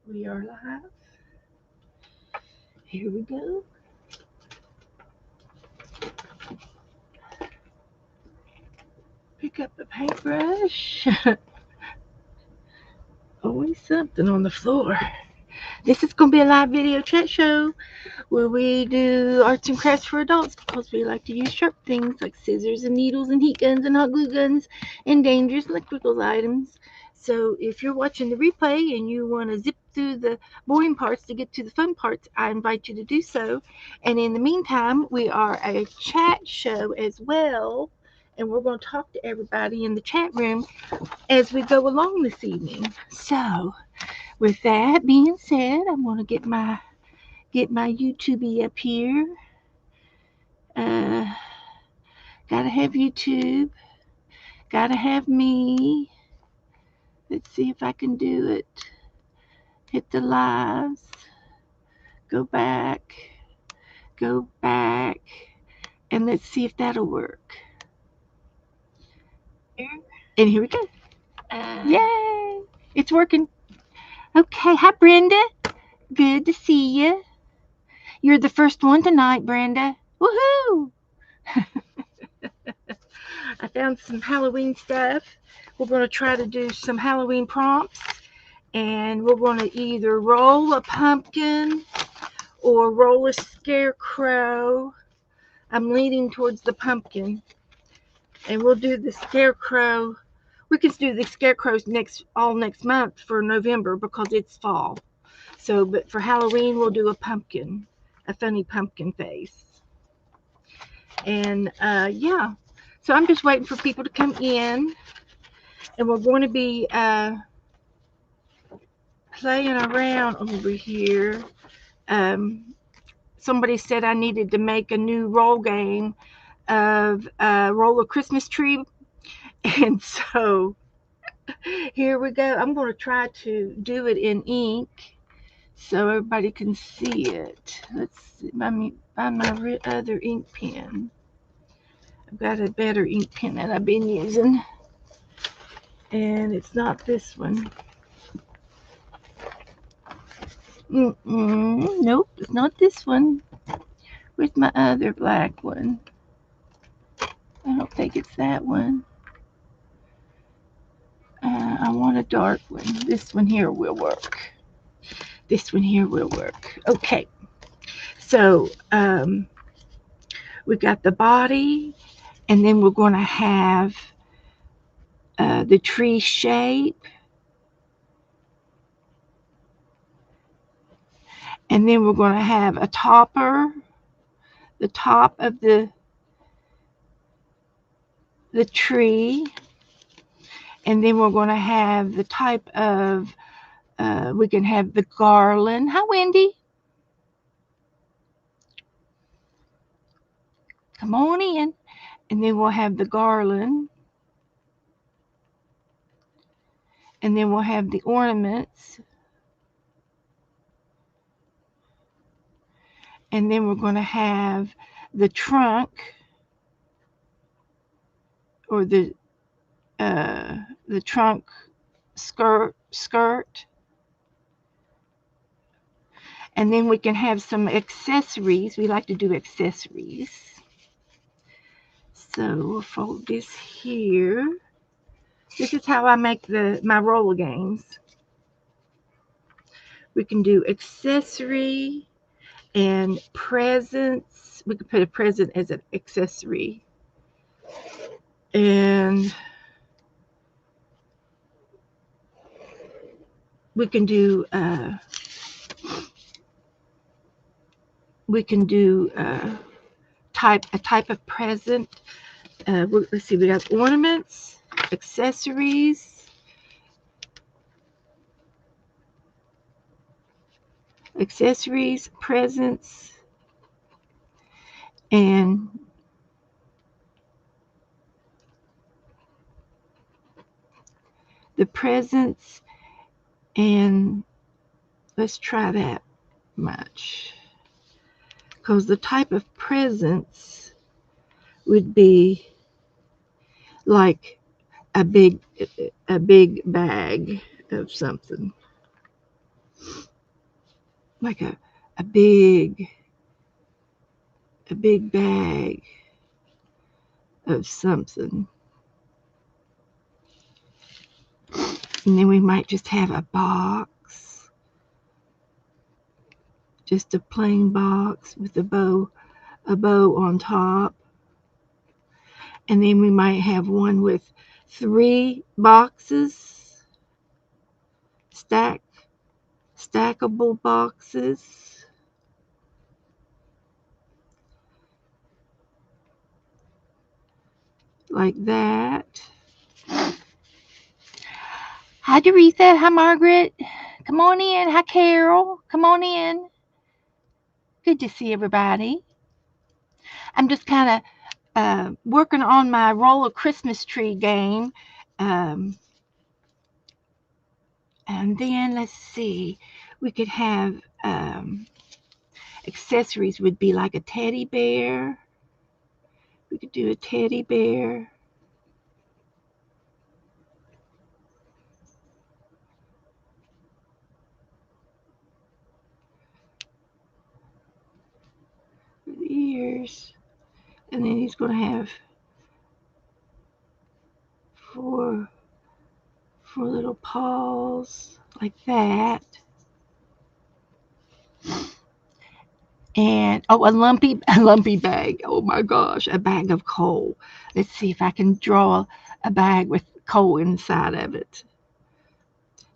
We are live. Here we go. Pick up a paintbrush. Always something on the floor. This is going to be a live video chat show where we do arts and crafts for adults because we like to use sharp things like scissors and needles and heat guns and hot glue guns and dangerous electrical items. So if you're watching the replay and you want to zip through the boring parts to get to the fun parts, I invite you to do so. And in the meantime, we are a chat show as well. And we're going to talk to everybody in the chat room as we go along this evening. So, with that being said, I'm going to get my YouTube up here. Uh, gotta have YouTube. Gotta have me. Let's see if I can do it. Hit the lives. Go back. Go back. And let's see if that'll work. And here we go. Yay! It's working. Okay. Hi, Brenda. Good to see you. You're the first one tonight, Brenda. Woohoo! I found some Halloween stuff. We're going to try to do some Halloween prompts. And we're going to either roll a pumpkin or roll a scarecrow. I'm leaning towards the pumpkin. And we'll do the scarecrow. We can do the scarecrows all next month for November because it's fall. So, but for Halloween, we'll do a pumpkin, a funny pumpkin face. And yeah, so I'm just waiting for people to come in. And we're going to be playing around over here. Somebody said I needed to make a new roll game of roll a Christmas tree. And so here we go. I'm going to try to do it in ink so everybody can see it. Let's see, find my other ink pen. I've got a better ink pen that I've been using. And it's not this one. Nope, it's not this one. Where's my other black one? I don't think it's that one. I want a dark one. This one here will work. This one here will work. Okay. So we got the body, and then we're going to have the tree shape. And then we're going to have a topper, the top of the tree. And then we're going to have the type of, we can have the garland. Hi, Wendy. Come on in. And then we'll have the garland. And then we'll have the ornaments. And then we're going to have the trunk or the trunk skirt. And then we can have some accessories. We like to do accessories. So we'll fold this here. This is how I make my roller games. We can do accessory and presents. We could put a present as an accessory. And we can do a type of present. Let's see, we got ornaments, accessories, presents, and the presents, and let's try that much. Because the type of presents would be like a big bag of something. like a big bag of something. And then we might just have a box, just a plain box with a bow on top. And then we might have one with 3 boxes, stackable boxes. Like that. Hi, Teresa. Hi, Margaret. Come on in. Hi, Carol. Come on in. Good to see everybody. I'm just kind of working on my roll of Christmas tree game. And then let's see, we could have accessories would be like a teddy bear. We could do a teddy bear. With ears. And then he's going to have four little paws like that. And a lumpy bag. Oh my gosh, a bag of coal. Let's see if I can draw a bag with coal inside of it.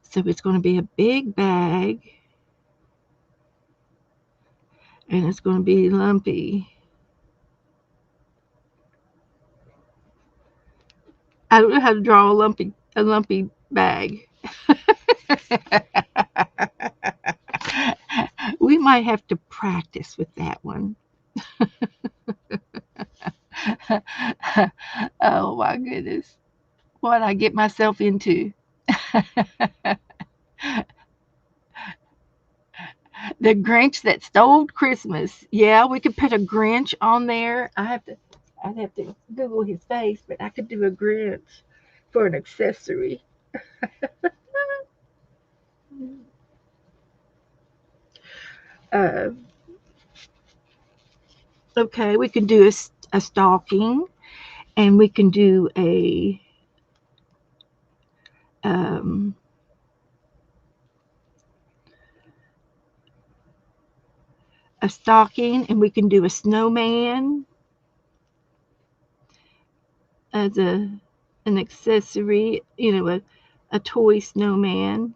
So it's going to be a big bag, and it's going to be lumpy. I don't know how to draw a lumpy bag. We might have to practice with that one. Oh my goodness. What I get myself into. The Grinch that stole Christmas. Yeah, we could put a Grinch on there. I'd have to Google his face, but I could do a Grinch for an accessory. Uh, okay, we can do a stocking, and we can do um, a stocking, and we can do a snowman as an accessory. A toy snowman.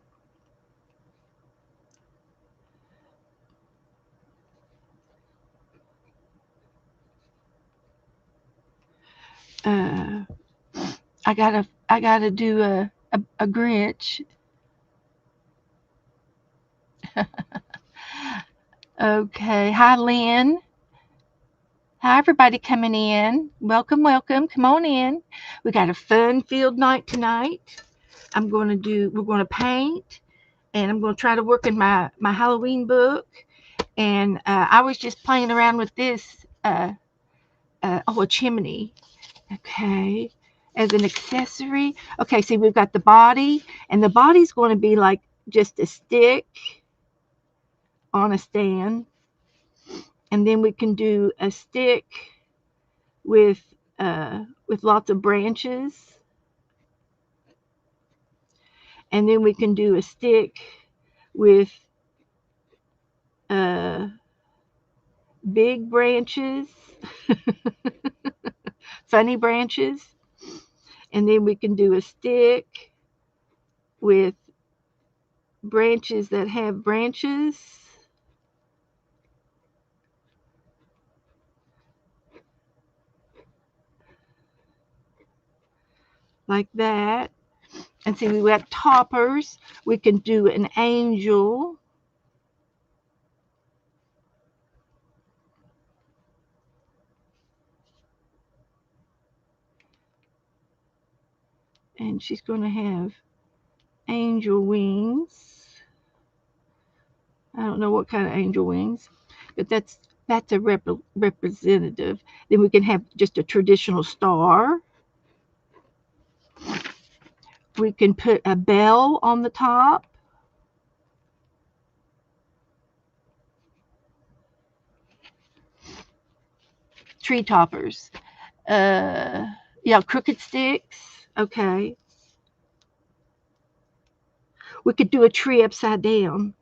Uh, I gotta do a Grinch. Okay. Hi, Lynn. Hi, everybody coming in. Welcome, welcome. Come on in. We got a fun-filled night tonight. We're going to paint, and I'm going to try to work in my Halloween book. And I was just playing around with this, a chimney. Okay. As an accessory. Okay, see, we've got the body, and the body's going to be like just a stick on a stand. And then we can do a stick with lots of branches, and then we can do a stick with uh, big branches, funny branches, and then we can do a stick with branches that have branches. Like that. And see, we got toppers. We can do an angel. And she's going to have angel wings. I don't know what kind of angel wings, but that's a representative. Then we can have just a traditional star. We can put a bell on the top. tree toppers. Yeah, crooked sticks. Okay. We could do a tree upside down.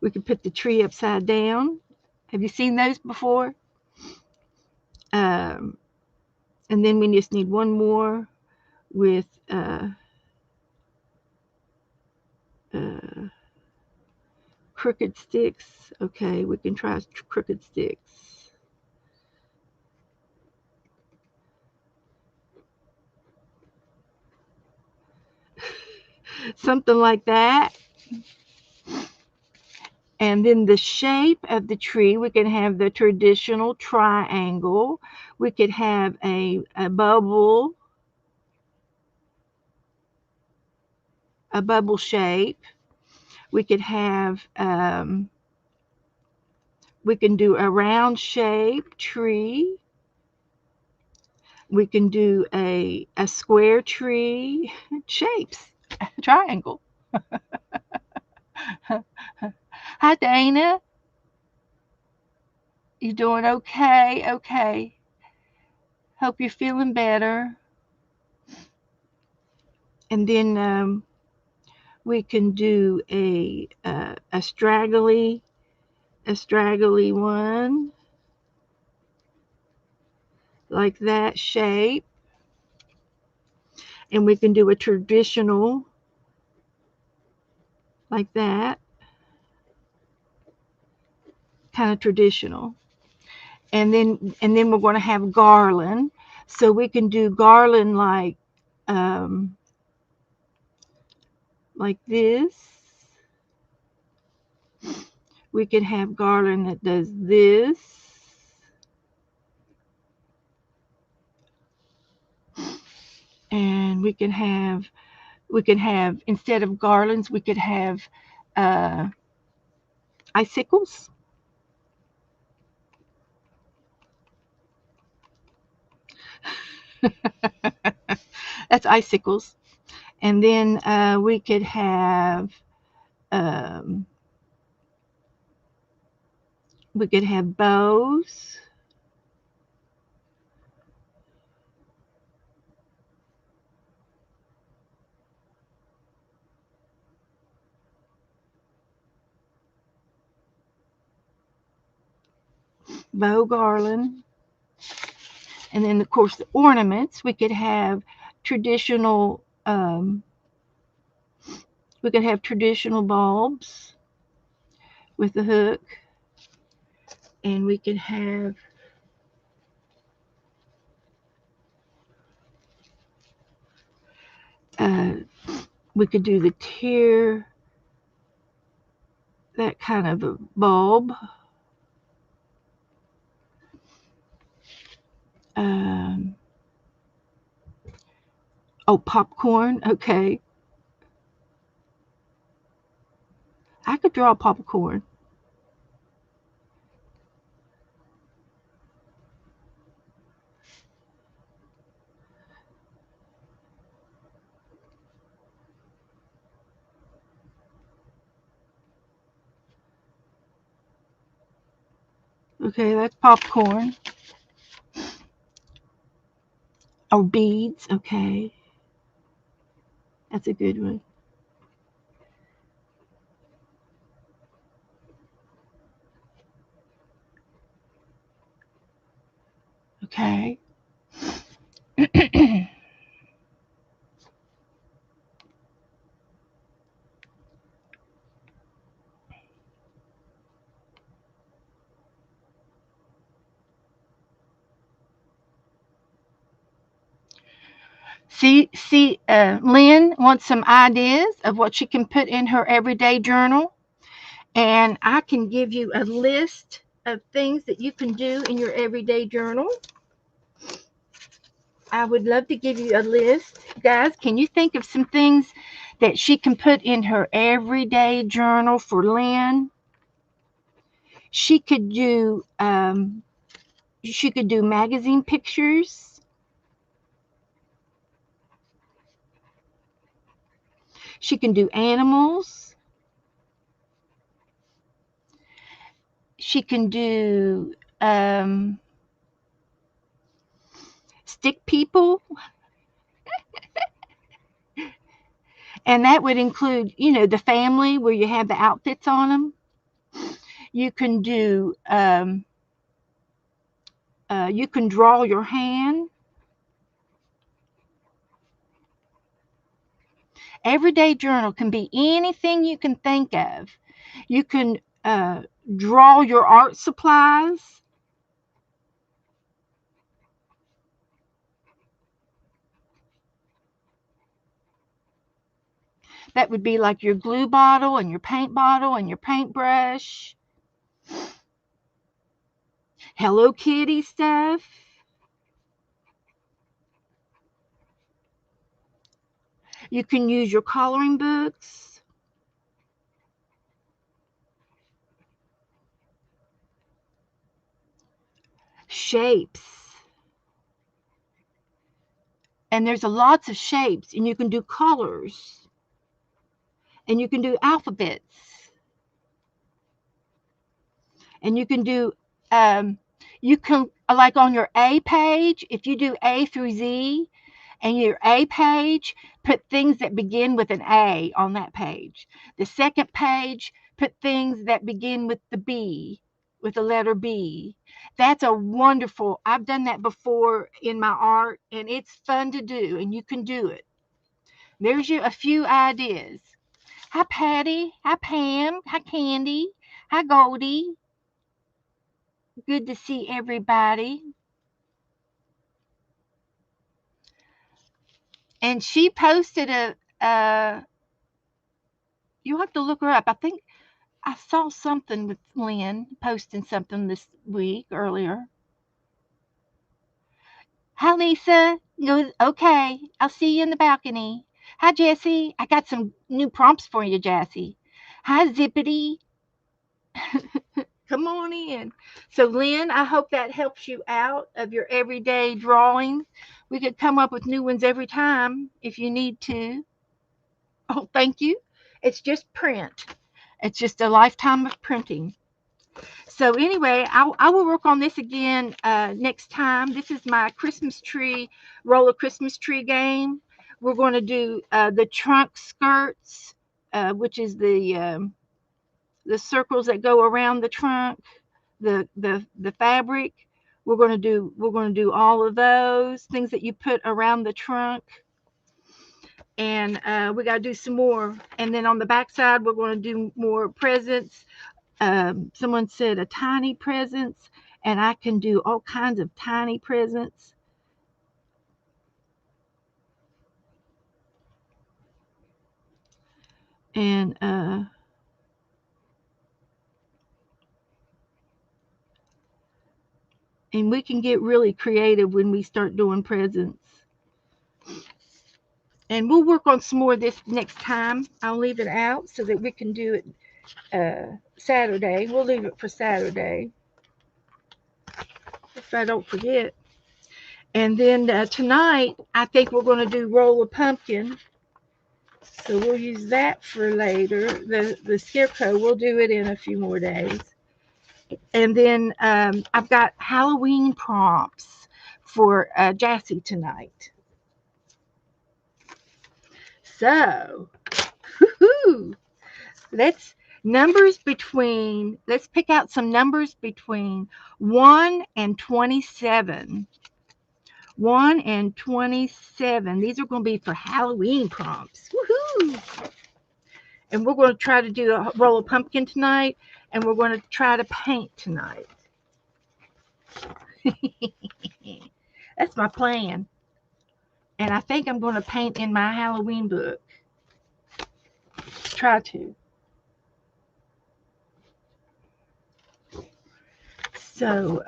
We could put the tree upside down. Have you seen those before? Um, and then we just need one more with uh, crooked sticks. Okay, we can try crooked sticks. Something like that. And then the shape of the tree, we can have the traditional triangle. We could have a bubble shape. We could have, we can do a round shape tree. We can do a square tree. Shapes, triangle. Hi, Dana. You doing okay? Okay. Hope you're feeling better. And then we can do a straggly one, like that shape. And we can do a traditional like that, kind of traditional. And then we're going to have garland. So we can do garland um, like this. We can have garland that does this. And we can have instead of garlands, we could have uh, icicles. That's icicles. And then we could have um, bows. Bow garland. And then, of course, the ornaments. We could have traditional. We could have traditional bulbs with the hook, and we could have uh, we could do the tear, that kind of a bulb. Um, oh, popcorn. Okay, I could draw popcorn. Okay, that's popcorn. Or beads. Okay, that's a good one. Okay. Lynn wants some ideas of what she can put in her everyday journal. And I can give you a list of things that you can do in your everyday journal. I would love to give you a list. Guys, can you think of some things that she can put in her everyday journal for Lynn? She could do magazine pictures. She can do animals. She can do stick people, and that would include, the family where you have the outfits on them. You can do, you can draw your hand. Everyday journal can be anything you can think of. You can draw your art supplies. That would be like your glue bottle and your paint bottle and your paintbrush. Hello Kitty stuff. You can use your coloring books. Shapes. And there's lots of shapes, and you can do colors, and you can do alphabets, and you can do, you can, like on your A page, if you do A through Z, and your A page, put things that begin with an A on that page. The second page, put things that begin with the B, with the letter B. That's a wonderful, I've done that before in my art, and it's fun to do, and you can do it. There's a few ideas. Hi, Patty. Hi, Pam. Hi, Candy. Hi, Goldie. Good to see everybody. And she posted you'll have to look her up. I think I saw something with Lynn posting something this week earlier. Hi, Lisa. Okay, I'll see you in the balcony. Hi, Jessie. I got some new prompts for you, Jessie. Hi, Zippity. Come on in. So, Lynn, I hope that helps you out of your everyday drawing. We could come up with new ones every time if you need to. Oh, thank you. It's just print. It's just a lifetime of printing. So anyway, I will work on this again next time. This is my Christmas tree, roller Christmas tree game. We're going to do the trunk skirts, which is the circles that go around the trunk, the fabric. We're going to do all of those things that you put around the trunk. And we got to do some more. And then on the back side, we're going to do more presents. Someone said a tiny presents, and I can do all kinds of tiny presents. And we can get really creative when we start doing presents. And we'll work on some more of this next time. I'll leave it out so that we can do it Saturday. We'll leave it for Saturday if I don't forget. And then tonight, I think we're going to do roll a pumpkin. So we'll use that for later. The scarecrow, we'll do it in a few more days. And then I've got Halloween prompts for Jassy tonight. So, let's pick out some numbers between 1 and 27. 1 and 27. These are going to be for Halloween prompts. Woohoo! And we're going to try to do a roll of pumpkin tonight, and we're going to try to paint tonight. That's my plan. And I think I'm going to paint in my Halloween book. Try to. So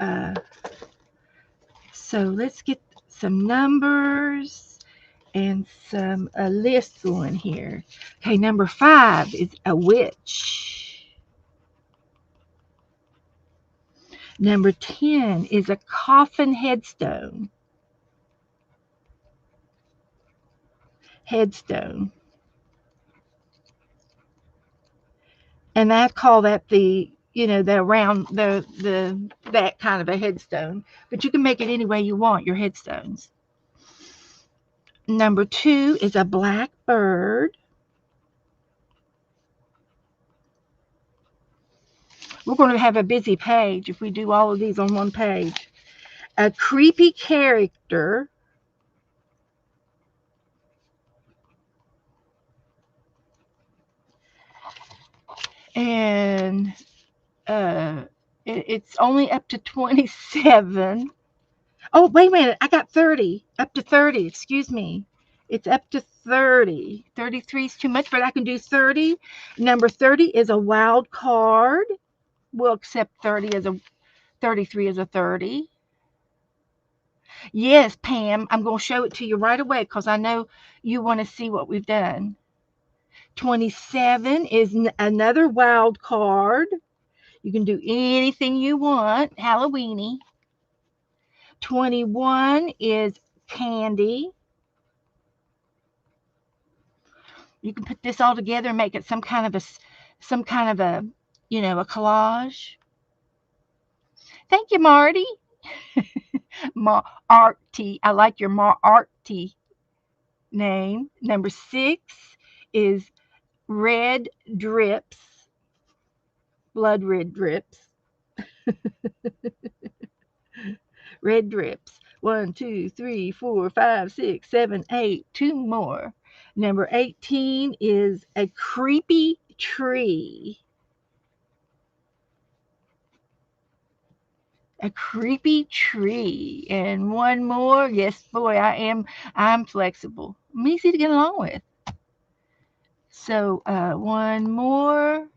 let's get some numbers and some lists going here. Okay, number 5 is a witch. Number 10 is a coffin headstone. And I call that the the round, that kind of a headstone. But you can make it any way you want, your headstones. Number 2 is a black bird. We're going to have a busy page if we do all of these on one page. A creepy character. And it's only up to 27. Oh, wait a minute. I got 30. Up to 30. Excuse me. It's up to 30. 33 is too much, but I can do 30. Number 30 is a wild card. We'll accept 33 as a 30. Yes, Pam, I'm going to show it to you right away because I know you want to see what we've done. 27 is another wild card. You can do anything you want, Halloweeny. 21 is candy. You can put this all together and make it some kind of a a collage. Thank you, Marty. Marty. I like your Marty name. Number 6 is red drips. Blood red drips. Red drips. 1, 2, 3, 4, 5, 6, 7, 8. 2 more. Number 18 is a creepy tree. A creepy tree. And one more. Yes, boy, I'm flexible. I'm easy to get along with. So one more.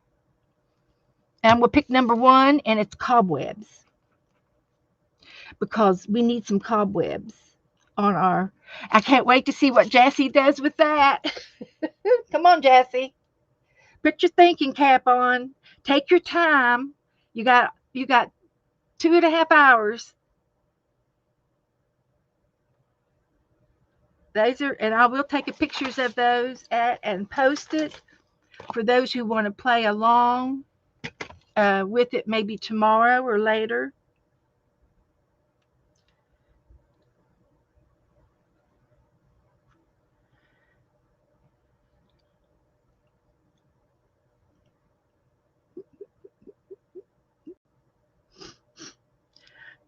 And we'll pick number 1, and it's cobwebs. Because we need some cobwebs on our. I can't wait to see what Jassy does with that. Come on, Jassy. Put your thinking cap on. Take your time. You got 2.5 hours. Those are, and I will take pictures of those and post it for those who want to play along with it, maybe tomorrow or later.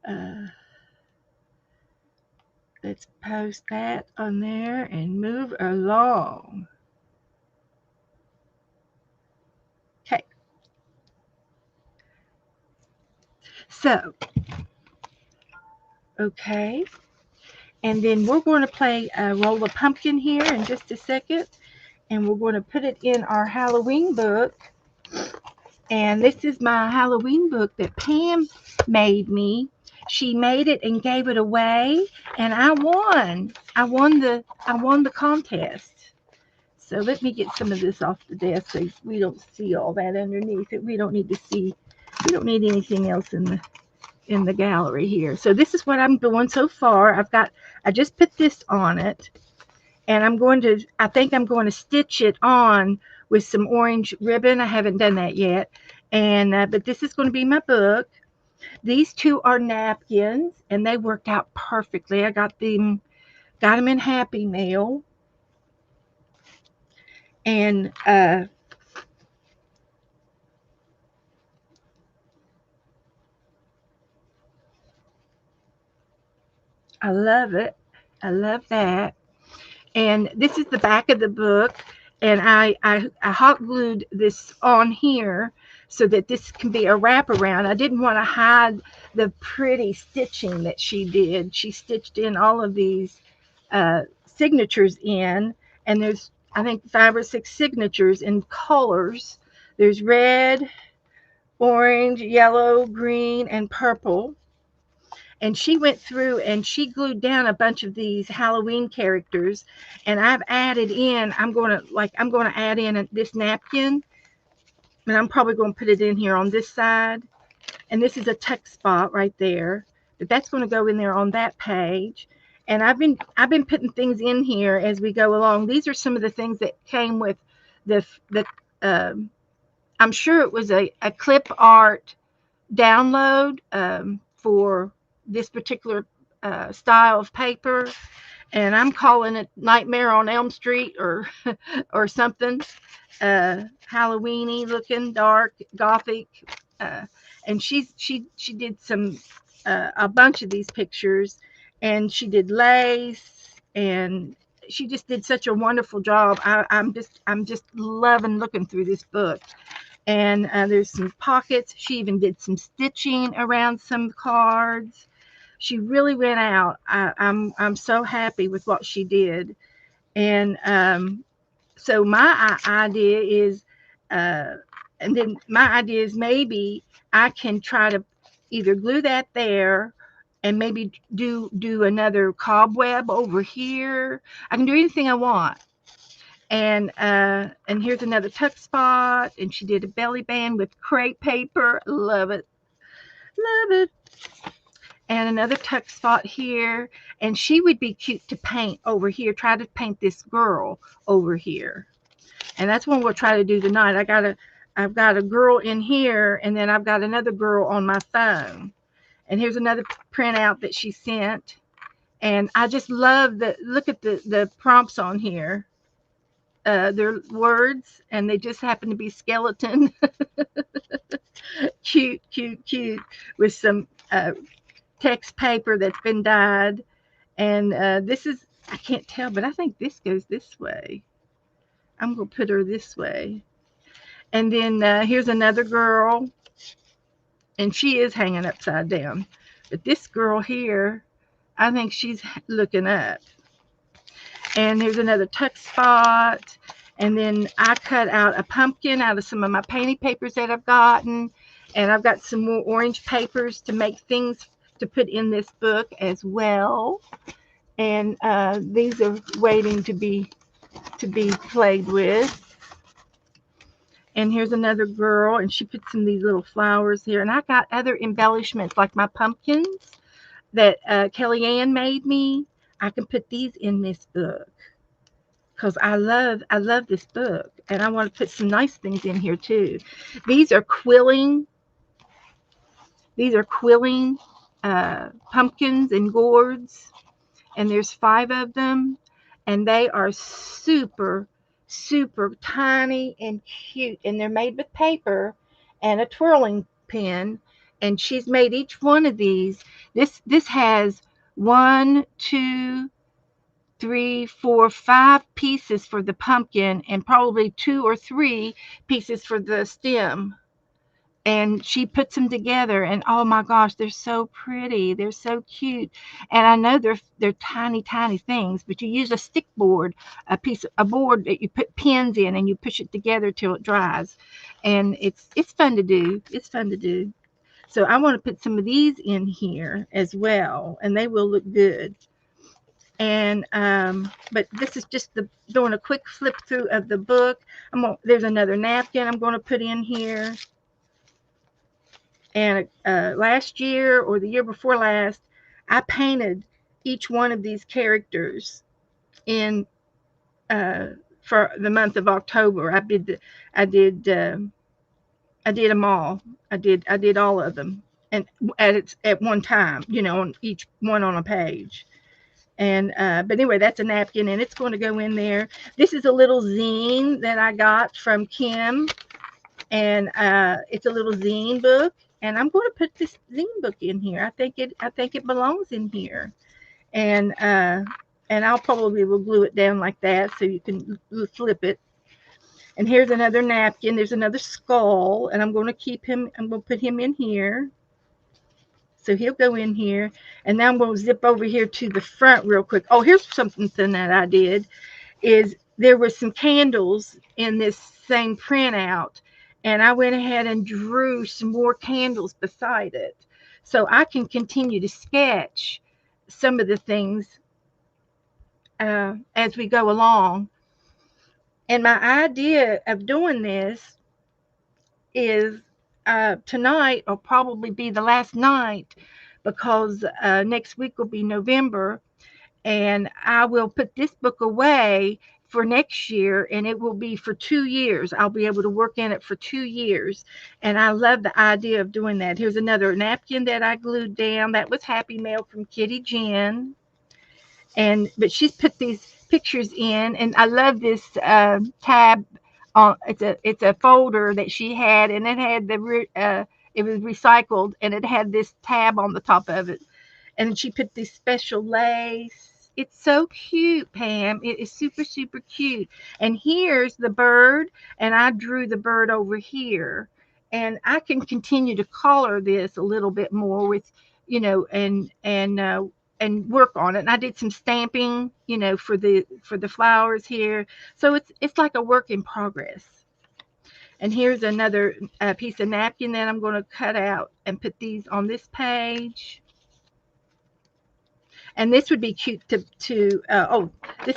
Uh, let's post that on there and move along. Okay. So, okay. And then we're going to play Roll a Pumpkin here in just a second. And we're going to put it in our Halloween book. And this is my Halloween book that Pam made me. She made it and gave it away, and I won. I won the contest. So let me get some of this off the desk so we don't see all that underneath it. We don't need anything else in the gallery here. So this is what I'm doing so far. I just put this on it, and I think I'm going to stitch it on with some orange ribbon. I haven't done that yet. And but this is going to be my book. These 2 are napkins, and they worked out perfectly. I got them in Happy Meal. And I love it. I love that. And this is the back of the book, and I hot glued this on here so that this can be a wraparound. I didn't want to hide the pretty stitching that she did. She stitched in all of these signatures in, and there's, I think, 5 or 6 signatures in colors. There's red, orange, yellow, green, and purple. And she went through and she glued down a bunch of these Halloween characters, and I've added in, I'm going to add in this napkin, and I'm probably going to put it in here on this side, and this is a text spot right there, but that's going to go in there on that page. And I've been putting things in here as we go along. These are some of the things that came with the I'm sure it was a clip art download for this particular style of paper, and I'm calling it Nightmare on Elm Street or or something, Halloweeny looking, dark, gothic, uh, and she did some a bunch of these pictures, and she did lace, and she just did such a wonderful job. I'm just loving looking through this book. And there's some pockets. She even did some stitching around some cards. She really went out. I'm so happy with what she did. And so my idea is, uh, and then my idea is maybe I can try to either glue that there and maybe do another cobweb over here. I can do anything I want. And here's another tuck spot, and she did a belly band with crepe paper. Love it, love it. And another tuck spot here, and she would be cute to paint over here. Try to paint this girl over here, and that's what we'll try to do tonight. I've got a girl in here, and then I've got another girl on my phone. And here's another printout that she sent, and I just love the look at the prompts on here. They're words, and they just happen to be skeleton. Cute, cute, cute, with some text paper that's been dyed. And this is, I can't tell, but I think this goes this way. I'm going to put her this way. And then here's another girl, and she is hanging upside down. But this girl here, I think she's looking up. And there's another tuck spot. And then I cut out a pumpkin out of some of my painting papers that I've gotten. And I've got some more orange papers to make things to put in this book as well. And these are waiting to be played with. And here's another girl, and she put some of these little flowers here. And I got other embellishments like my pumpkins that Kellyanne made me. I can put these in this book because I love this book, and I want to put some nice things in here too. These are quilling. These are quilling pumpkins and gourds, and there's 5 of them, and they are super, super tiny and cute, and they're made with paper and a twirling pin, and she's made each one of these. This has 1, 2, 3, 4, 5 pieces for the pumpkin, and probably 2 or 3 pieces for the stem. And she puts them together, and oh my gosh, they're so pretty, they're so cute. And I know they're tiny things, but you use a stick board, a board that you put pins in, and you push it together till it dries. And it's fun to do. It's fun to do. So I want to put some of these in here as well, and they will look good. And but this is just doing a quick flip through of the book. There's another napkin I'm going to put in here. And last year or the year before last, I painted each one of these characters in for the month of October. I did them all. I did all of them, and at one time, on each one on a page. And but anyway, that's a napkin, and it's going to go in there. This is a little zine that I got from Kim, and it's a little zine book. And I'm going to put this zine book in here. I think it belongs in here. And I'll probably will glue it down like that so you can flip it. And here's another napkin. There's another skull, and I'm going to put him in here. So he'll go in here. And now I'm going to zip over here to the front real quick. Oh, here's something that I did. Is there were some candles in this same printout, and I went ahead and drew some more candles beside it, so I can continue to sketch some of the things as we go along. And my idea of doing this is tonight will probably be the last night, because next week will be November, and I will put this book away for next year, and it will be for 2 years. I'll be able to work in it for 2 years. And I love the idea of doing that. Here's another napkin that I glued down. That was Happy Mail from Kitty Jen. But she's put these pictures in, and I love this tab. It's a folder that she had, and it had it was recycled, and it had this tab on the top of it, and she put this special lace. It's so cute, Pam. It is super, super cute. And here's the bird, and I drew the bird over here. And I can continue to color this a little bit more with, and work on it. And I did some stamping, for the flowers here. So it's like a work in progress. And here's another piece of napkin that I'm going to cut out and put these on this page. And this would be cute this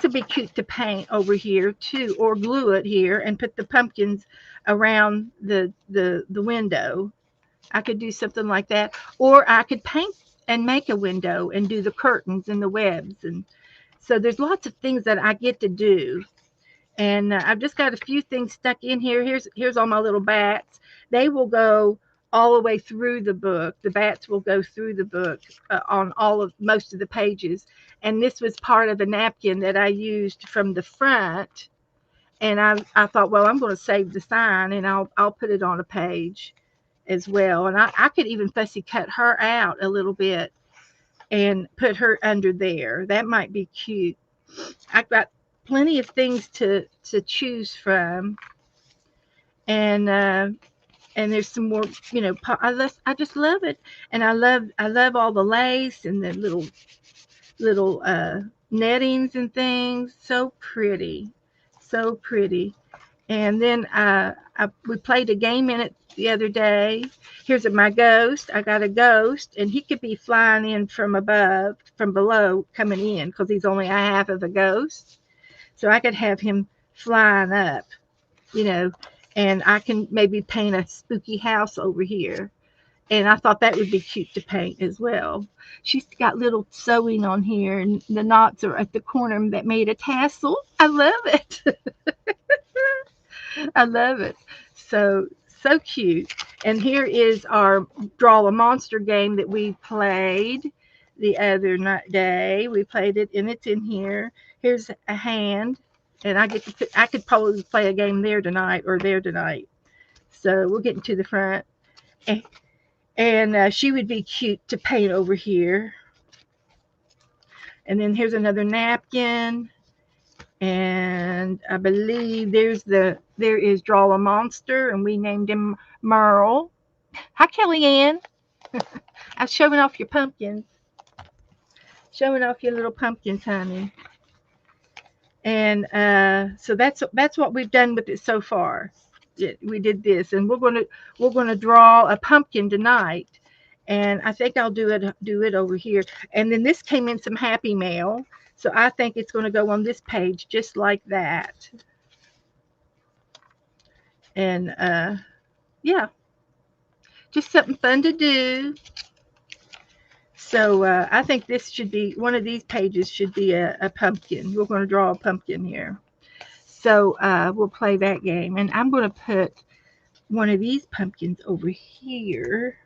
would be cute to paint over here too, or glue it here and put the pumpkins around the window. I could do something like that, or I could paint and make a window and do the curtains and the webs. And so there's lots of things that I get to do. And I've just got a few things stuck in here. Here's all my little bats. They will go all the way through the book. The bats will go through the book on most of the pages. And this was part of the napkin that I used from the front. And I thought, well, I'm going to save the sign, and I'll put it on a page as well. And I could even fussy cut her out a little bit and put her under there. That might be cute. I've got plenty of things to choose from, and there's some more. I just love it, and I love all the lace and the little nettings and things. So pretty, so pretty. And then we played a game in it the other day. Here's my ghost. I got a ghost, and he could be flying in from below, coming in, because he's only a half of a ghost. So I could have him flying up, and I can maybe paint a spooky house over here. And I thought that would be cute to paint as well. She's got little sewing on here, and the knots are at the corner that made a tassel. I love it. I love it. So cute. And here is our Draw a Monster game that we played the other day. We played it, and it's in here. Here's a hand, and I could probably play a game there tonight or there tonight. So we're getting to the front, and she would be cute to paint over here. And then here's another napkin, and I believe there is Draw a Monster, and we named him Merle. Hi, Kellyanne. I was showing off your pumpkins. Showing off your little pumpkins, honey. And so that's what we've done with it so far. We did this, and we're gonna draw a pumpkin tonight, and I think I'll do it over here. And then this came in some Happy Mail, so I think it's going to go on this page just like that. And yeah, just something fun to do. So I think this should be, one of these pages should be a pumpkin. We're going to draw a pumpkin here. So we'll play that game. And I'm going to put one of these pumpkins over here.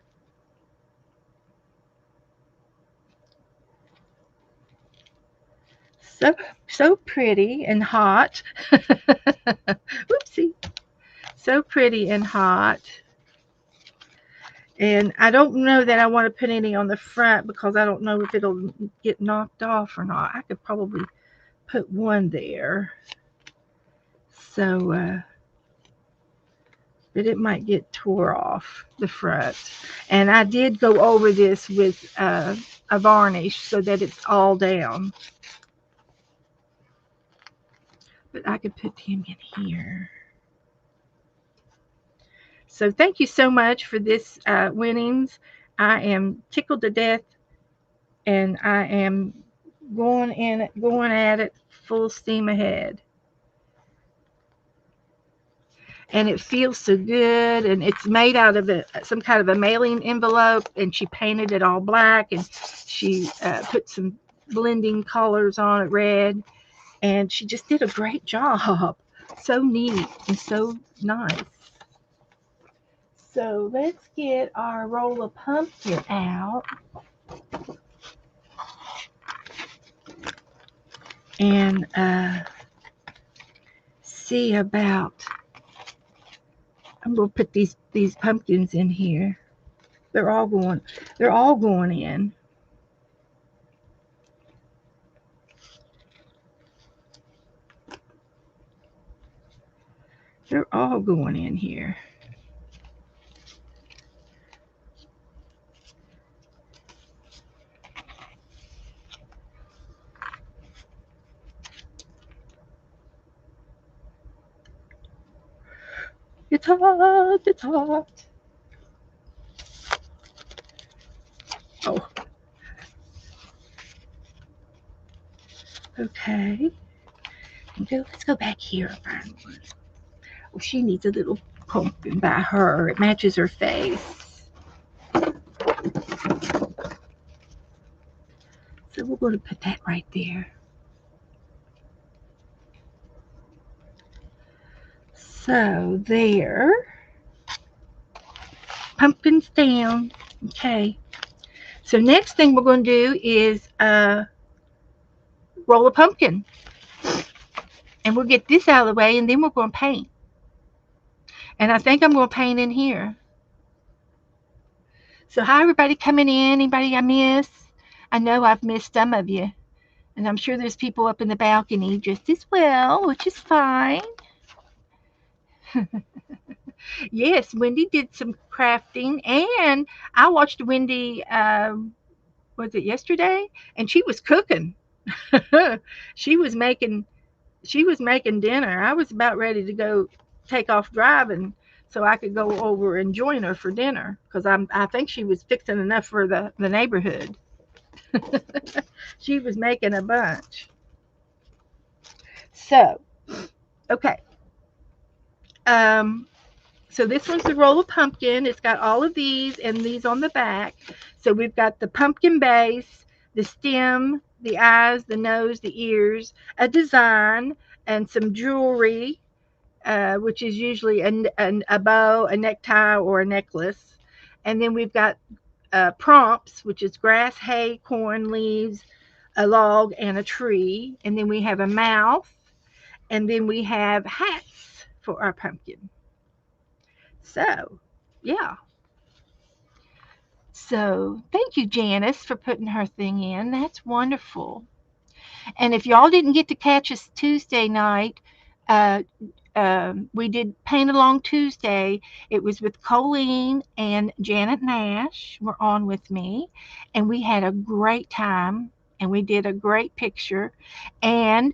So pretty and hot. Whoopsie. So pretty and hot. And I don't know that I want to put any on the front, because I don't know if it'll get knocked off or not. I could probably put one there. So, but it might get tore off the front. And I did go over this with a varnish so that it's all down. But I could put him in here. So thank you so much for this winnings. I am tickled to death, and I am going at it full steam ahead. And it feels so good, and it's made out of some kind of a mailing envelope, and she painted it all black, and she put some blending colors on it, red, And she just did a great job. So neat and so nice. So let's get our roll of pumpkin out and see about. I'm gonna put these pumpkins in here. They're all going. They're all going in. They're all going in here. It's hot. It's hot. Oh, okay. Let's go back here and find one. Oh, she needs a little pumpkin by her. It matches her face. So we're going to put that right there. So there. Pumpkins down. Okay. So next thing we're going to do is roll a pumpkin. And we'll get this out of the way and then we're going to paint. And I think I'm going to paint in here. So hi everybody coming in. Anybody I miss? I know I've missed some of you. And I'm sure there's people up in the balcony just as well, which is fine. Yes, Wendy did some crafting, and I watched Wendy. Was it yesterday? And she was cooking. she was making. She was making dinner. I was about ready to go take off driving so I could go over and join her for dinner because I think she was fixing enough for the neighborhood. She was making a bunch. So okay. Um, So this one's the roll of pumpkin. It's got all of these and these on the back. So we've got the pumpkin base, the stem, the eyes, the nose, the ears, a design, and some jewelry, which is usually a bow, a necktie, or a necklace. And then we've got prompts, which is grass, hay, corn, leaves, a log, and a tree. And then we have a mouth. And then we have hats for our pumpkin. So, yeah. So, thank you, Janice, for putting her thing in. That's wonderful. And if y'all didn't get to catch us Tuesday night, uh, we did Paint Along Tuesday. It was with Colleen and Janet Nash were on with me, and we had a great time, and we did a great picture. And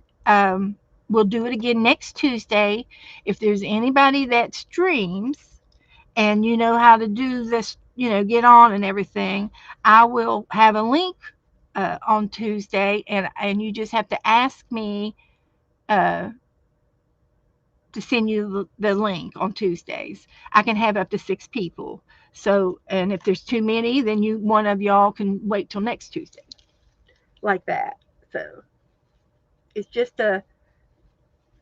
we'll do it again next Tuesday. If there's anybody that streams, and you know how to do this, get on and everything, I will have a link on Tuesday, and you just have to ask me uh, to send you the link on Tuesdays. I can have up to 6 people. So, and if there's too many, then one of y'all can wait till next Tuesday, like that. So it's just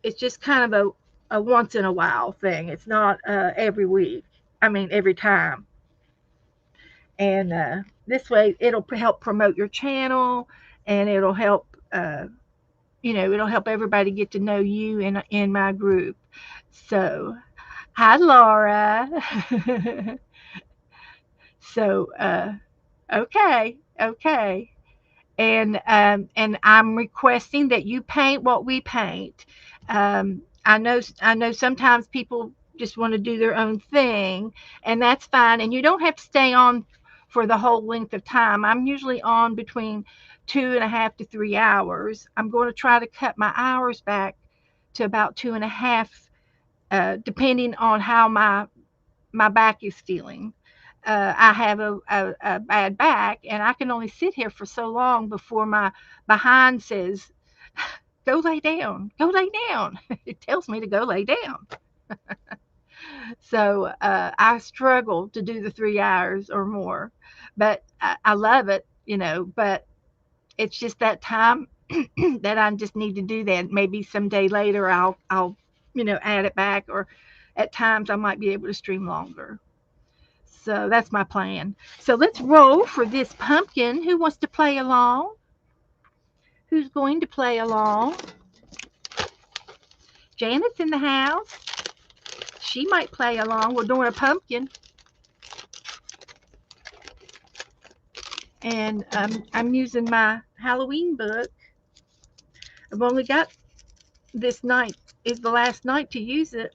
it's just kind of a once in a while thing. It's not every week. I mean, every time. And this way it'll help promote your channel, and it'll help it'll help everybody get to know you in my group. So hi Laura. So okay. And I'm requesting that you paint what we paint. I know sometimes people just want to do their own thing, and that's fine. And you don't have to stay on for the whole length of time. I'm usually on between 2.5 to 3 hours. I'm going to try to cut my hours back to about 2.5, depending on how my back is feeling. I have a bad back, and I can only sit here for so long before my behind says, go lay down, go lay down. It tells me to go lay down. So I struggle to do the 3 hours or more, but I love it, but it's just that time. that I just need to do that. Maybe someday later I'll add it back, or at times I might be able to stream longer. So that's my plan. So let's roll for this pumpkin. Who wants to play along? Who's going to play along? Janet's in the house. She might play along. We're doing a pumpkin. And I'm using my Halloween book. I've only got this night is the last night to use it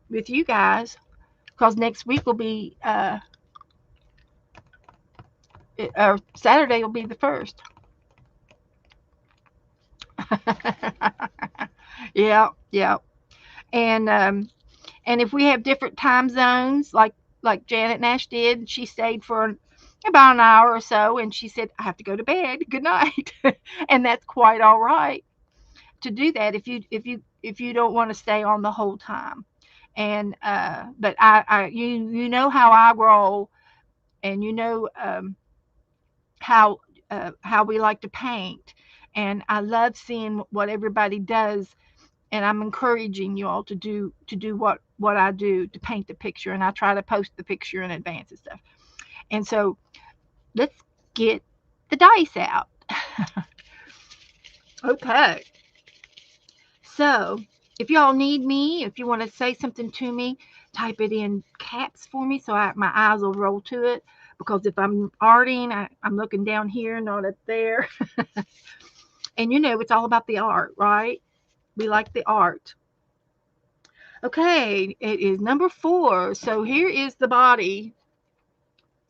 with you guys, because next week will be Saturday will be the first. Yeah, yeah. And if we have different time zones, like Janet Nash did, she stayed for about an hour or so, and she said, "I have to go to bed. Good night," and that's quite all right to do that if you don't want to stay on the whole time. And but you know how I roll, and how we like to paint, and I love seeing what everybody does, and I'm encouraging you all to do what I do to paint the picture, and I try to post the picture in advance and stuff. And so let's get the dice out. Okay. So if y'all need me, if you want to say something to me, type it in caps for me so my eyes will roll to it. Because if I'm arting, I'm looking down here, not up there. And it's all about the art, right? We like the art. Okay, it is number 4. So here is the body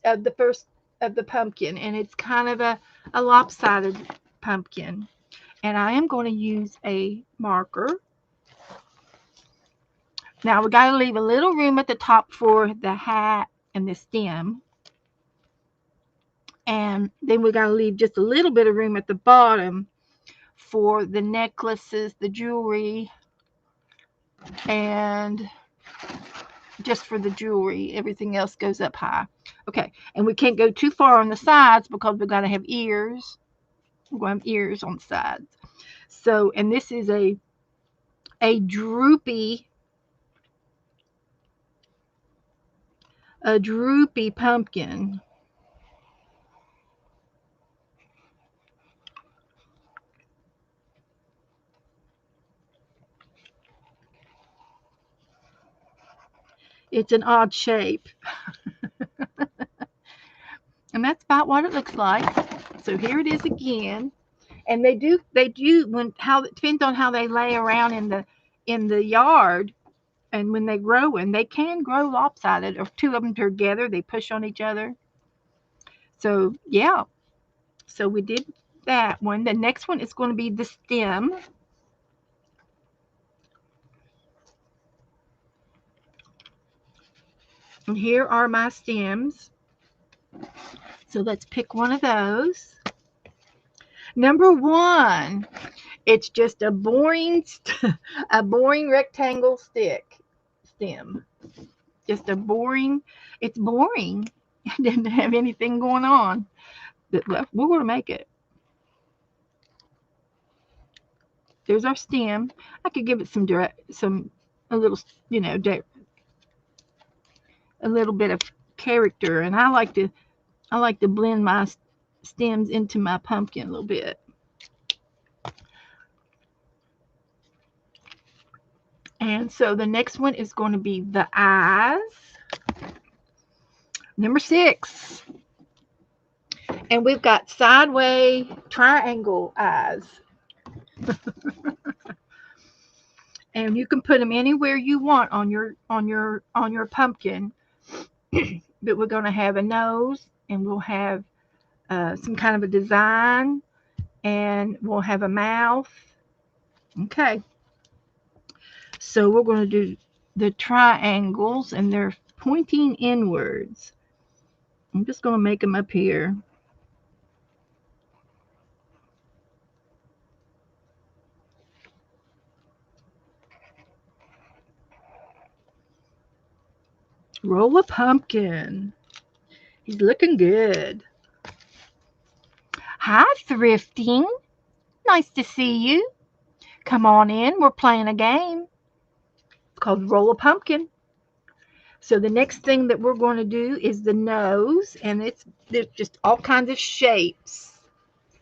of the first of the pumpkin, and it's kind of a lopsided pumpkin. And I am going to use a marker. Now we got to leave a little room at the top for the hat and the stem. And then we got to leave just a little bit of room at the bottom for the necklaces, the jewelry, and just for the jewelry. Everything else goes up high. Okay, and we can't go too far on the sides because we're going to have ears. We're going to have ears on the sides. So, and this is a droopy pumpkin. It's an odd shape. And that's about what it looks like. So here it is again. And they do it depends on how they lay around in the yard, and when they grow, and they can grow lopsided. If two of them together, they push on each other. So yeah. So we did that one. The next one is going to be the stem. And here are my stems. So let's pick one of those. Number 1, it's just a boring rectangle stem. Just a boring. It's boring. It didn't have anything going on. But we're going to make it. There's our stem. I could give it a little, a little bit of character, and I like to blend my stems into my pumpkin a little bit. And so the next one is going to be the eyes. Number 6. And we've got sideways triangle eyes. And you can put them anywhere you want on your pumpkin. But we're going to have a nose, and we'll have some kind of a design, and we'll have a mouth. Okay. So we're going to do the triangles, and they're pointing inwards. I'm just going to make them up here. Roll a pumpkin. He's looking good. Hi, Thrifting. Nice to see you. Come on in. We're playing a game. It's called Roll a Pumpkin. So the next thing that we're going to do is the nose, and there's just all kinds of shapes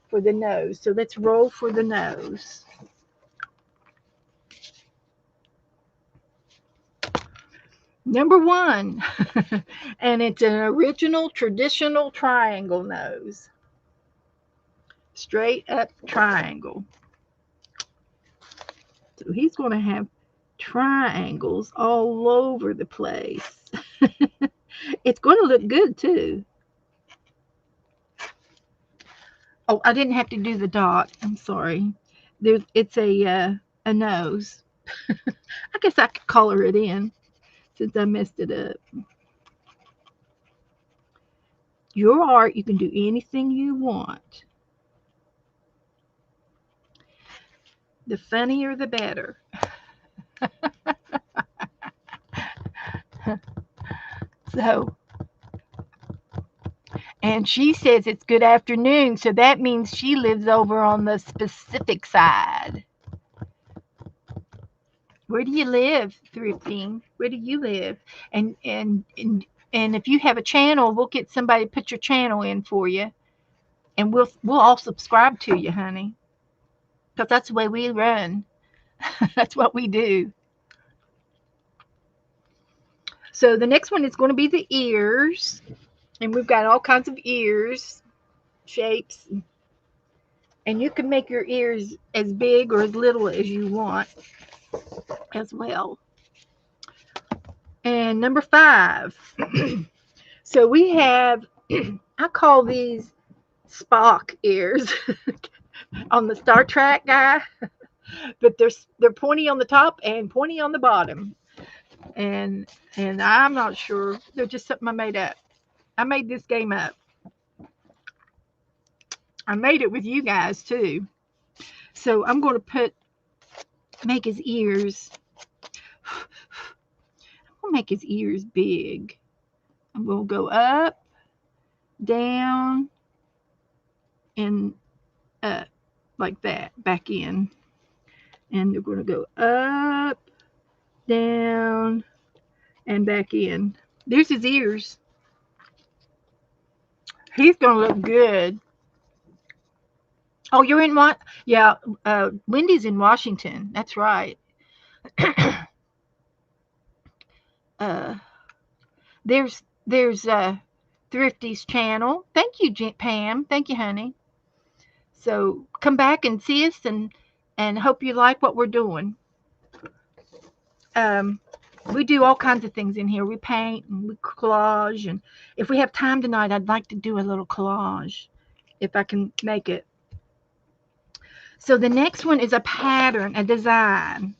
for the nose. So let's roll for the nose. Number one, and it's an original traditional triangle nose. Straight up triangle. So he's going to have triangles all over the place. It's going to look good too. Oh, I didn't have to do the dot. I'm sorry. It's a nose. I guess I could color it in since I messed it up. Your art, you can do anything you want. The funnier, the better. So, and she says it's good afternoon, so that means she lives over on the Pacific side. Where do you live, Thrifting? Where do you live? And if you have a channel, we'll get somebody to put your channel in for you, and we'll all subscribe to you, honey, because that's the way we run. That's what we do. So the next one is going to be the ears, and we've got all kinds of ears shapes, and you can make your ears as big or as little as you want as well. And number 5. So we have, I call these Spock ears on the Star Trek guy, but they're pointy on the top and pointy on the bottom. And I'm not sure. They're just something I made up. I made this game up. I made it with you guys too. So I'm going to make his ears. I'm going to make his ears big. I'm going to go up, down, and up like that, back in. And they're going to go up, down, and back in. There's his ears. He's going to look good. Oh, you're in what? Yeah, Wendy's in Washington. That's right. uh, there's Thrifty's channel. Thank you, Pam. Thank you, honey. So come back and see us, and hope you like what we're doing. We do all kinds of things in here. We paint and we collage, and if we have time tonight, I'd like to do a little collage if I can make it. So the next one is a pattern, a design.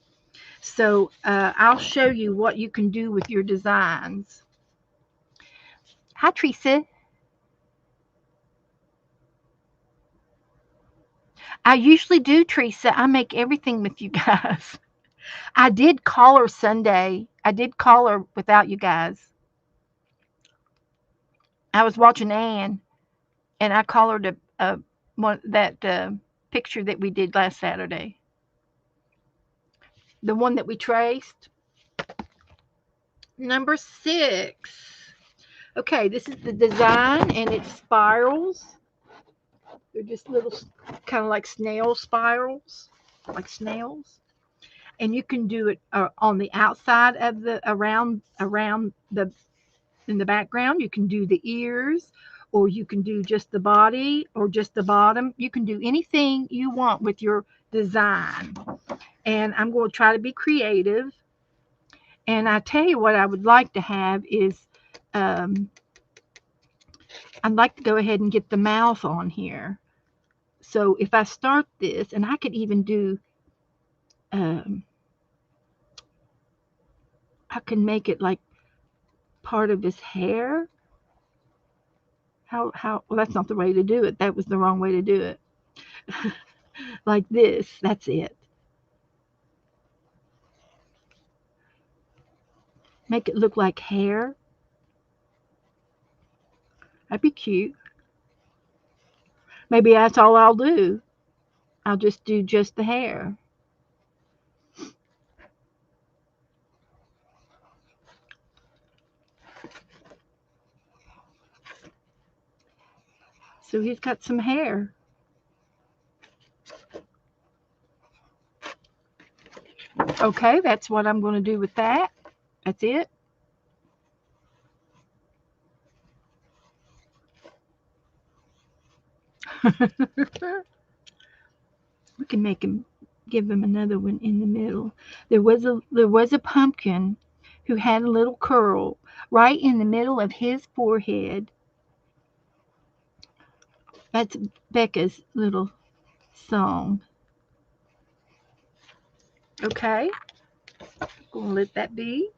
So I'll show you what you can do with your designs. Hi, Teresa. I usually do, Teresa. I make everything with you guys. I did call her Sunday. I did call her without you guys. I was watching Ann, and I called her to that picture that we did last Saturday. The one that we traced. Number 6. Okay, this is the design, and it's spirals. They're just little, kind of like snail spirals, like snails. And you can do it on the outside of the around the in the background. You can do the ears, or you can do just the body or just the bottom. You can do anything you want with your design. And I'm going to try to be creative. And I tell you what I would like to have is I'd like to go ahead and get the mouth on here. So if I start this, and I could even do, I can make it like part of his hair. Well, that's not the way to do it. That was the wrong way to do it. Like this. That's it. Make it look like hair. That'd be cute. Maybe that's all I'll do. I'll just do just the hair. So he's got some hair. Okay, that's what I'm going to do with that. That's it. We can make him, give him another one in the middle. There was a pumpkin who had a little curl right in the middle of his forehead. That's Becca's little song. Okay, gonna let that be.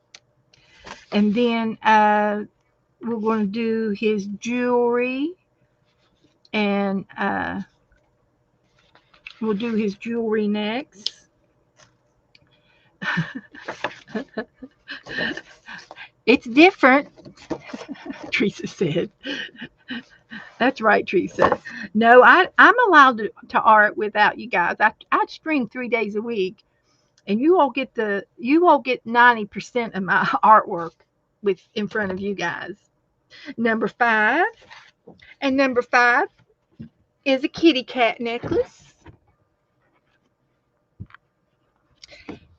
And then we're going to do his jewelry, and we'll do his jewelry next. It's different, Teresa said. That's right, Teresa. No, I'm allowed to art without you guys. I stream 3 days a week, and you all get 90% of my artwork with in front of you guys. Number five, and number five is a kitty cat necklace.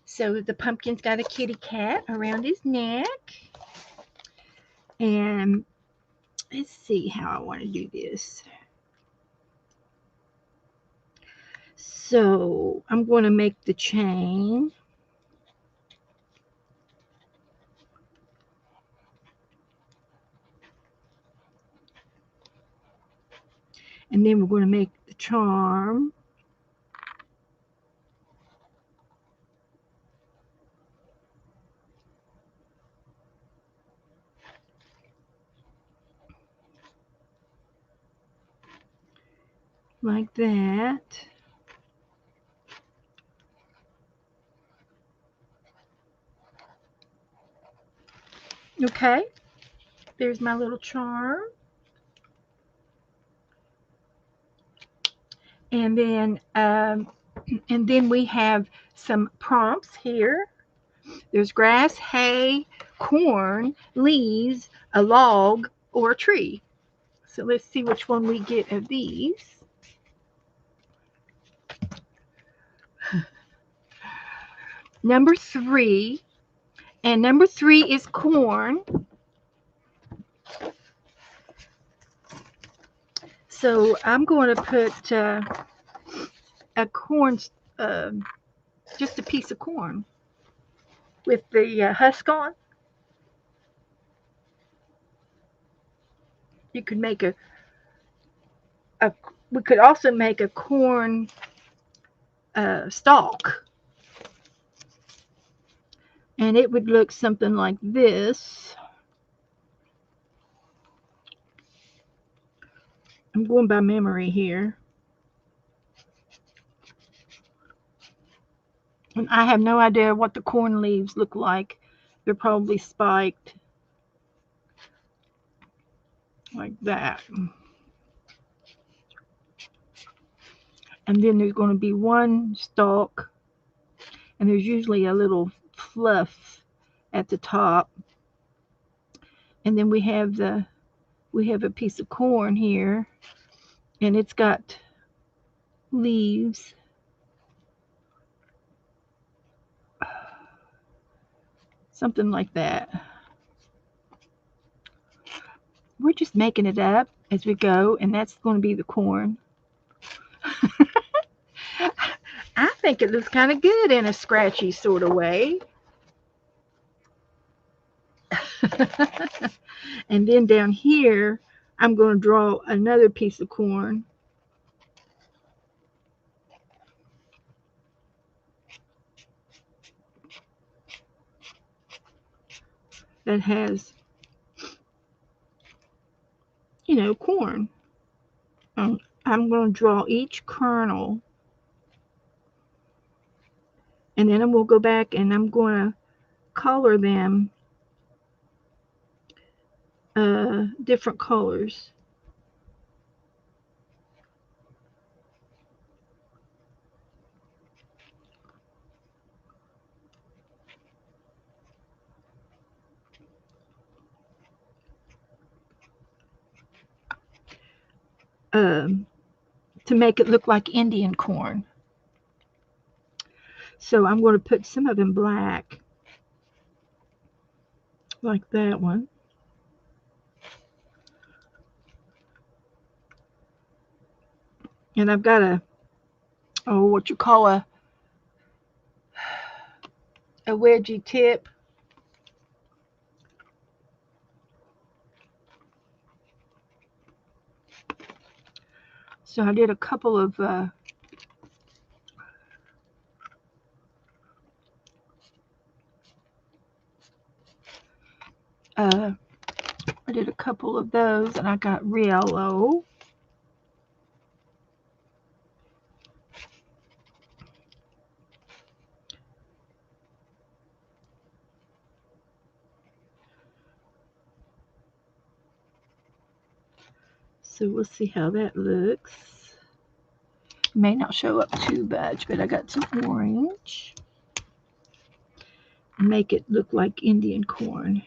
So the pumpkin's got a kitty cat around his neck. And let's see how I want to do this. So I'm going to make the chain. And then we're going to make the charm. Like that. Okay, there's my little charm. And then we have some prompts here. There's grass, hay, corn, leaves, a log, or a tree. So let's see which one we get of these. Number 3, and number 3 is corn. So I'm going to put a corn, uh, just a piece of corn with the husk on. You could make a we could also make a corn stalk, and it would look something like this. I'm going by memory here. And I have no idea what the corn leaves look like. They're probably spiked like that. And then there's going to be one stalk, and there's usually a little fluff at the top. And then we have a piece of corn here, and it's got leaves. Something like that. We're just making it up as we go, and that's going to be the corn. I think it looks kind of good in a scratchy sort of way. And then down here, I'm going to draw another piece of corn. That has, corn. I'm going to draw each kernel, and then we'll go back and I'm going to color them different colors. to make it look like Indian corn. So I'm going to put some of them black, like that one. And I've got what you call a wedgie tip. So I did a couple of those, and I got yellow. So we'll see how that looks. May not show up too much, but I got some orange. Make it look like Indian corn.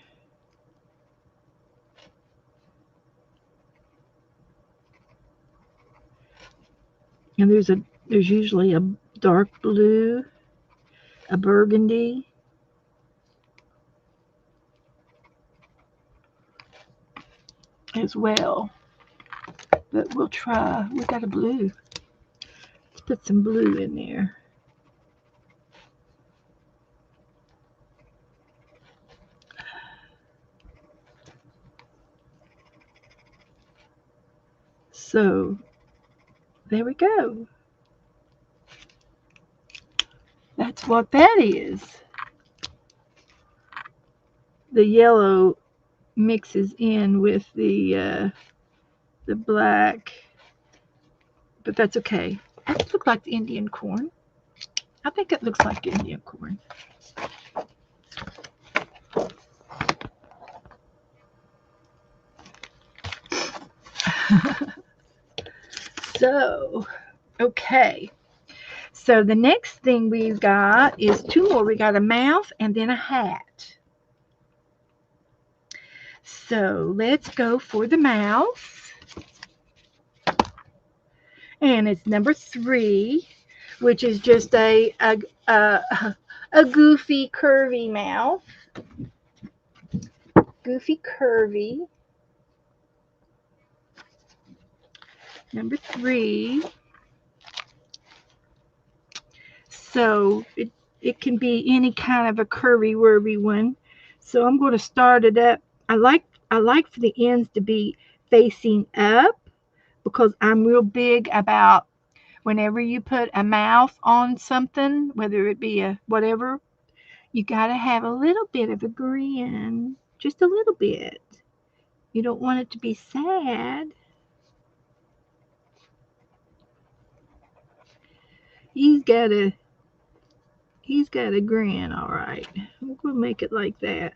And there's usually a dark blue, a burgundy, as well. But we'll try. We got a blue. Let's put some blue in there. So there we go. That's what that is. The yellow mixes in with the black, but that's okay. That looks like Indian corn. I think it looks like Indian corn. So, okay. So the next thing we've got is two more. We got a mouth and then a hat. So let's go for the mouth. And it's number 3, which is just a goofy, curvy mouth. Goofy, curvy. Number 3. So it can be any kind of a curvy, worvy one. So I'm going to start it up. I like for the ends to be facing up, because I'm real big about whenever you put a mouth on something, whether it be a whatever, you got to have a little bit of a grin, just a little bit. You don't want it to be sad. He's got a grin, all right. I'm going to make it like that.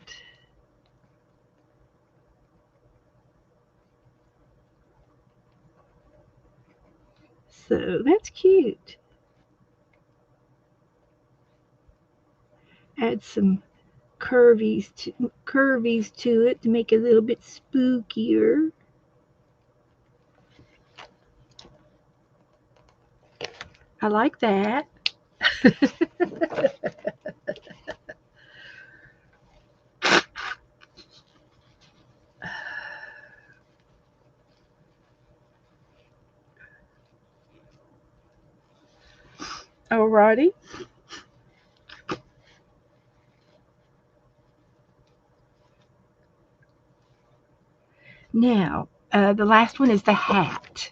So that's cute. Add some curvies to it to make it a little bit spookier. I like that. Alrighty. Now, the last one is the hat.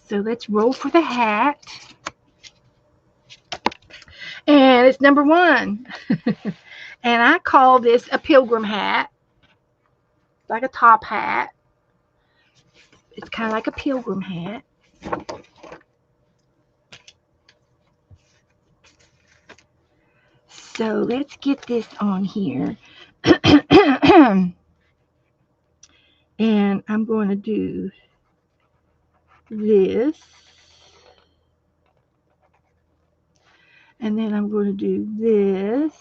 So let's roll for the hat. And it's number 1. And I call this a pilgrim hat, like a top hat. It's kind of like a pilgrim hat. So let's get this on here. And I'm going to do this. And then I'm going to do this.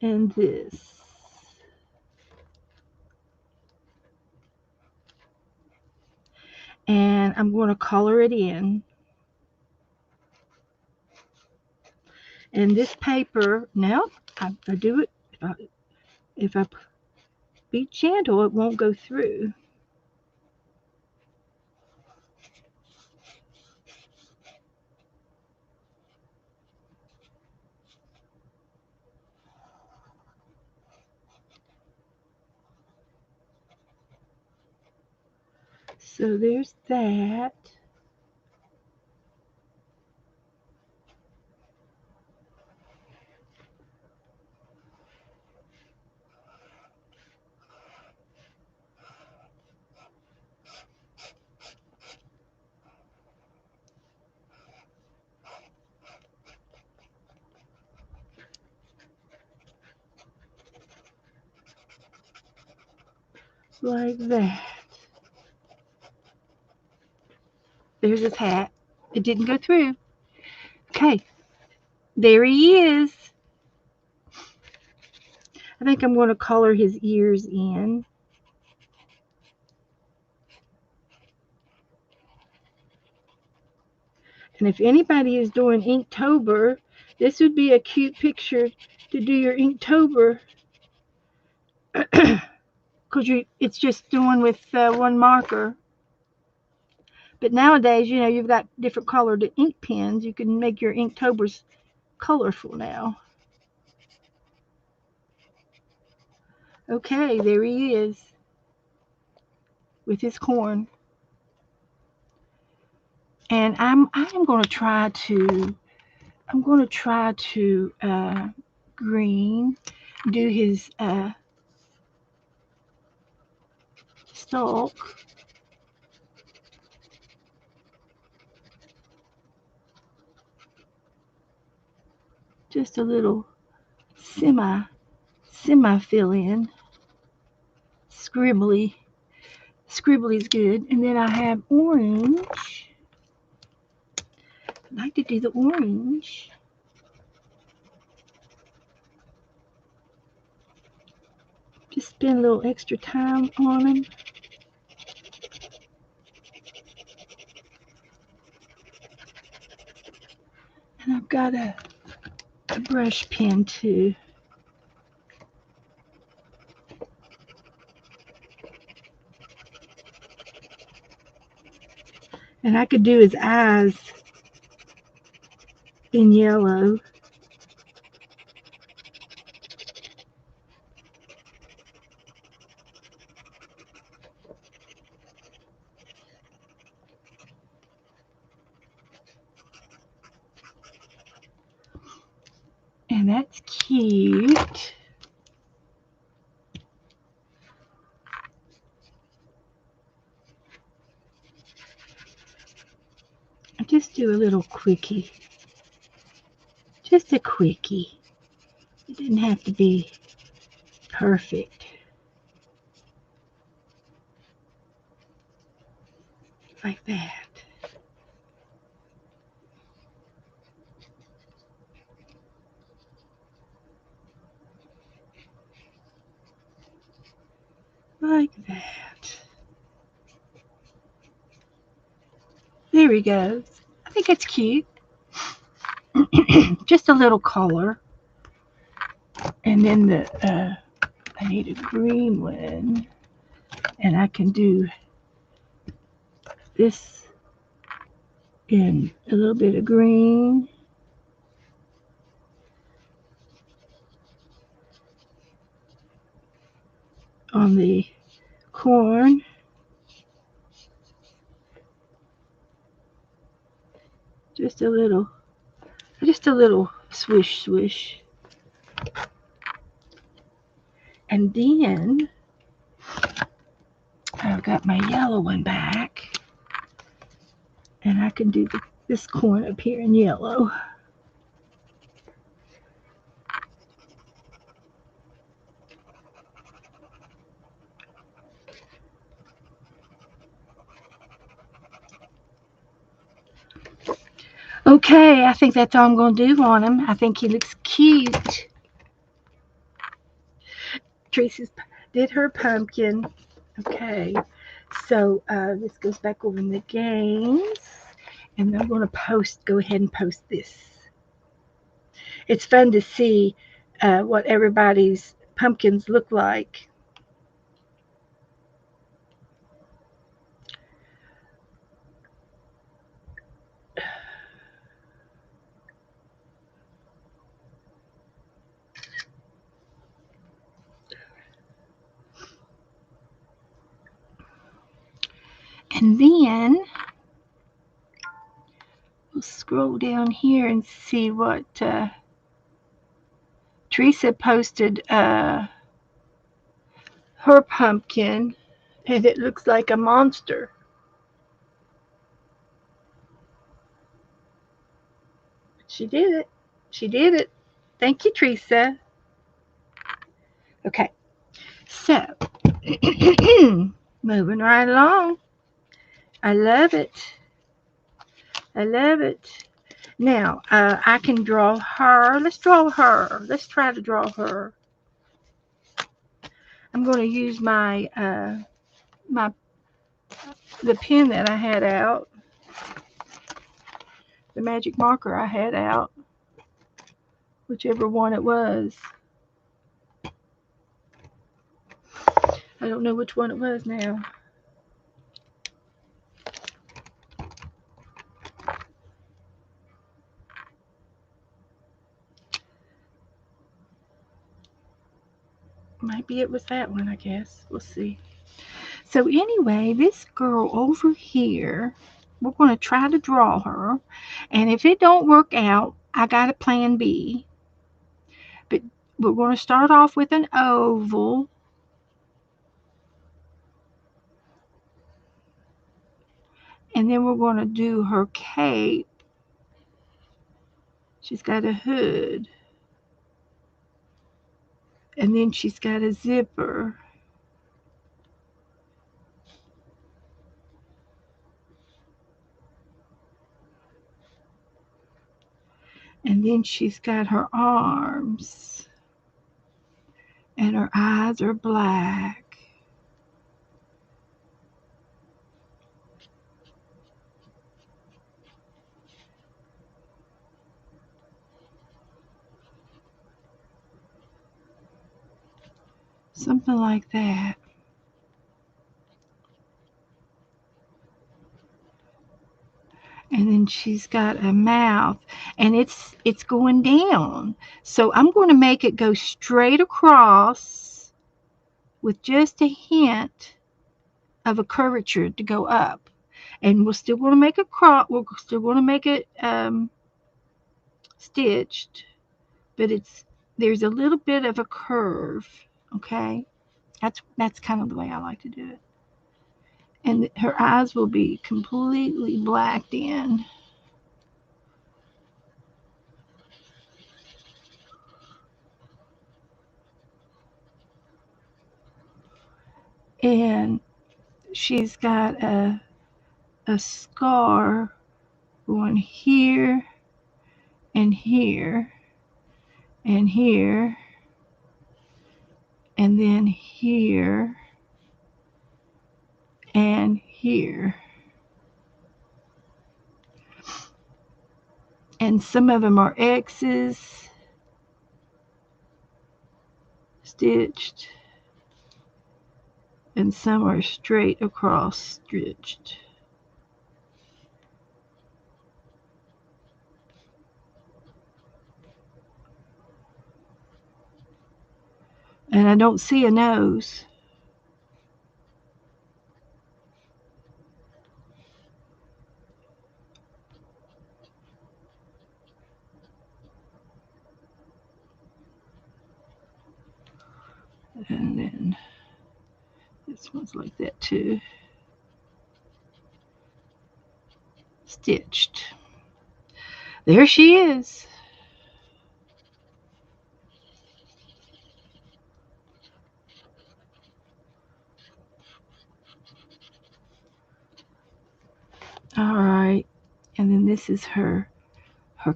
And this. and I'm going to color it in. And this paper, now I do it, if I be gentle, it won't go through. So there's that. Like that. There's his hat. It didn't go through. Okay, there he is. I think I'm going to color his ears in. And if anybody is doing Inktober, this would be a cute picture to do your Inktober. Because it's just doing with one marker. But nowadays, you know, you've got different colored ink pens. You can make your Inktobers colorful now. Okay, there he is with his corn. And I'm going to try to green, do his stalk. Just a little semi fill in. Scribbly's good. And then I have orange. I like to do the orange. Just spend a little extra time on him. And I've got a brush pen too. And I could do his eyes in yellow. And that's cute. I just do a little quickie. Just a quickie. It didn't have to be perfect. Like that. Like that. There he goes. I think it's cute. Just a little color. And then I need a green one. And I can do this in a little bit of green. On the corn. Just a little swish, swish. And then I've got my yellow one back. And I can do this corn up here in yellow. Okay, I think that's all I'm going to do on him. I think he looks cute. Tracy did her pumpkin. Okay, So this goes back over in the games, and I'm going to go ahead and post this. It's fun to see what everybody's pumpkins look like. And then we'll scroll down here and see what Teresa posted her pumpkin, and it looks like a monster. She did it. She did it. Thank you, Teresa. Okay, so moving right along. I love it. I love it. Now, I can draw her. Let's draw her. Let's try to draw her. I'm going to use the pen that I had out, the magic marker I had out, whichever one it was. I don't know which one it was now. Maybe it was that one, I guess. We'll see. So anyway, this girl over here, we're going to try to draw her. And if it don't work out, I got a plan B. But we're going to start off with an oval. And then we're going to do her cape. She's got a hood. And then she's got a zipper. And then she's got her arms. And her eyes are black. Something like that. And then she's got a mouth, and it's going down. So I'm going to make it go straight across with just a hint of a curvature to go up. And we're still going to make it we're still going to make it stitched, but there's a little bit of a curve. Okay, that's kind of the way I like to do it. And her eyes will be completely blacked in. And she's got a scar going here and here and here and then here and here. And some of them are X's stitched, and some are straight across stitched. And I don't see a nose. And then this one's like that too. Stitched. There she is. All right. And then this is her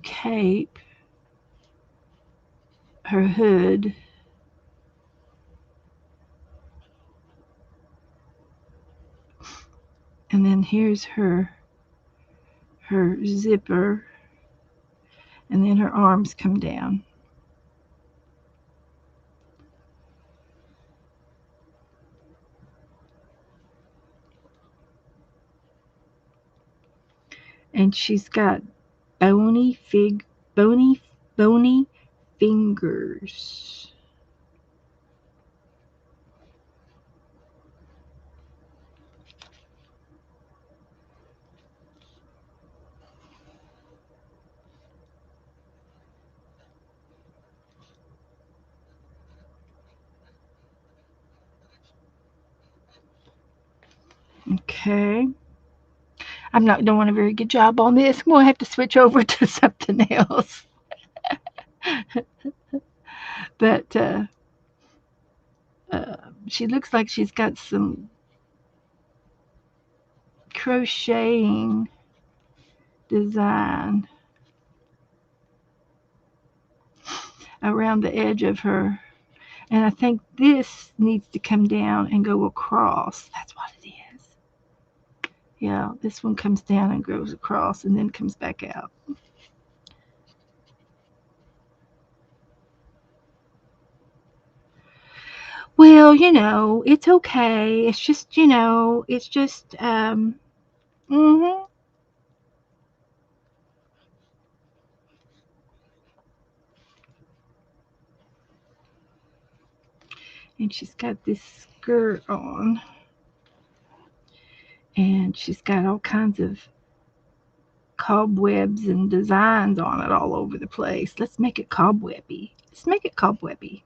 cape, her hood. And then here's her zipper, and then her arms come down. And she's got bony bony bony fingers. Okay. I'm not doing a very good job on this. I'm gonna have to switch over to something else. But uh, she looks like she's got some crocheting design around the edge of her. And I think this needs to come down and go across. That's what it is. Yeah, this one comes down and goes across and then comes back out. Well, it's okay. It's just, mhm. And she's got this skirt on, and she's got all kinds of cobwebs and designs on it all over the place. Let's make it cobwebby. Let's make it cobwebby.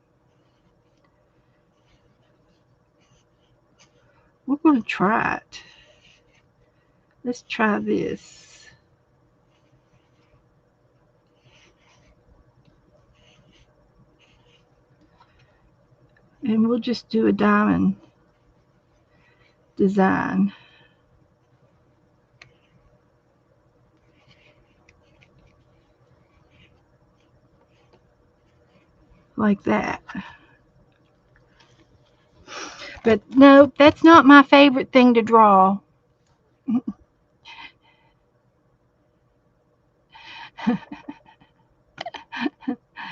We're going to try it. Let's try this. And we'll just do a diamond design like that. But no, that's not my favorite thing to draw.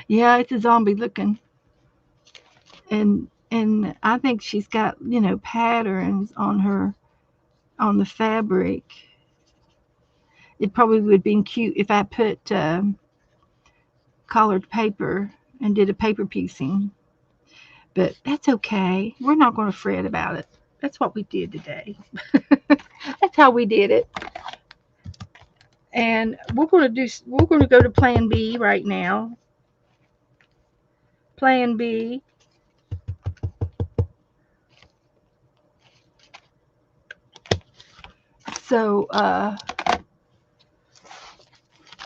Yeah, it's a zombie looking. And I think she's got, patterns on the fabric. It probably would have been cute if I put colored paper and did a paper piecing. But that's okay. We're not going to fret about it. That's what we did today. That's how we did it. And we're going to go to plan B right now. Plan B. So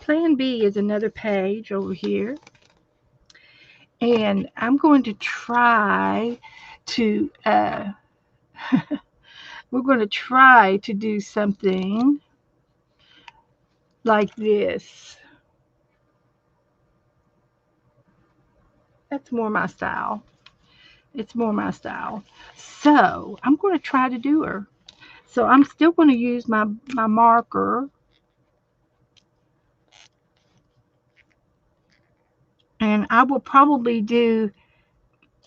plan B is another page over here. And I'm going to try to we're going to try to do something like this. That's more my style. It's more my style. So I'm going to try to do her. So I'm still going to use my marker, and I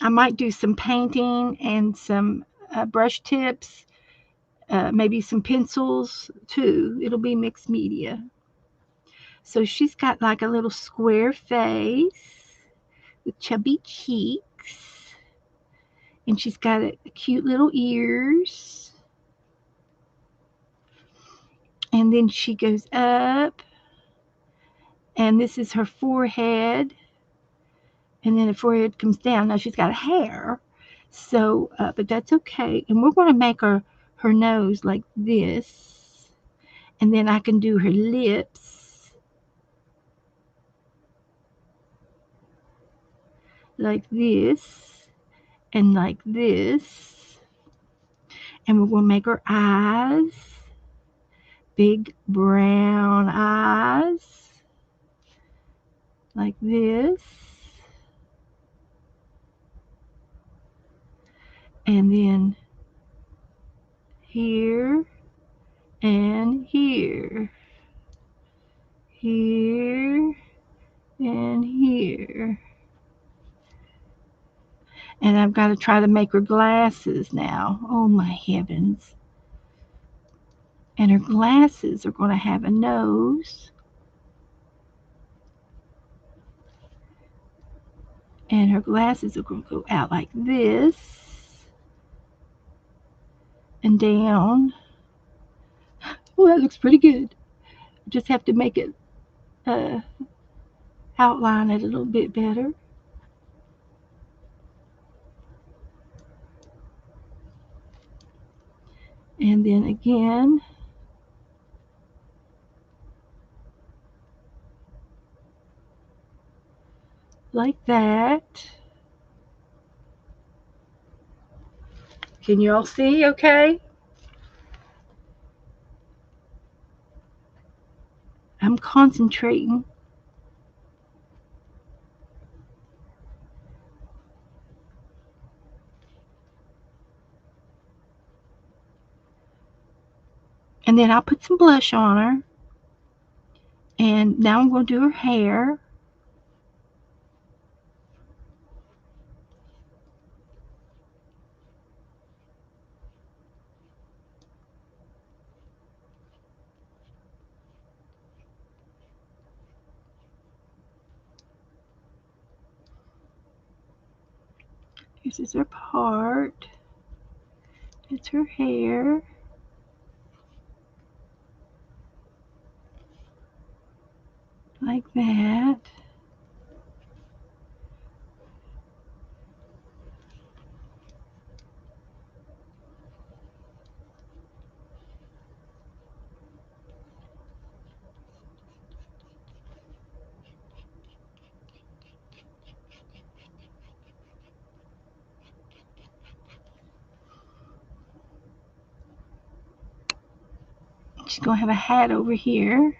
might do some painting and some brush tips, maybe some pencils too. It'll be mixed media. So she's got like a little square face with chubby cheeks, and she's got cute little ears. And then she goes up, and this is her forehead, and then the forehead comes down. Now she's got hair, so but that's okay. And we're going to make her nose like this, and then I can do her lips like this and like this, and we're going to make her eyes, big brown eyes like this, and then here and here, here, and here. And I've got to try to make her glasses now. Oh my heavens. And her glasses are going to have a nose. And her glasses are going to go out like this. And down. Oh, that looks pretty good. Just have to make it outline it a little bit better. And then again, like that. Can you all see okay? I'm concentrating. And then I'll put some blush on her. And now I'm going to do her hair. This is her part. It's her hair. Like that. She's going to have a hat over here.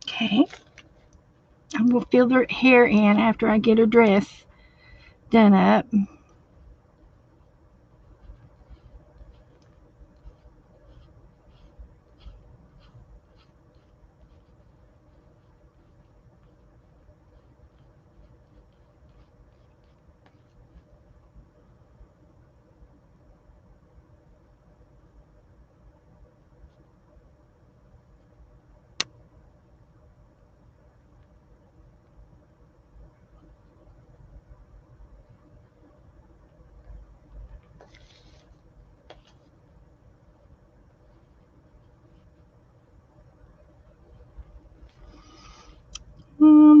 Okay. I'm going to fill her hair in after I get her dress done up.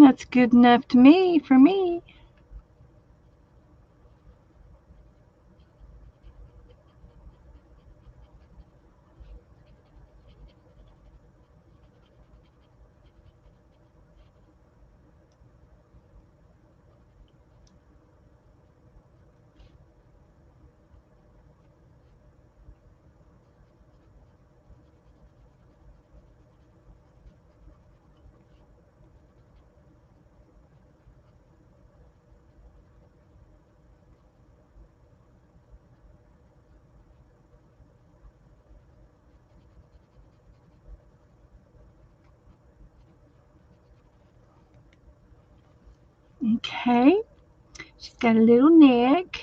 That's good enough to me, for me. Okay. She's got a little neck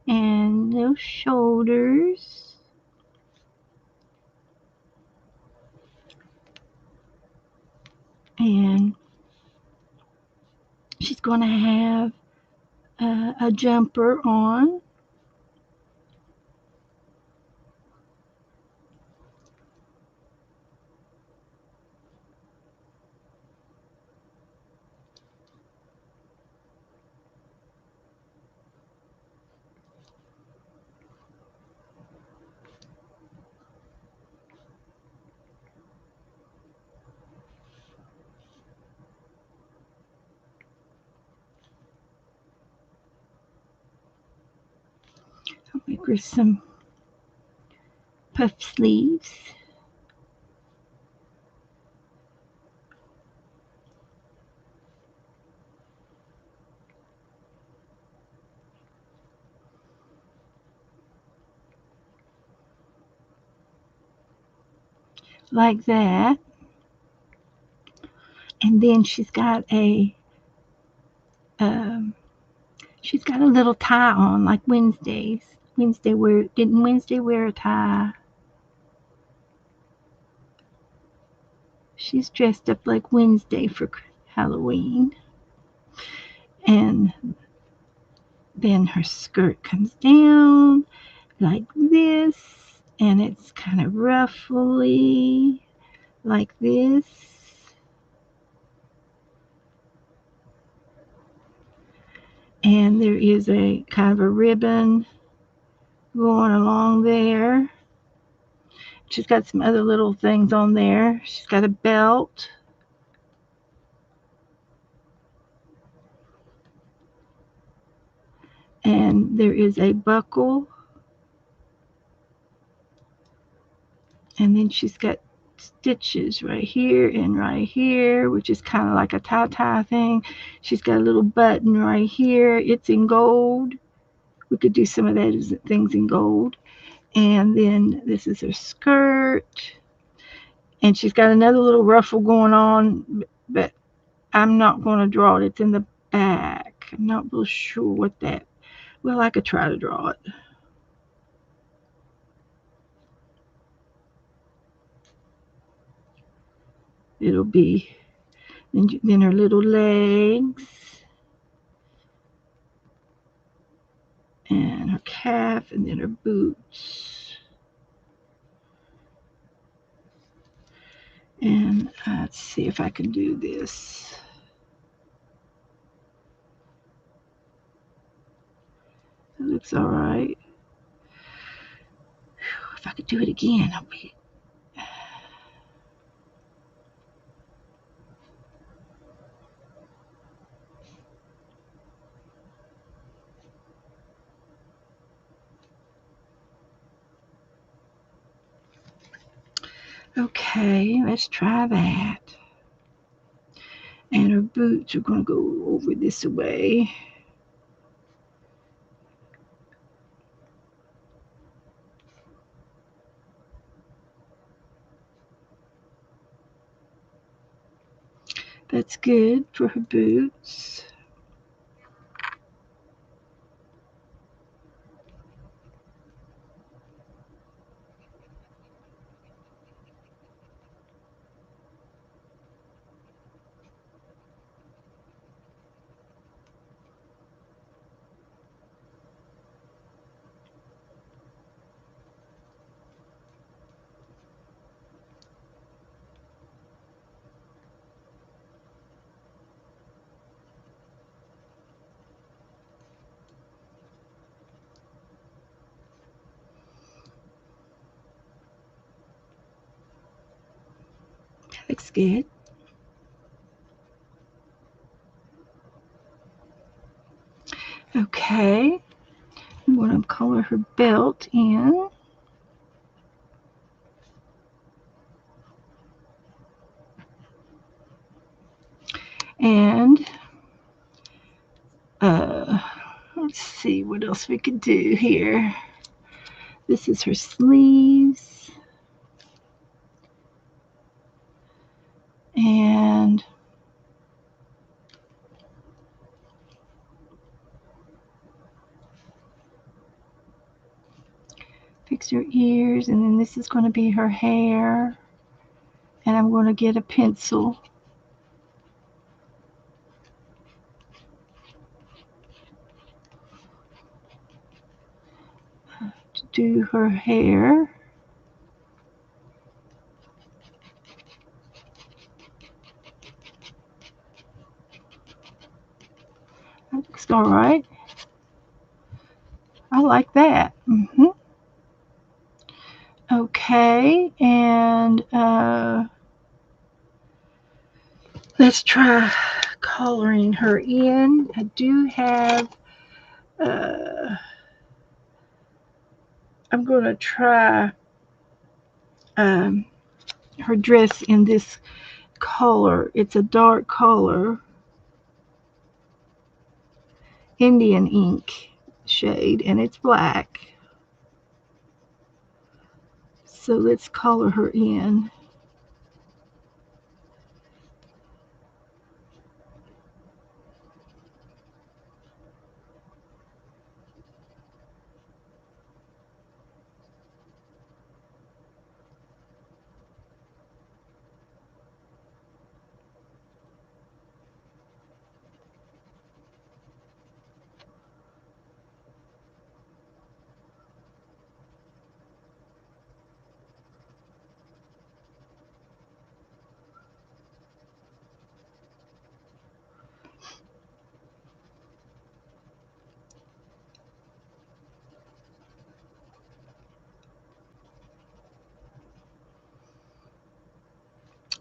and little shoulders. And she's going to have a jumper on. Make her some puff sleeves. Like that. And then she's got a little tie on like Wednesdays. Didn't Wednesday wear a tie? She's dressed up like Wednesday for Halloween. And then her skirt comes down like this, and it's kind of ruffly like this. And there is a kind of a ribbon going along there. She's got some other little things on there. She's got a belt. And there is a buckle. And then she's got stitches right here and right here, which is kind of like a tie thing. She's got a little button right here. It's in gold. We could do some of those things in gold. And then this is her skirt. And she's got another little ruffle going on, but I'm not going to draw it. It's in the back. I'm not real sure what that, well, I could try to draw it. It'll be, then her little legs. And her calf, and then her boots. And let's see if I can do this. It looks all right. If I could do it again, I'll be. Okay, let's try that. And her boots are going to go over this way. That's good for her boots. That looks good. Okay, I'm going to color her belt in. And let's see what else we could do here. This is her sleeves. And fix her ears, and then this is going to be her hair. And I'm going to get a pencil to do her hair. That looks all right. I like that. Okay, and let's try coloring her in. I do have I'm going to try um, her dress in this color. It's a dark color, Indian ink shade, and it's black. So let's color her in.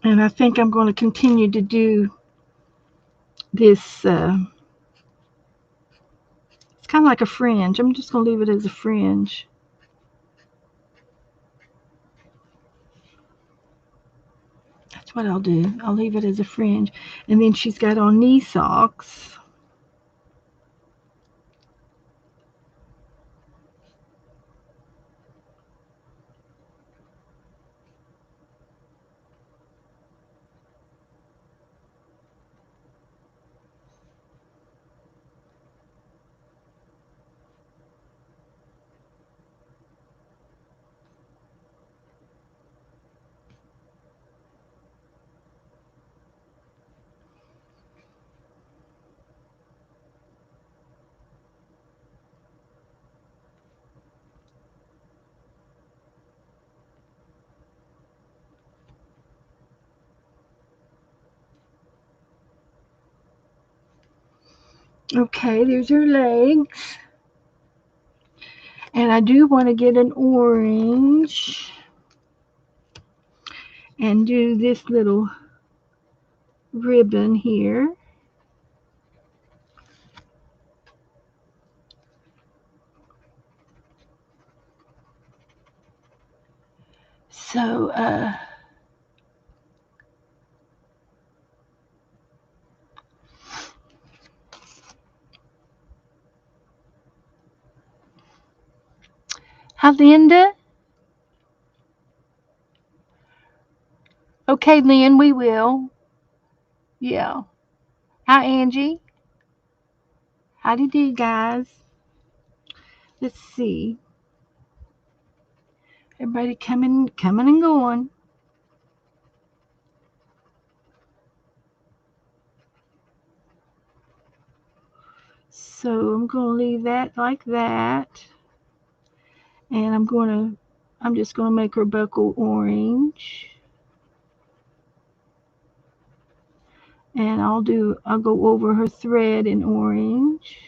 And I think I'm going to continue to do this. It's kind of like a fringe. I'm just going to leave it as a fringe. That's what I'll do. I'll leave it as a fringe. And then she's got on knee socks. Okay, there's her legs. And I do want to get an orange and do this little ribbon here. So, hi, Linda. Okay, Lynn, we will. Yeah. Hi, Angie. Howdy do, guys. Let's see. Everybody coming and going. So I'm going to leave that like that. And I'm just going to make her buckle orange. And I'll go over her thread in orange.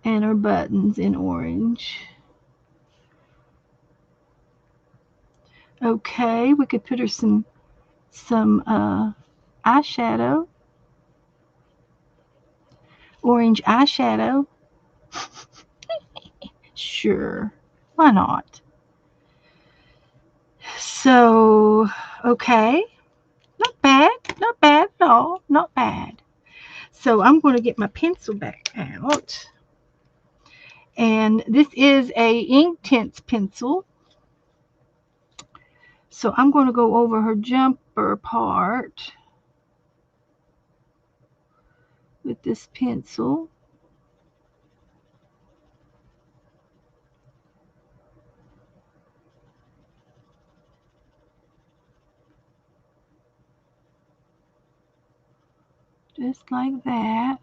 And her buttons in orange. Okay, we could put her some eyeshadow, orange eyeshadow. Sure, why not? So, okay, not bad at all, not bad. So I'm going to get my pencil back out, and this is a Inktense pencil. So I'm going to go over her jumper part with this pencil. Just like that.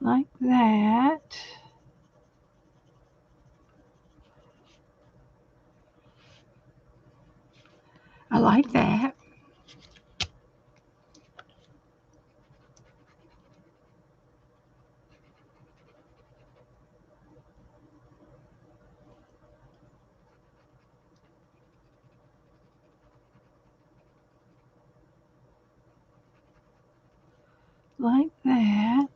Like that. I like that. like that.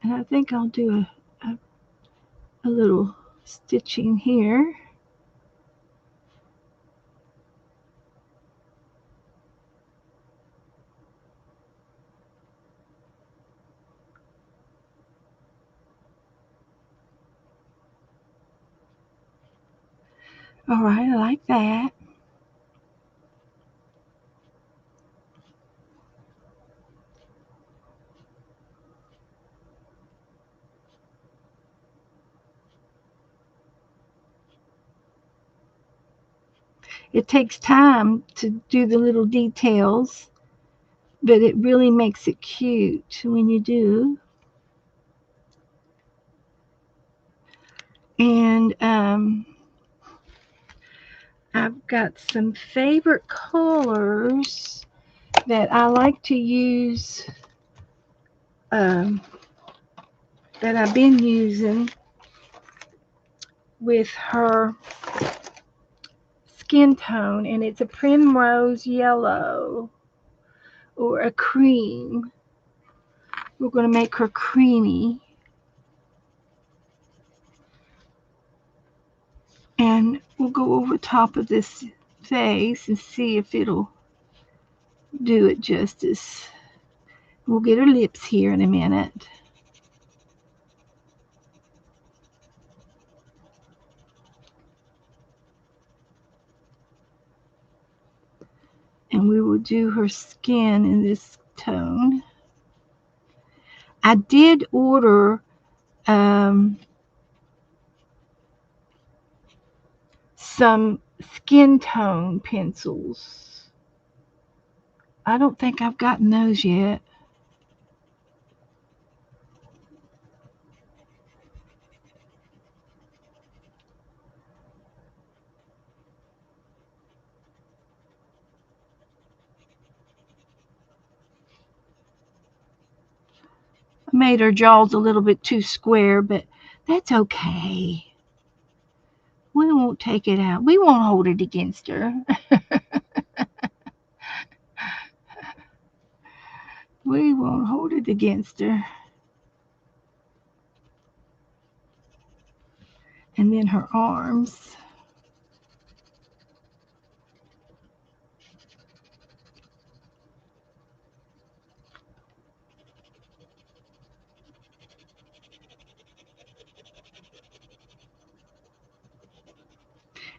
And I think I'll do a little stitching here. All right, I like that. It takes time to do the little details, but it really makes it cute when you do. And I've got some favorite colors that I like to use, um, that I've been using with her skin tone, and it's a primrose yellow or a cream. We're going to make her creamy, and we'll go over top of this face and see if it'll do it justice. We'll get her lips here in a minute. And we will do her skin in this tone. I did order some skin tone pencils. I don't think I've gotten those yet. I made her jaws a little bit too square, but that's okay. We won't take it out. We won't hold it against her. We won't hold it against her. And then her arms.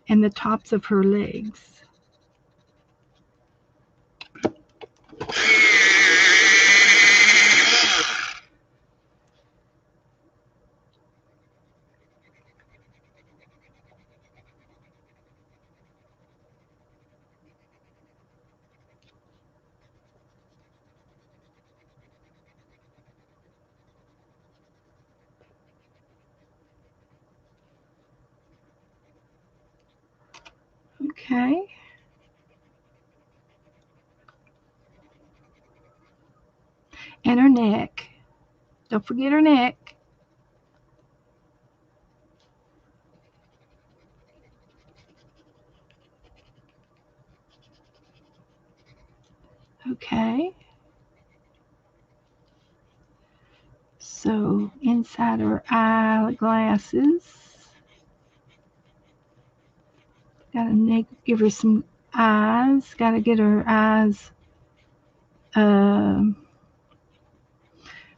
And the tops of her legs. Okay. And her neck. Don't forget her neck. Okay. So inside her eyeglasses, gotta give her some eyes. Gotta get her eyes. Um,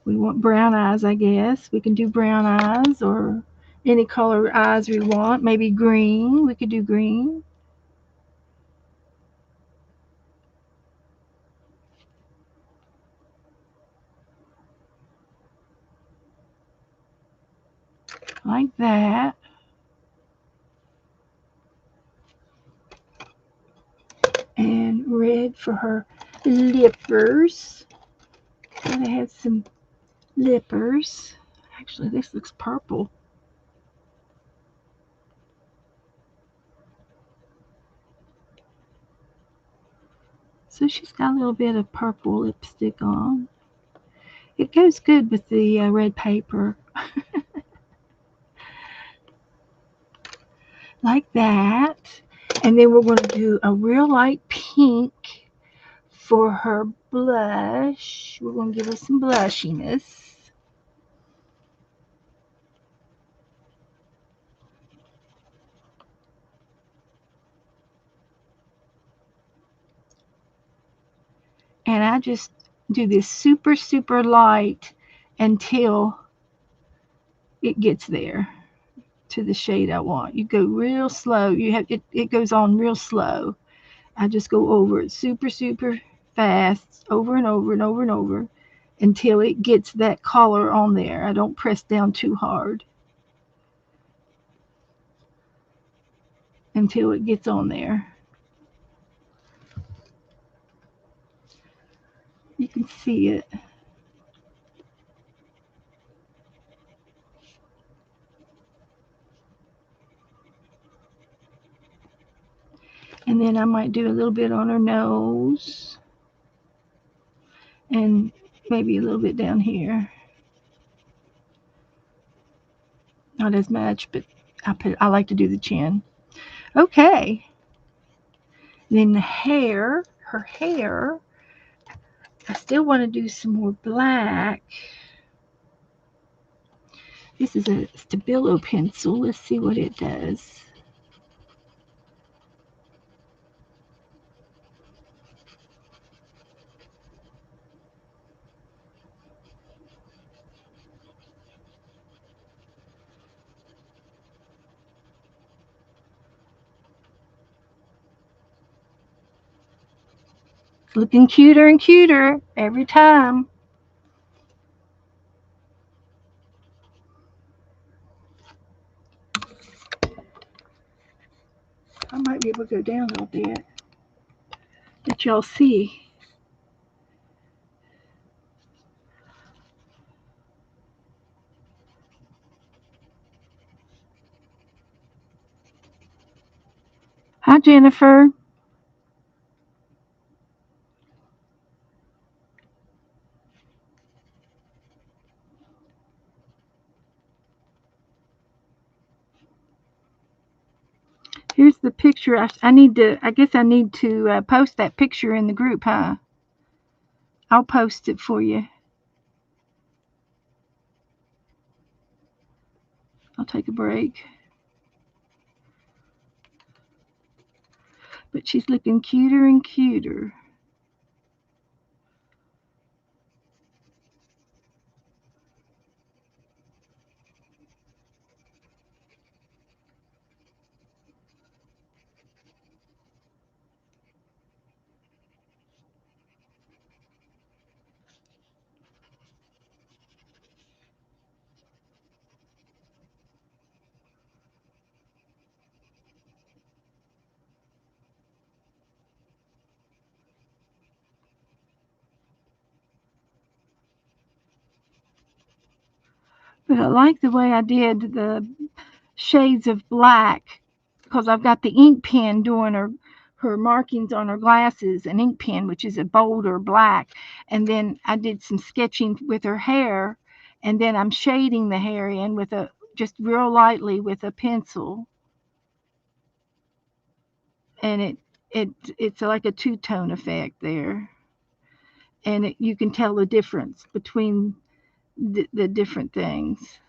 we want brown eyes, I guess. We can do brown eyes or any color eyes we want. Maybe green. We could do green. Like that. And red for her lippers. Gotta have some lippers. Actually, this looks purple. So she's got a little bit of purple lipstick on. It goes good with the red paper. Like that. And then we're going to do a real light pink for her blush, we're going to give her some blushiness. And I just do this super, super light until it gets there to the shade I want. You go real slow. It goes on real slow. I just go over it super, super fast, over and over and over and over until it gets that color on there. I don't press down too hard until it gets on there. You can see it. And then I might do a little bit on her nose and maybe a little bit down here. Not as much, but I like to do the chin. Okay. Then the hair, her hair, I still want to do some more black. This is a Stabilo pencil. Let's see what it does. It's looking cuter and cuter every time. I might be able to go down a little bit. Let y'all see. Hi, Jennifer. Here's the picture. I need to. I guess I need to post that picture in the group, huh? I'll post it for you. I'll take a break. But she's looking cuter and cuter. But I like the way I did the shades of black because I've got the ink pen doing her markings on her glasses, an ink pen, which is a bolder black. And then I did some sketching with her hair, and then I'm shading the hair in with a just real lightly with a pencil. And it's like a two-tone effect there. And you can tell the difference between the different things.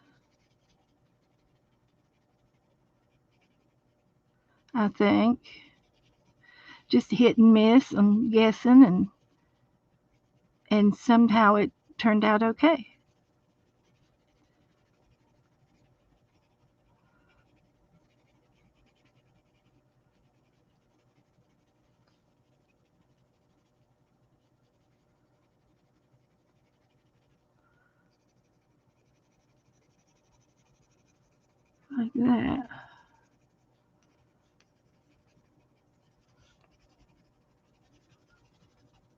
I think just hit and miss. I'm guessing, and somehow it turned out okay. Like that.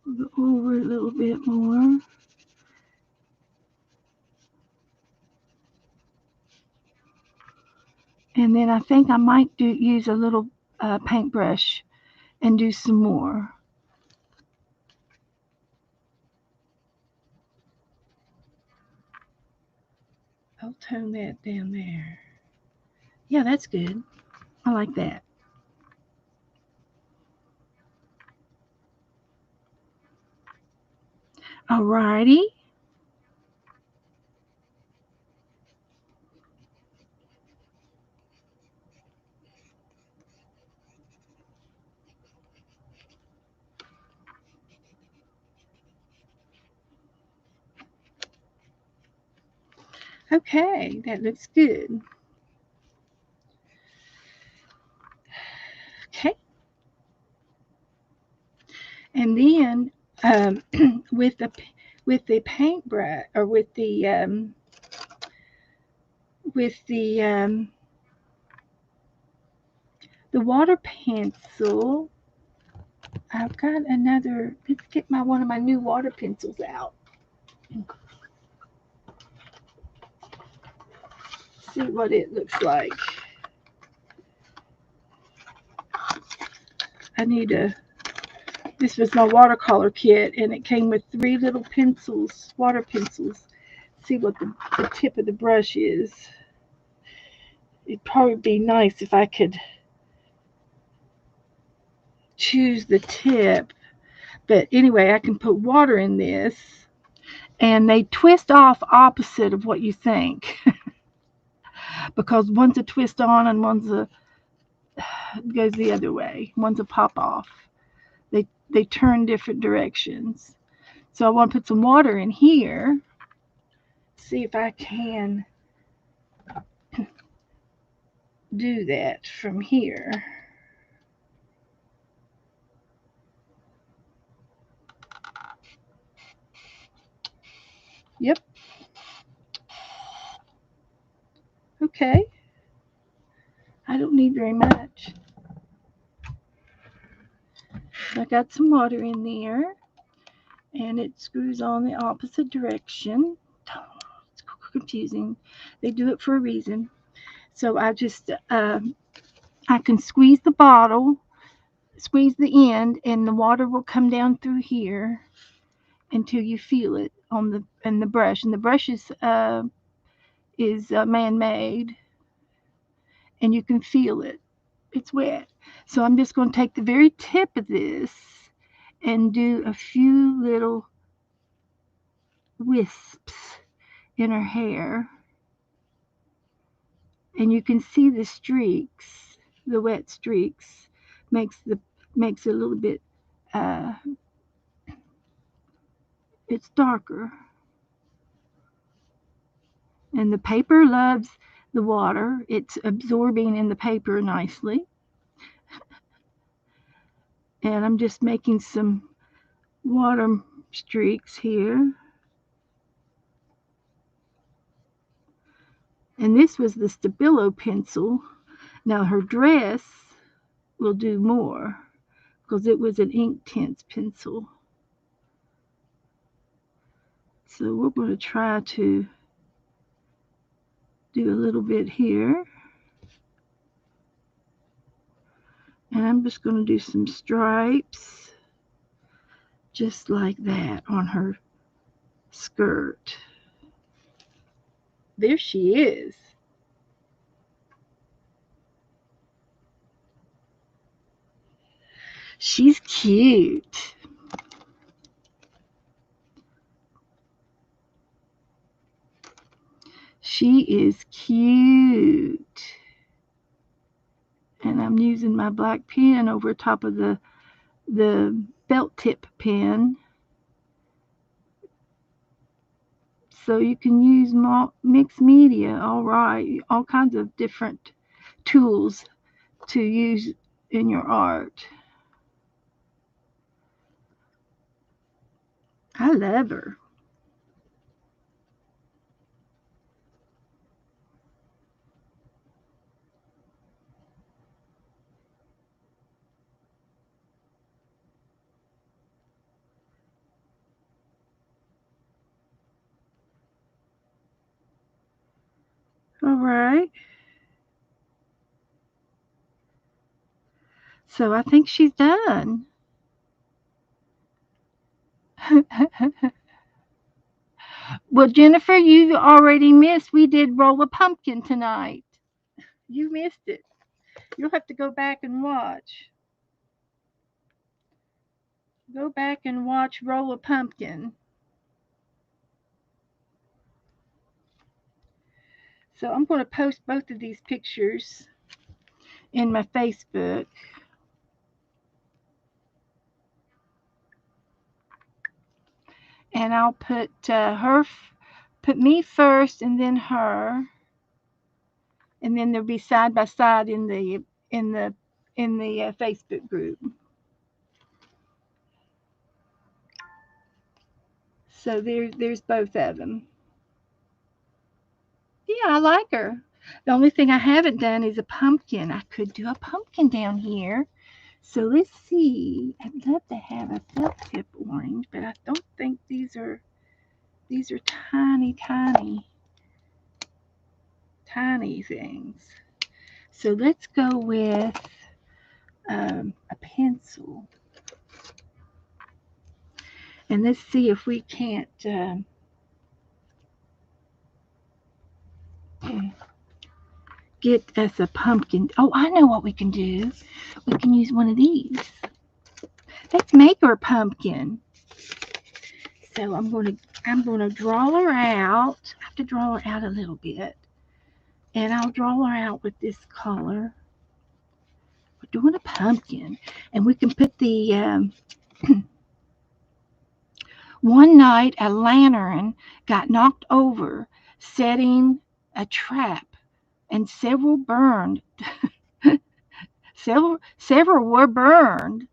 Go over a little bit more. And then I think I might use a little paintbrush and do some more. I'll tone that down there. Yeah, that's good. I like that. Alrighty. Okay, that looks good. Okay, and then um, with the paintbrush or with the water pencil, I've got another. Let's get my one of my new water pencils out. See what it looks like. I need a. This was my watercolor kit, and it came with 3 little pencils, water pencils. See what the tip of the brush is. It'd probably be nice if I could choose the tip. But anyway, I can put water in this, and they twist off opposite of what you think, because one's a twist on and one's a goes the other way. One's a pop off. They turn different directions. So I want to put some water in here. See if I can do that from here. Yep. Okay. I don't need very much. I got some water in there, and it screws on the opposite direction. It's confusing. They do it for a reason. So I just I can squeeze the bottle, squeeze the end, and the water will come down through here until you feel it on the brush. And the brush is man-made, and you can feel it. It's wet. So I'm just going to take the very tip of this and do a few little wisps in her hair. And you can see the streaks, the wet streaks, makes the makes it a little bit it's darker. And the paper loves the water. It's absorbing in the paper nicely. And I'm just making some water streaks here. And this was the Stabilo pencil. Now her dress will do more because it was an Inktense pencil. So we're going to try to do a little bit here. And I'm just going to do some stripes just like that on her skirt. There she is. She's cute. She is cute. And I'm using my black pen over top of the felt tip pen. So you can use mixed media, all right, all kinds of different tools to use in your art. I love her. All right. So I think she's done. Well, Jennifer, you already missed. We did roll a pumpkin tonight. You missed it. You'll have to go back and watch. Go back and watch Roll a Pumpkin. So I'm going to post both of these pictures in my Facebook. And I'll put put me first and then her. And then they'll be side by side in the Facebook group. So there's both of them. Yeah, I like her. The only thing I haven't done is a pumpkin. I could do a pumpkin down here. So let's see. I'd love to have a felt tip orange, but I don't think these are tiny, tiny, tiny things. So let's go with a pencil. And let's see if we can't get us a pumpkin. Oh, I know what we can do. We can use one of these. Let's make her a pumpkin. So I'm gonna draw her out. I have to draw her out a little bit. And I'll draw her out with this color. We're doing a pumpkin. And we can put the one night a lantern got knocked over setting a trap and several burned. Several were burned.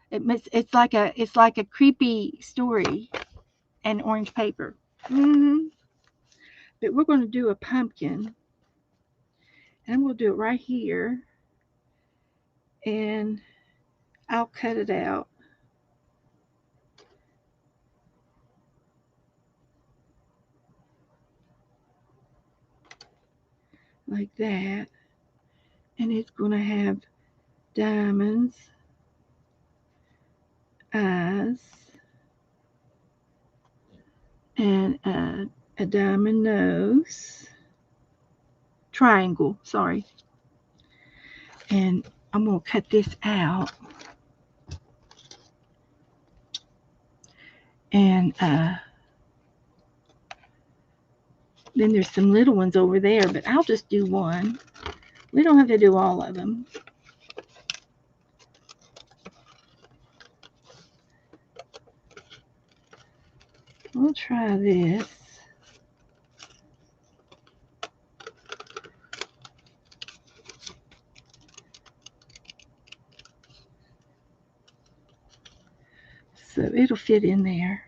It's like a creepy story and orange paper. Mm-hmm. But we're going to do a pumpkin, and we'll do it right here, and I'll cut it out like that, and it's going to have diamonds, eyes, and a diamond nose, triangle, sorry. And I'm going to cut this out. And then there's some little ones over there, but I'll just do one. We don't have to do all of them. We'll try this. So it'll fit in there.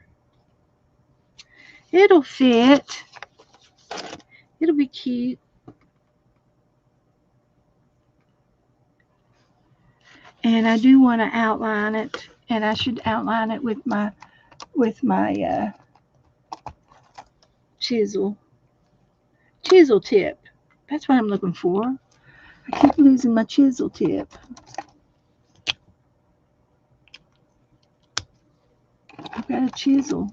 It'll fit. It'll be cute. And I do want to outline it, and I should outline it with my chisel tip. That's what I'm looking for. I keep losing my chisel tip. I've got a chisel.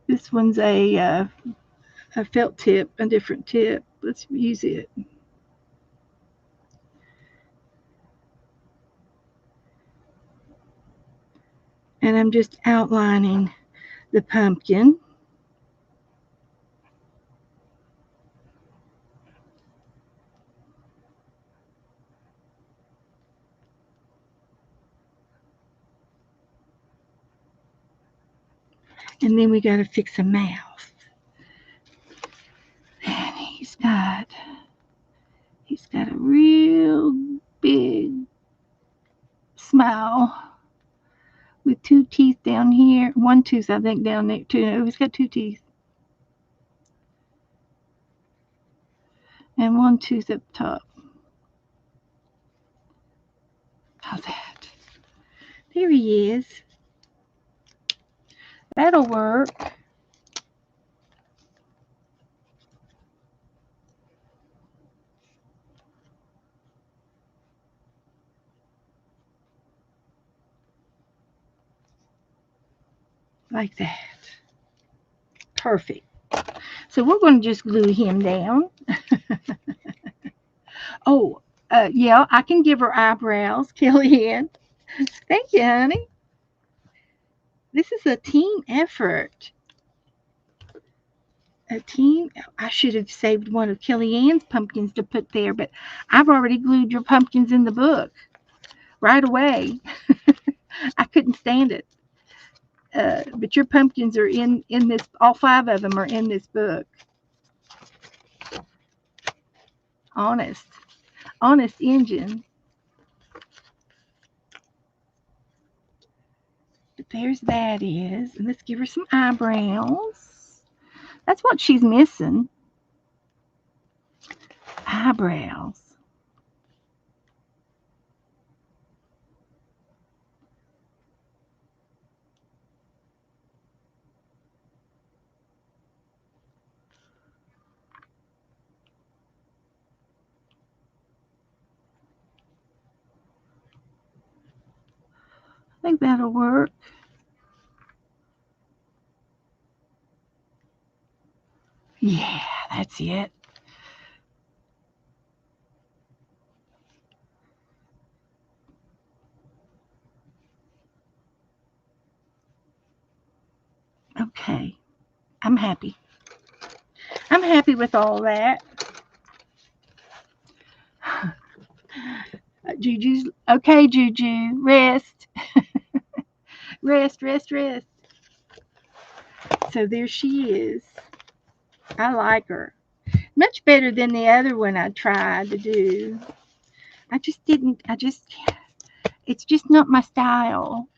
This one's a felt tip, a different tip. Let's use it. And I'm just outlining the pumpkin. And then we got to fix a mouth. And he's got a real big smile with two teeth down here. One tooth, I think, down there too. No, he's got two teeth. And one tooth up top. How's that? There he is. That'll work. Like that. Perfect. So we're going to just glue him down. Oh, yeah, I can give her eyebrows, Kellyanne. Thank you, honey. This is a team effort. a team. I should have saved one of Kellyanne's pumpkins to put there, but I've already glued your pumpkins in the book right away. I couldn't stand it. But your pumpkins are in this. All 5 of them are in this book. Honest engine. But there's that is. And let's give her some eyebrows. That's what she's missing. Eyebrows. I think that'll work. Yeah, that's it. Okay. I'm happy. I'm happy with all that. Juju's okay, Juju. Rest. Rest. So there she is. I like her. Much better than the other one I tried to do. It's just not my style.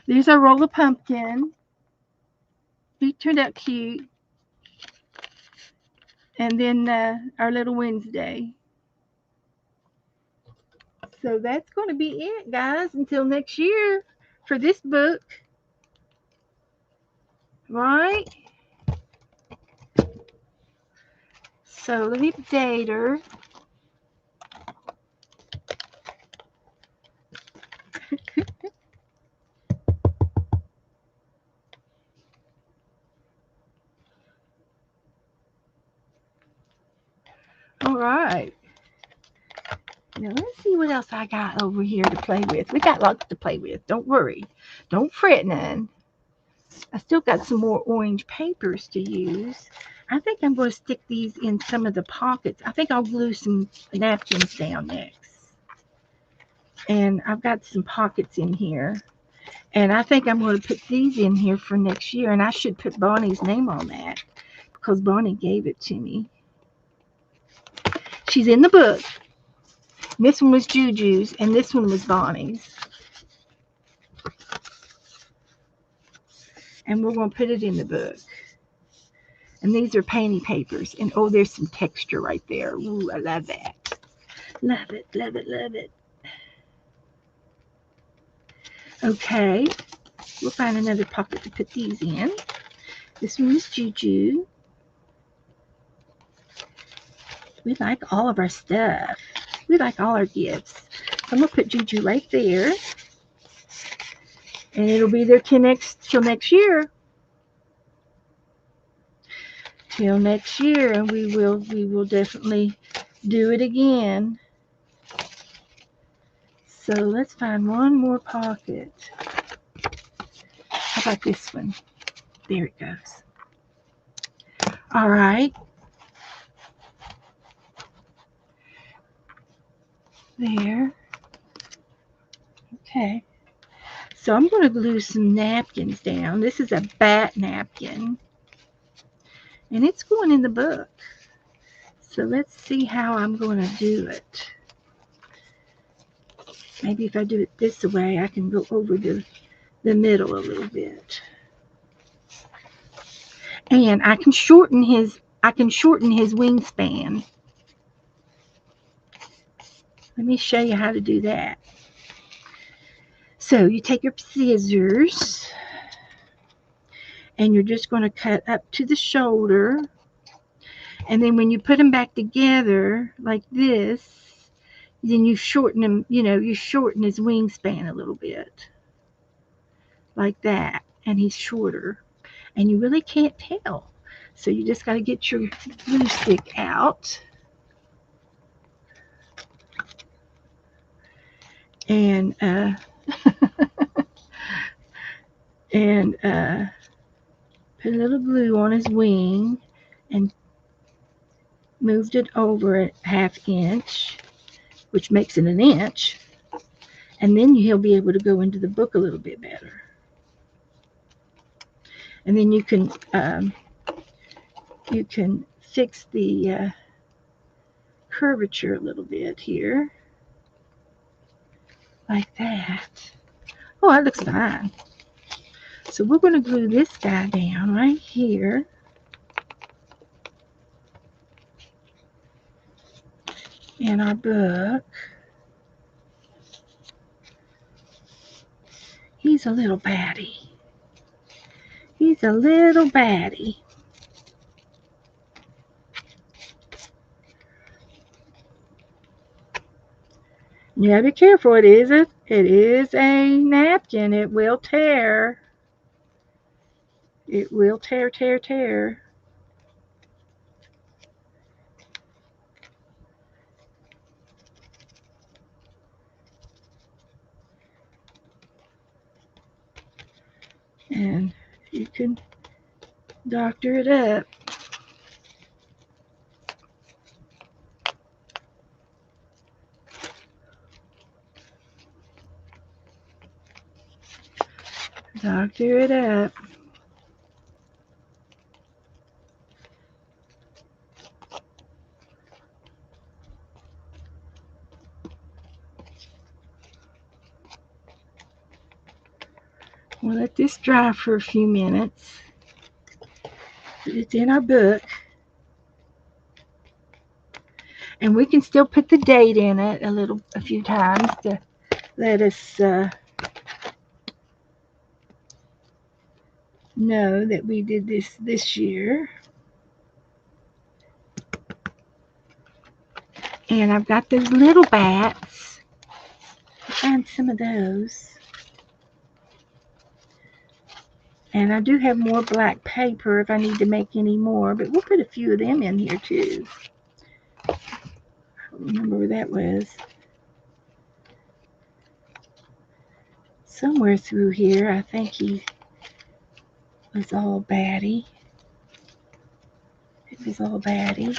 There's our roll of pumpkin. He turned out cute. And then our little Wednesday. So that's going to be it, guys, until next year for this book. Right? So let me update her. All right. Now let's see what else I got over here to play with. We got lots to play with. Don't worry. Don't fret none. I still got some more orange papers to use. I think I'm going to stick these in some of the pockets. I think I'll glue some napkins down next. And I've got some pockets in here. And I think I'm going to put these in here for next year. And I should put Bonnie's name on that because Bonnie gave it to me. She's in the book. This one was Juju's and this one was Bonnie's. And we're going to put it in the book. And these are painting papers. And oh, there's some texture right there. Ooh, I love that. Love it. Okay. We'll find another pocket to put these in. This one is Juju. We like all of our stuff. We like all our gifts. So I'm going to put Juju right there. And it'll be there till next year. Till next year, and we will definitely do it again. So let's find one more pocket. How about this one? There it goes. All right. There. Okay. So I'm going to glue some napkins down. This is a bat napkin. And it's going in the book. So let's see how I'm going to do it. Maybe if I do it this way, I can go over the middle a little bit. And I can shorten his wingspan. Let me show you how to do that. So you take your scissors and you're just going to cut up to the shoulder. And then when you put them back together like this, then you shorten him, you shorten his wingspan a little bit. Like that. And he's shorter. And you really can't tell. So you just got to get your glue stick out. And put a little glue on his wing and moved it over a ½ inch, which makes it an inch. And then he'll be able to go into the book a little bit better. And then you can fix the curvature a little bit here, like that. Oh, that looks fine. So we're going to glue this guy down right here. In our book. He's a little baddie. He's a little baddie. You gotta be careful. It is a napkin. It will tear. It will tear, tear, tear. And you can doctor it up. Doctor it up. We'll let this dry for a few minutes. It's in our book. And we can still put the date in it a few times to let us know that we did this year. And I've got those little bats. I found some of those. And I do have more black paper if I need to make any more, but we'll put a few of them in here too. I don't remember where that was. Somewhere through here, I think he was all batty. It was all batty.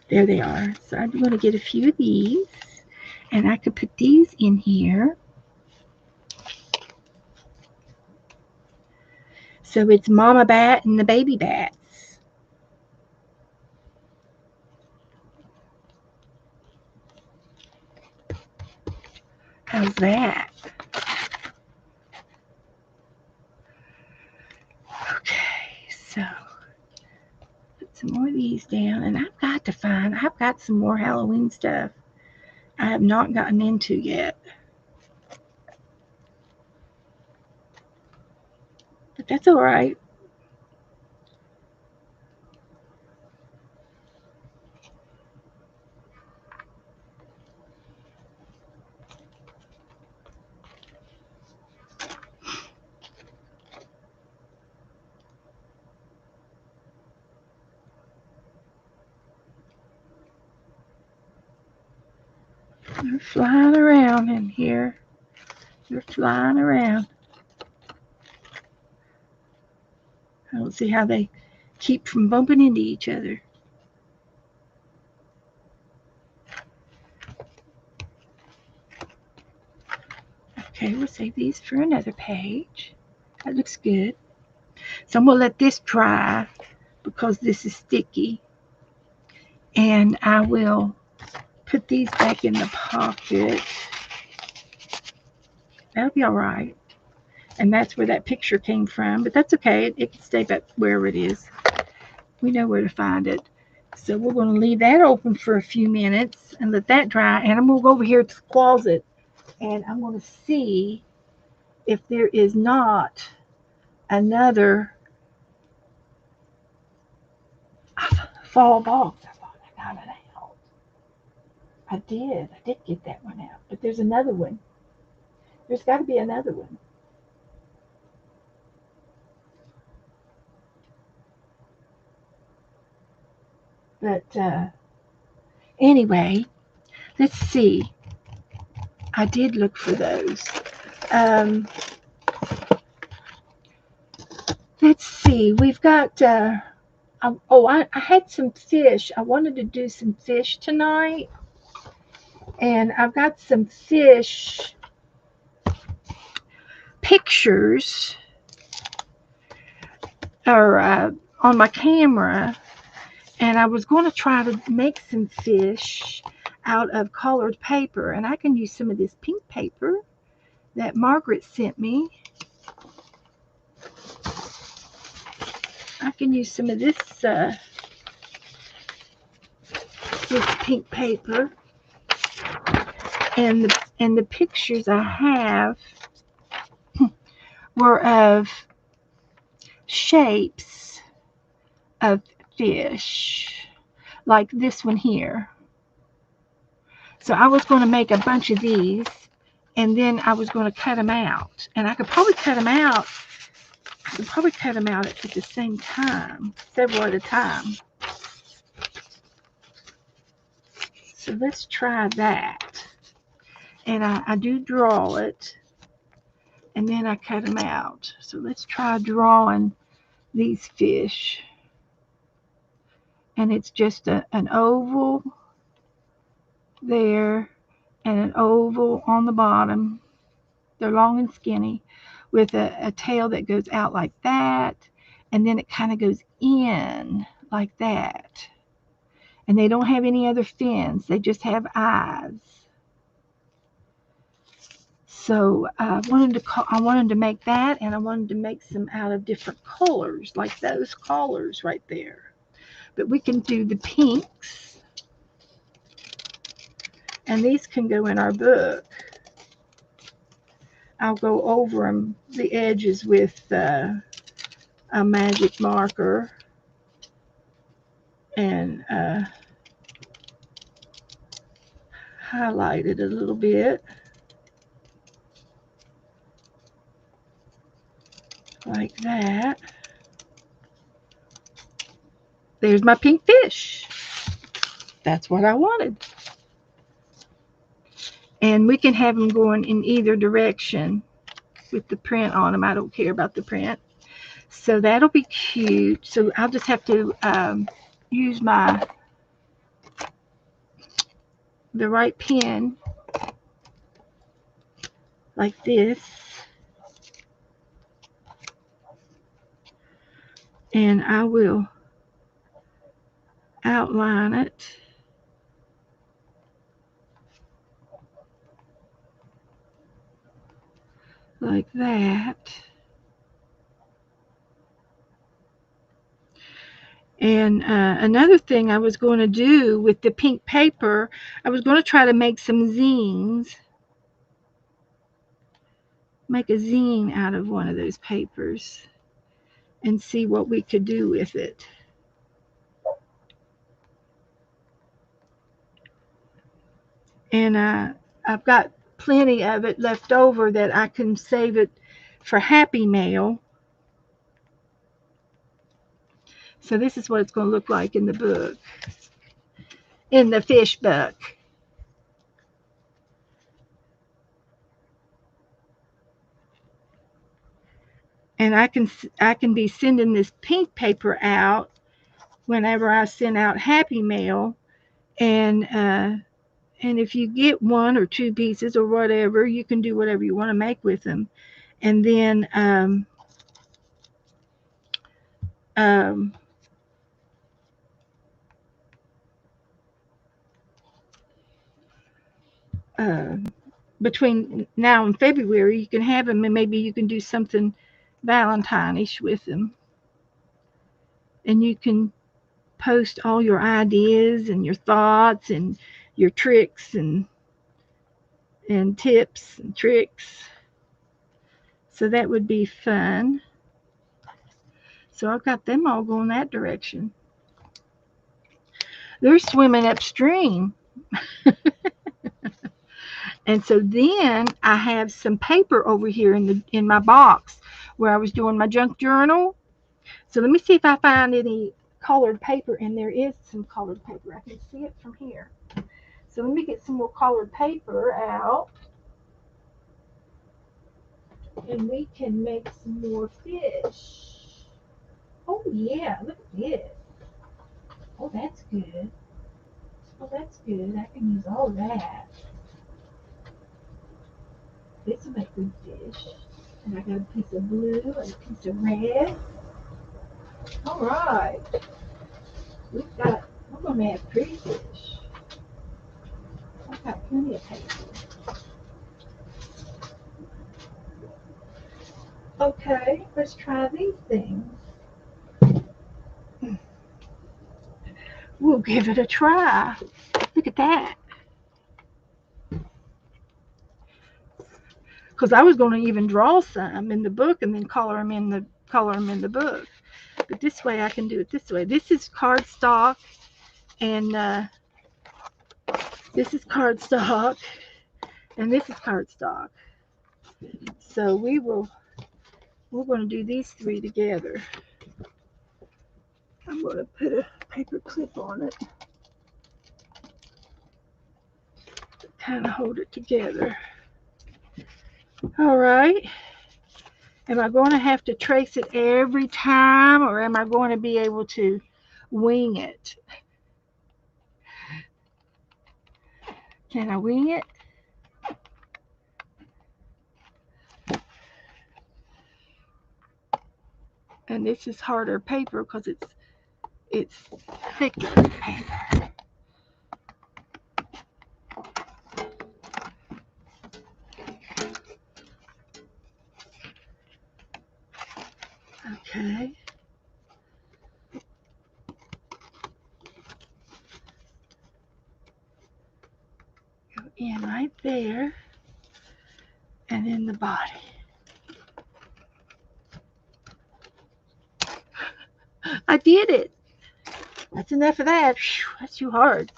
There they are. So I'm going to get a few of these, and I could put these in here. So it's Mama Bat and the baby bats. How's that? Okay, so put some more of these down, and I've got some more Halloween stuff I have not gotten into yet. But that's all right. You're flying around in here. You're flying around. I don't see how they keep from bumping into each other. Okay, we'll save these for another page. That looks good. So I'm going to let this dry because this is sticky. And I will put these back in the pocket. That'll be all right. And that's where that picture came from. But that's okay. It can stay back wherever it is. We know where to find it. So we're going to leave that open for a few minutes and let that dry. And I'm going to go over here to the closet. And I'm going to see if there is not another fall box. I thought I got it out. I did get that one out. But there's another one. There's got to be another one. But anyway, let's see. I did look for those. Let's see. We've got. I had some fish. I wanted to do some fish tonight, and I've got some fish pictures or on my camera, and I was going to try to make some fish out of colored paper, and I can use some of this pink paper that Margaret sent me. I can use some of this pink paper, and the pictures I have were of shapes of fish, like this one here. So I was going to make a bunch of these, and then I was going to cut them out, and I could probably cut them out. I could probably cut them out at the same time, several at a time. So let's try that. And I do draw it, and then I cut them out. So let's try drawing these fish. And it's just an oval there and an oval on the bottom. They're long and skinny with a tail that goes out like that, and then it kind of goes in like that. And they don't have any other fins, they just have eyes. So I wanted to make that, and I wanted to make some out of different colors, like those colors right there. But we can do the pinks, and these can go in our book. I'll go over them, the edges, with a magic marker, and highlight it a little bit, like that. There's my pink fish. That's what I wanted. And we can have them going in either direction with the print on them. I don't care about the print. So that'll be cute. So I'll just have to use the right pen, like this. And I will outline it like that. And another thing I was going to do with the pink paper, I was going to try to make some zines. Make a zine out of one of those papers and see what we could do with it. And I've got plenty of it left over that I can save it for Happy Mail. So this is what it's going to look like in the book, in the fish book. And I can be sending this pink paper out whenever I send out Happy Mail, and if you get one or two pieces or whatever, you can do whatever you want to make with them. And then between now and February, you can have them, and maybe you can do something Valentine-ish with them. And you can post all your ideas and your thoughts and your tricks and tips and tricks. So that would be fun. So I've got them all going that direction. They're swimming upstream. And so then I have some paper over here in my box where I was doing my junk journal. So let me see if I find any colored paper, and there is some colored paper. I can see it from here. So let me get some more colored paper out. and we can make some more fish. Oh yeah, look at this. Oh, that's good. Oh, that's good. I can use all that. This will make good fish. And I got a piece of blue and a piece of red. All right. We're going to have pretty fish. I've got plenty of paper. Okay, let's try these things. We'll give it a try. Look at that. Because I was going to even draw some in the book and then color them in the book. But this way I can do it this way. This is cardstock, and this is cardstock, and this is cardstock. So we're going to do these three together. I'm going to put a paper clip on it to kind of hold it together. All right. Am I going to have to trace it every time, or am I going to be able to wing it? Can I wing it? And this is harder paper because it's thicker paper. Okay. Go in right there, and in the body. I did it. That's enough of that. Whew, that's too hard.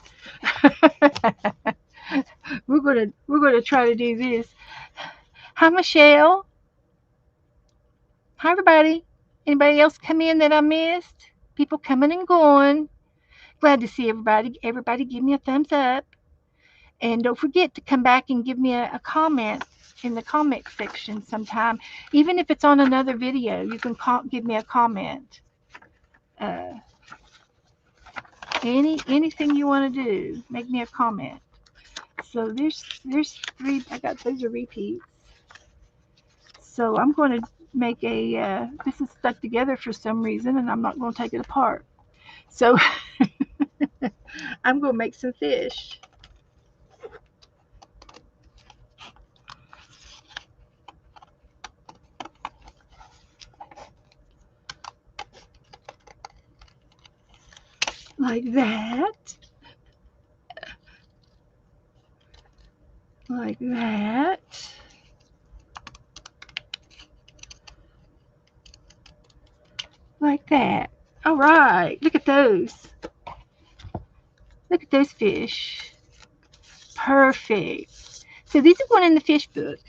we're gonna try to do this. Hi, Michelle. Hi, everybody. Anybody else come in that I missed? People coming and going. Glad to see everybody. Everybody, give me a thumbs up, and don't forget to come back and give me a comment in the comment section sometime. Even if it's on another video, you can give me a comment. Anything you want to do, make me a comment. So there's three. I got those are repeats. So I'm going to make a. This is stuck together for some reason, and I'm not going to take it apart. So I'm going to make some fish. Like that. Like that. Like that. All right. Look at those. Look at those fish. Perfect. So these are going in the fish book.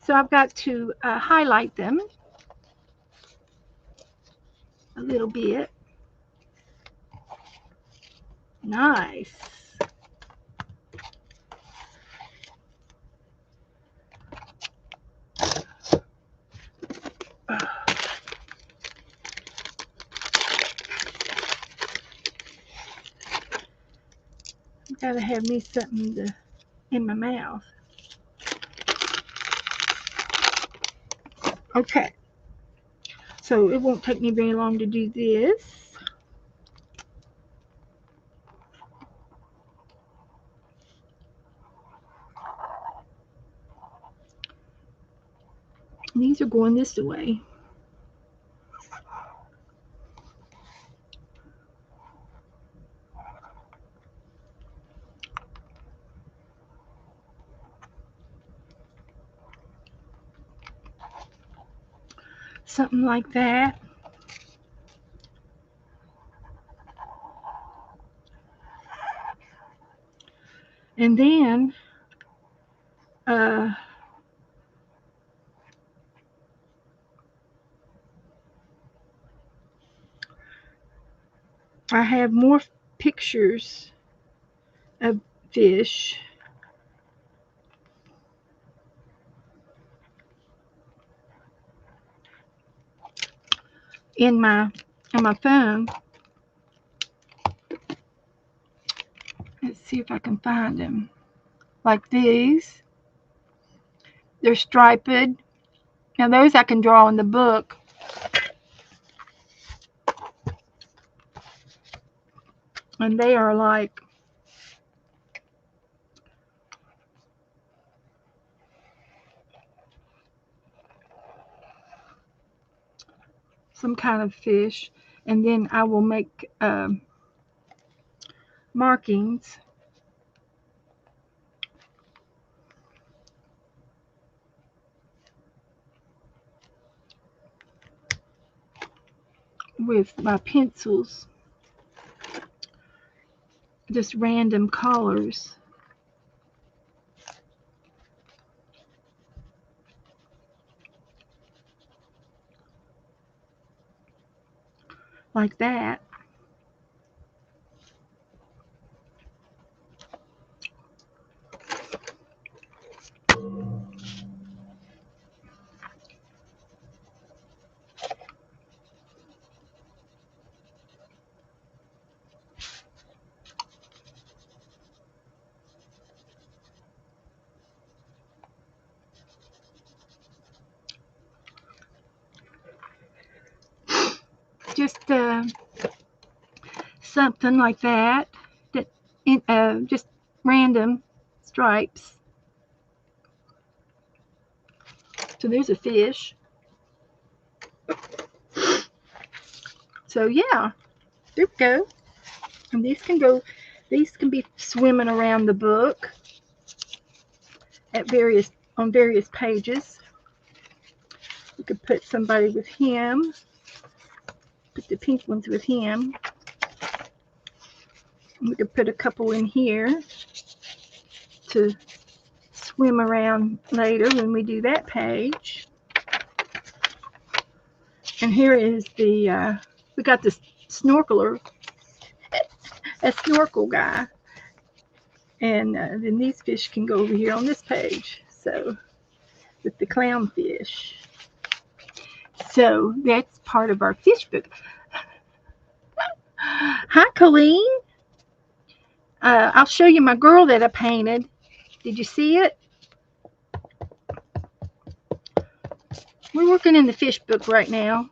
So I've got to highlight them a little bit. Nice. Gotta have me something in my mouth. Okay. So it won't take me very long to do this. These are going this way. Something like that. And then I have more pictures of fish. in my phone. Let's see if I can find them. Like these. They're striped. Now those I can draw in the book. And they are like some kind of fish. And then I will make markings with my pencils, just random colors. Like that. Just something like that. Just random stripes. So there's a fish. So yeah, there we go. And these can be swimming around the book on various pages. We could put somebody with him. Put the pink ones with him. And we could put a couple in here to swim around later when we do that page. And here is we got this snorkeler, a snorkel guy. And then these fish can go over here on this page. So, with the clownfish. So, that's part of our fish book. Hi, Colleen. I'll show you my girl that I painted. Did you see it? We're working in the fish book right now.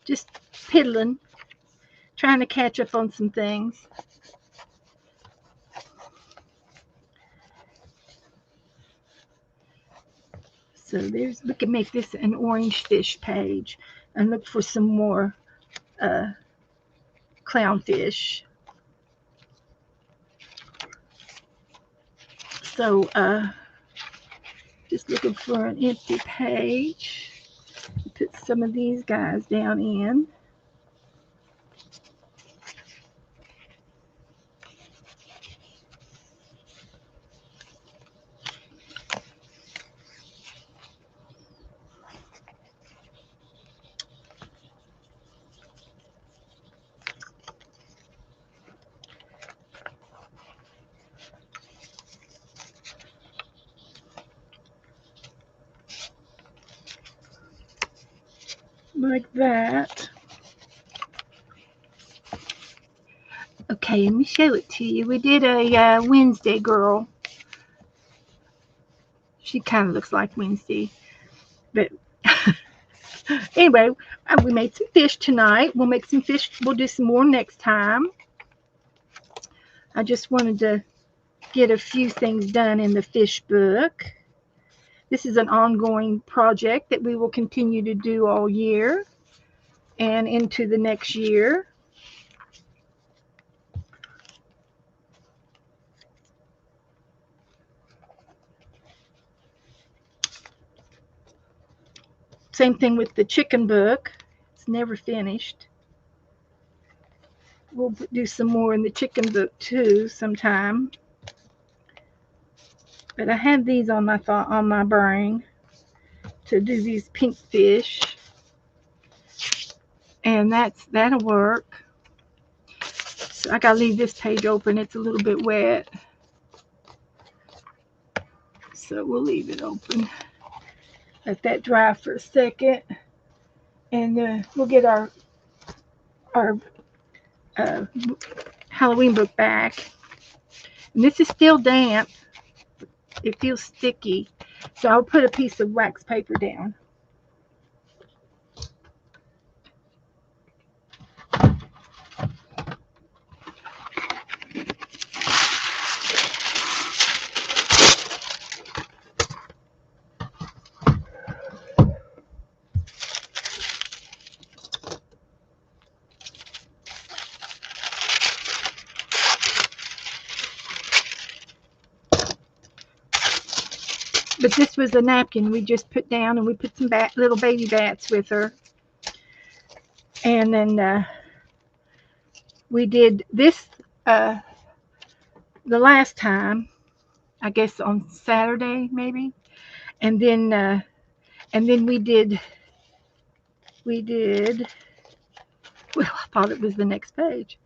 Just piddling. Trying to catch up on some things. So we can make this an orange fish page and look for some more clownfish. So just looking for an empty page. Put some of these guys down in. Like that. Okay, let me show it to you. We did a Wednesday girl. She kind of looks like Wednesday. But anyway, we made some fish tonight. We'll make some fish. We'll do some more next time. I just wanted to get a few things done in the fish book. This is an ongoing project that we will continue to do all year and into the next year. Same thing with the chicken book. It's never finished. We'll do some more in the chicken book too sometime. But I had these on my brain to do these pink fish. And that'll work. So I gotta leave this page open. It's a little bit wet. So we'll leave it open. Let that dry for a second. And we'll get our Halloween book back. And this is still damp. It feels sticky. So I'll put a piece of wax paper down. But this was a napkin we just put down, and we put some little baby bats with her. And then we did this the last time, I guess on Saturday maybe. And then we did, well, I thought it was the next page.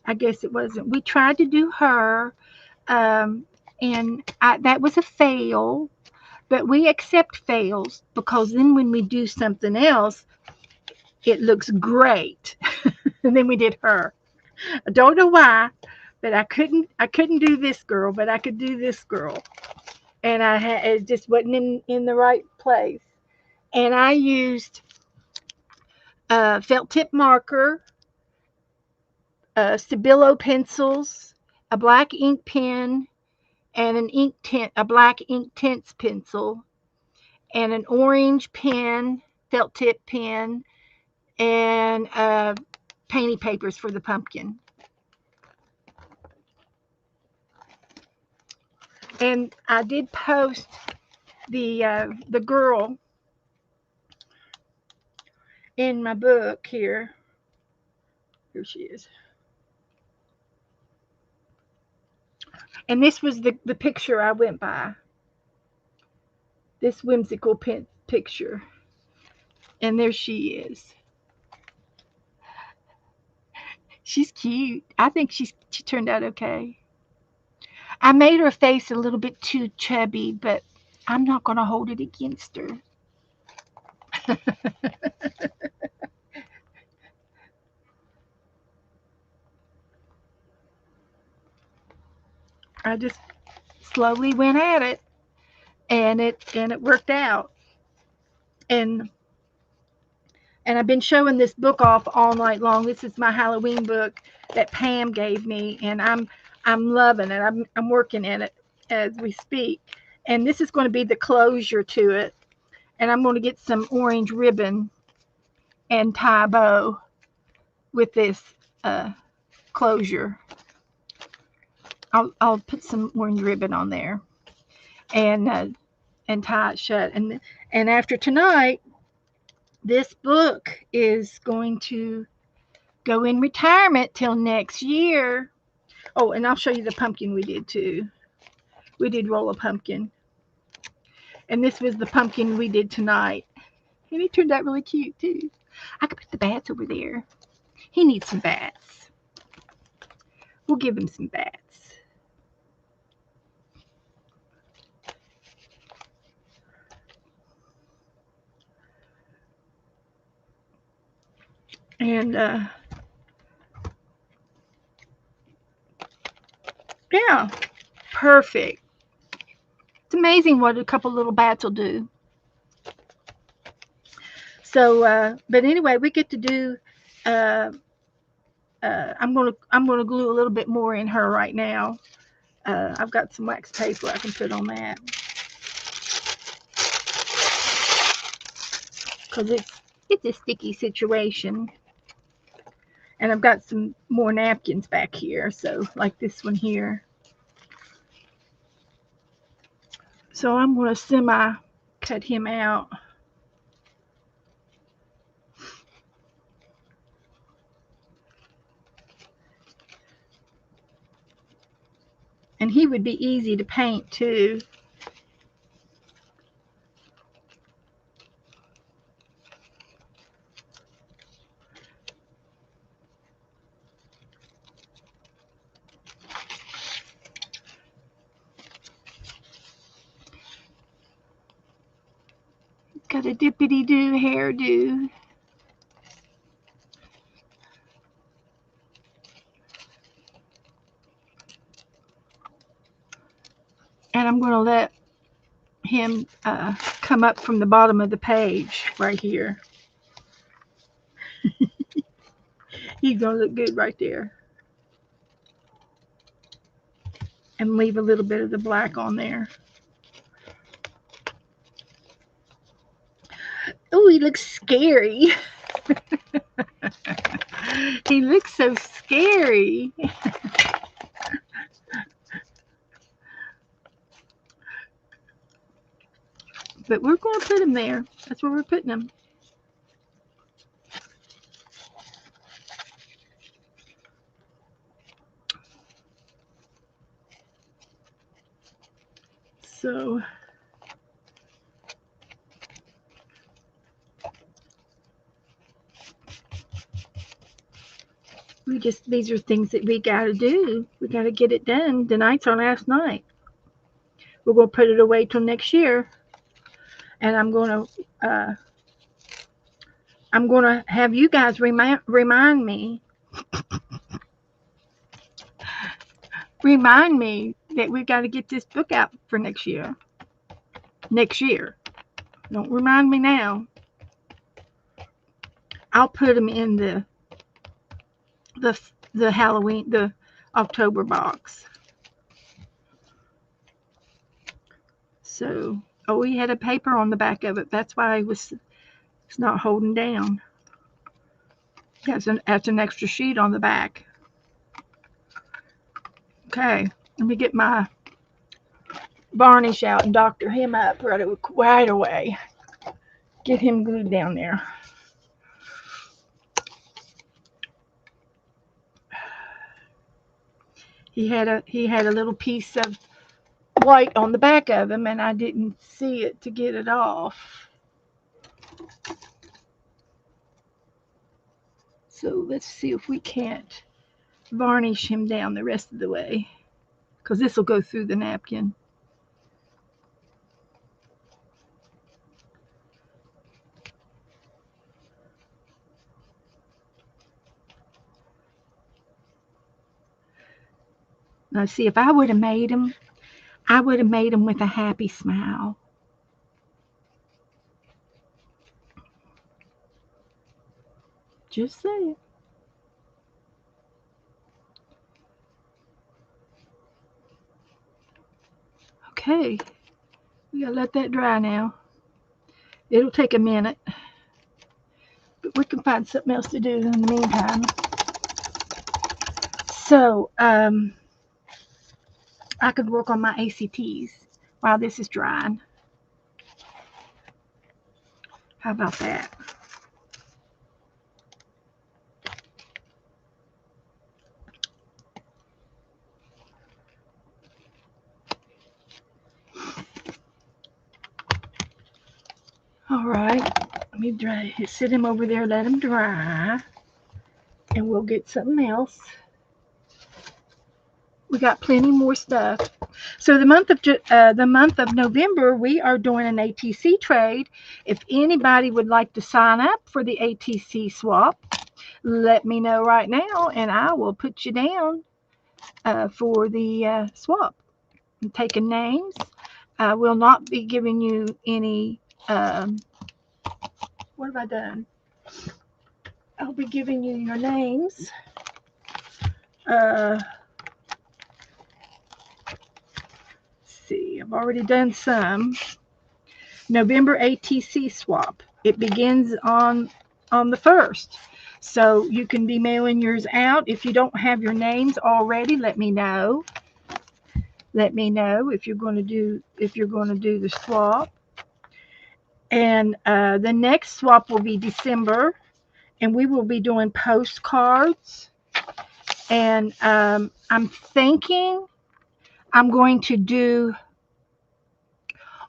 I guess it wasn't. We tried to do her, and that was a fail. But we accept fails, because then when we do something else, it looks great. And then we did her. I don't know why, but I couldn't do this girl, but I could do this girl. And it just wasn't in the right place. And I used felt tip marker, Stabilo pencils, a black ink pen, and a black ink tints pencil, and an orange pen, felt tip pen, and painty papers for the pumpkin. And I did post the girl in my book here. Here she is. And this was the picture I went by. This whimsical picture. And there she is. She's cute. I think she turned out okay. I made her face a little bit too chubby, but I'm not going to hold it against her. I just slowly went at it, and it worked out. And I've been showing this book off all night long. This is my Halloween book that Pam gave me, and I'm loving it. I'm working in it as we speak. And this is going to be the closure to it. And I'm going to get some orange ribbon and tie a bow with this closure. I'll put some orange ribbon on there and tie it shut. And after tonight, this book is going to go in retirement till next year. Oh, and I'll show you the pumpkin we did too. We did roll a pumpkin. And this was the pumpkin we did tonight. And he turned out really cute too. I could put the bats over there. He needs some bats. We'll give him some bats. And yeah, perfect. It's amazing what a couple little bats will do. So, but anyway, we get to do. I'm gonna glue a little bit more in her right now. I've got some wax paper I can put on that, because it's a sticky situation. And I've got some more napkins back here, so like this one here. So I'm going to semi cut him out. And he would be easy to paint too. Got a dippity-doo hairdo. I'm going to let him come up from the bottom of the page right here. He's going to look good right there. And leave a little bit of the black on there. Oh, he looks scary. He looks so scary. But we're going to put him there. That's where we're putting him. So these are things that we got to do. We got to get it done. Tonight's our last night. We're going to put it away till next year. And I'm going to have you guys remind me that we've got to get this book out for next year. Next year. Don't remind me now. I'll put them in the Halloween, the October box. So, oh, he had a paper on the back of it. That's why it's not holding down. That's an extra sheet on the back. Okay, let me get my varnish out and doctor him up right away. Get him glued down there. He had a little piece of white on the back of him, and I didn't see it to get it off. So let's see if we can't varnish him down the rest of the way, because this will go through the napkin. Now see, if I would have made him, with a happy smile. Just saying. Okay, we gotta let that dry now. It'll take a minute, but we can find something else to do in the meantime. So, I could work on my ACTs while this is drying. How about that? All right, let me sit him over there, let him dry, and we'll get something else. We got plenty more stuff. So the month of November, we are doing an ATC trade. If anybody would like to sign up for the ATC swap, let me know right now, and I will put you down for the swap. I'm taking names. I will not be giving you any. What have I done? I'll be giving you your names. See, I've already done some. November ATC swap. It begins on the 1st. So you can be mailing yours out. If you don't have your names already, let me know. Let me know if you're going to do the swap. And the next swap will be December, and we will be doing postcards. And I'm thinking I'm going to do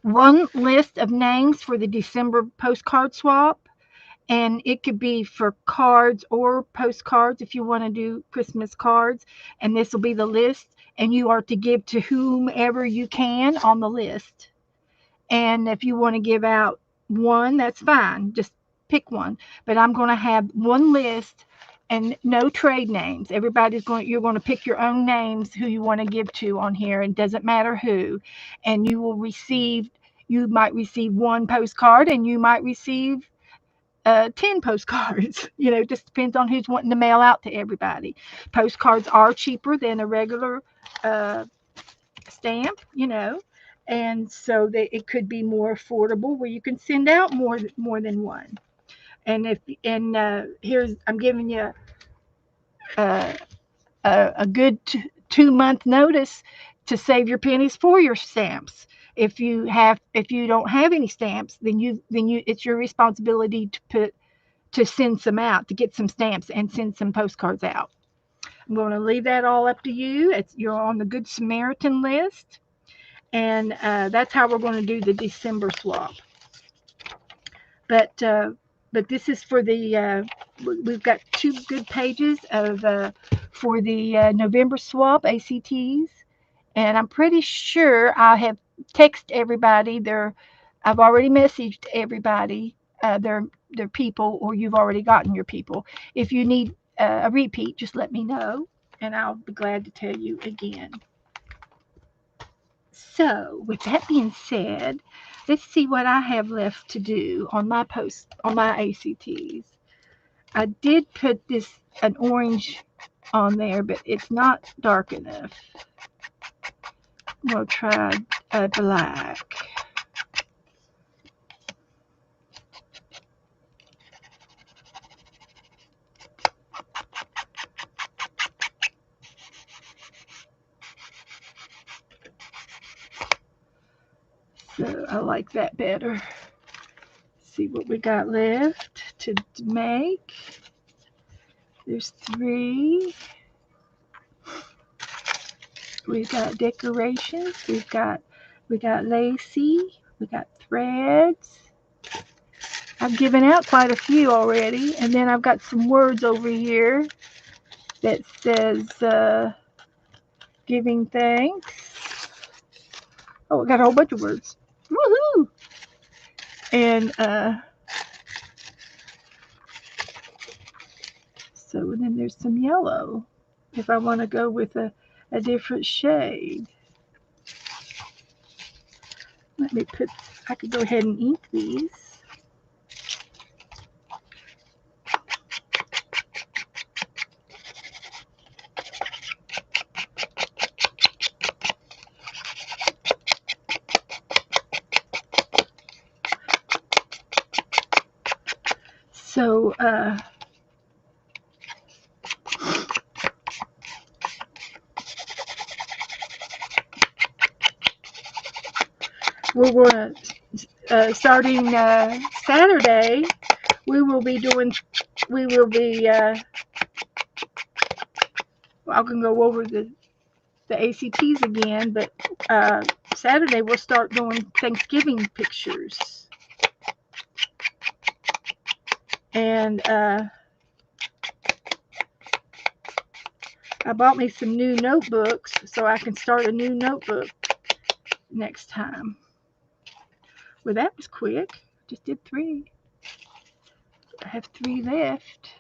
one list of names for the December postcard swap, and it could be for cards or postcards if you want to do Christmas cards, and this will be the list, and you are to give to whomever you can on the list. And if you want to give out one, that's fine, just pick one, but I'm going to have one list and no trade names. You're going to pick your own names who you want to give to on here, and it doesn't matter who. And you might receive one postcard, and you might receive 10 postcards. Just depends on who's wanting to mail out to everybody. Postcards are cheaper than a regular uh, stamp, and so it could be more affordable where you can send out more than one. Here's I'm giving you uh, a good 2 month notice to save your pennies for your stamps. If you don't have any stamps, then it's your responsibility to send some out, to get some stamps and send some postcards out. I'm going to leave that all up to you. You're on the Good Samaritan list, and that's how we're going to do the December swap. But this is for the we've got 2 good pages of for the November swap ACTs, and I'm pretty sure I have texted everybody. I've already messaged everybody their people, or you've already gotten your people. If you need a repeat, just let me know, and I'll be glad to tell you again. So, with that being said, let's see what I have left to do on my ACTs. I did put an orange on there, but it's not dark enough. We'll try a black. So I like that better. See what we got left to make. There's 3. We've got decorations. We got lacy. We got threads. I've given out quite a few already, and then I've got some words over here that says giving thanks. Oh, I got a whole bunch of words. Woohoo! And so then there's some yellow if I want to go with a different shade. I could go ahead and ink these. So we're going to starting Saturday. We will be. I can go over the ACTs again, but Saturday we'll start doing Thanksgiving pictures. And I bought me some new notebooks so I can start a new notebook next time. Well, that was quick. Just did 3. I have 3 left.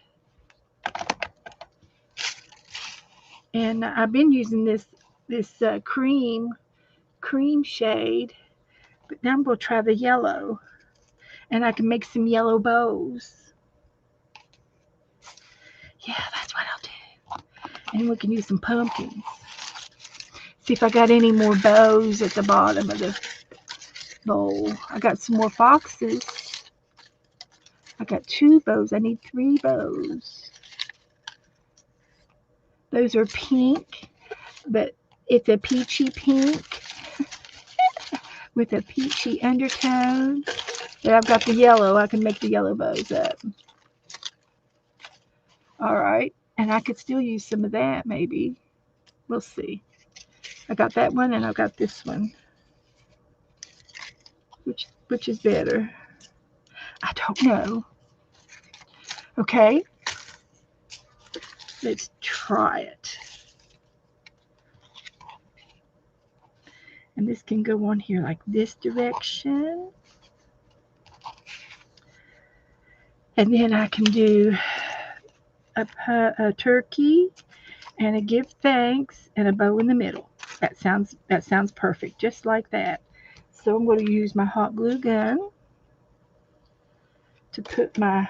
And I've been using this cream shade, but now I'm going to try the yellow. And I can make some yellow bows. Yeah, that's what I'll do. And we can use some pumpkins. See if I got any more bows at the bottom of the bowl. I got some more foxes. I got 2 bows. I need 3 bows. Those are pink, but it's a peachy pink with a peachy undertone. But I've got the yellow. I can make the yellow bows up. All right. And I could still use some of that, maybe. We'll see. I got that one, and I've got this one. Which is better? I don't know. Okay. Let's try it. And this can go on here like this direction. And then I can do a turkey, and a give thanks, and a bow in the middle. That sounds perfect, just like that. So I'm going to use my hot glue gun to put my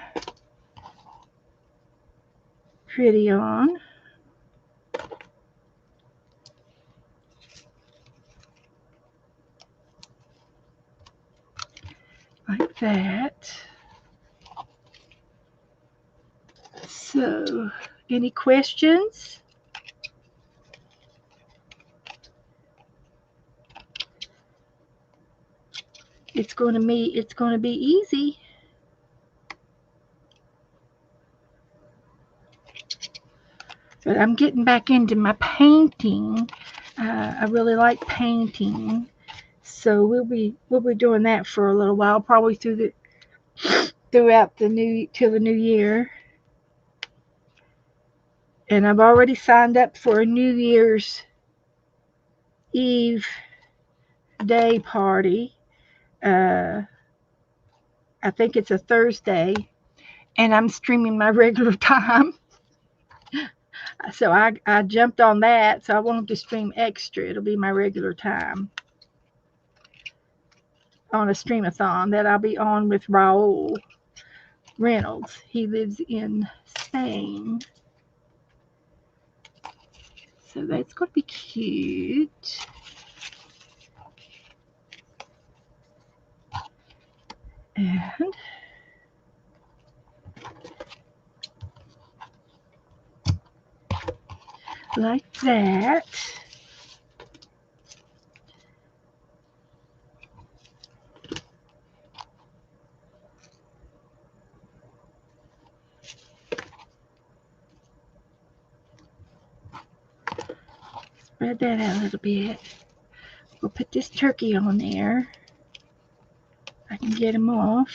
pretty on. Like that. So, any questions? It's going to be easy. But I'm getting back into my painting. I really like painting, so we'll be doing that for a little while, probably throughout till the new year. And I've already signed up for a New Year's Eve day party. Uh, I think it's a Thursday, and I'm streaming my regular time. So I jumped on that, so I won't have to stream extra. It'll be my regular time on a streamathon that I'll be on with Raul Reynolds. He lives in Spain. So that's going to be cute. And like that. Spread that out a little bit. We'll put this turkey on there. I can get him off.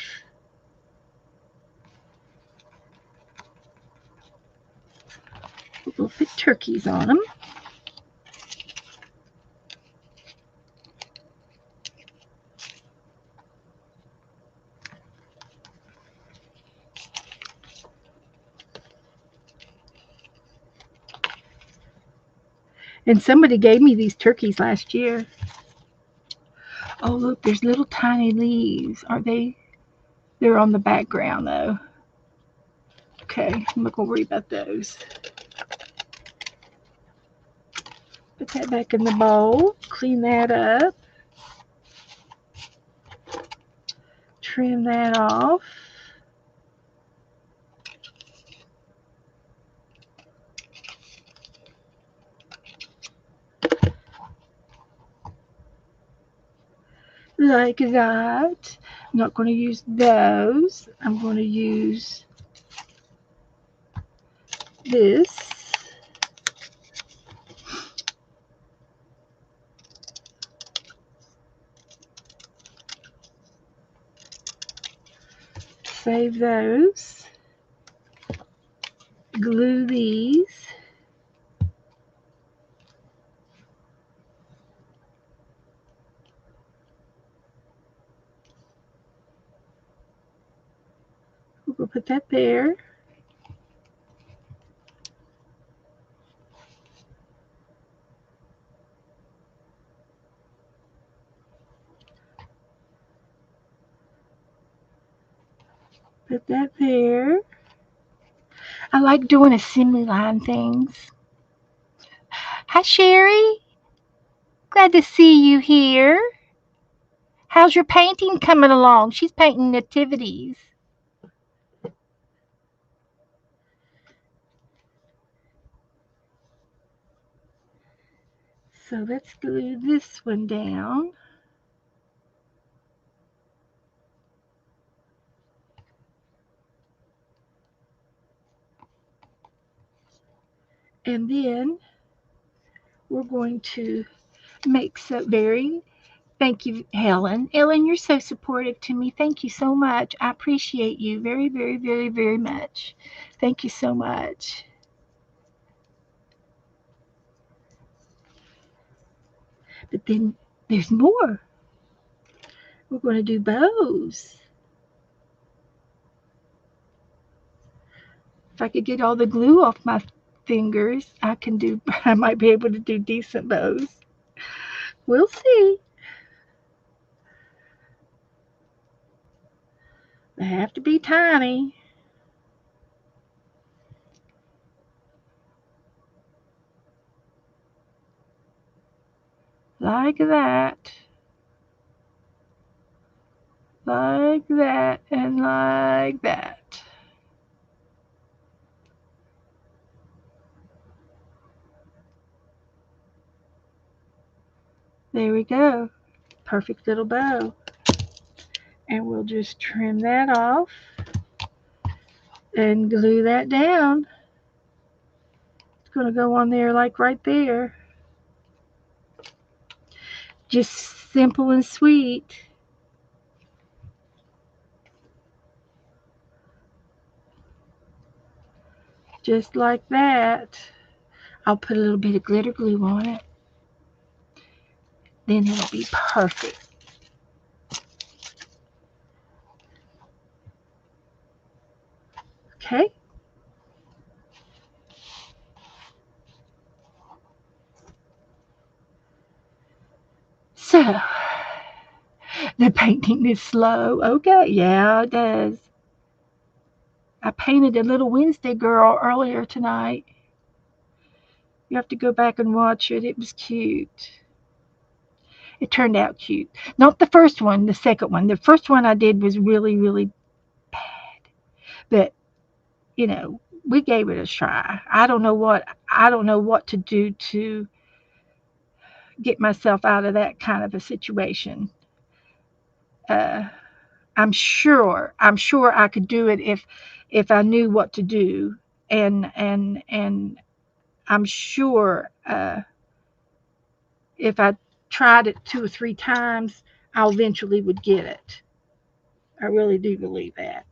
We'll put turkeys on them. And somebody gave me these turkeys last year. Oh, look, there's little tiny leaves. Are they? They're on the background, though. Okay, I'm not going to worry about those. Put that back in the bowl. Clean that up. Trim that off. Like that. I'm not going to use those. I'm going to use this. Save those. Glue these. We'll put that there. Put that there. I like doing assembly line things. Hi, Sherry. Glad to see you here. How's your painting coming along? She's painting nativities. So let's glue this one down. And then we're going to make some very, thank you, Helen. Ellen, you're so supportive to me. Thank you so much. I appreciate you very, very, very, very much. Thank you so much. But then there's more. We're going to do bows. If I could get all the glue off my fingers, I might be able to do decent bows. We'll see. They have to be tiny. Like that. Like that and like that. There we go. Perfect little bow. And we'll just trim that off and glue that down. It's going to go on there like right there. Just simple and sweet. Just like that. I'll put a little bit of glitter glue on it. Then it'll be perfect. Okay? So, the painting is slow. Okay, yeah, it does. I painted a little Wednesday girl earlier tonight. You have to go back and watch it. It was cute. It turned out cute. Not the first one, the second one. The first one I did was really, really bad. But, you know, we gave it a try. I don't know what to do to get myself out of that kind of a situation. Uh, I'm sure I could do it if I knew what to do, and I'm sure if I tried it 2 or 3 times, I eventually would get it. I really do believe that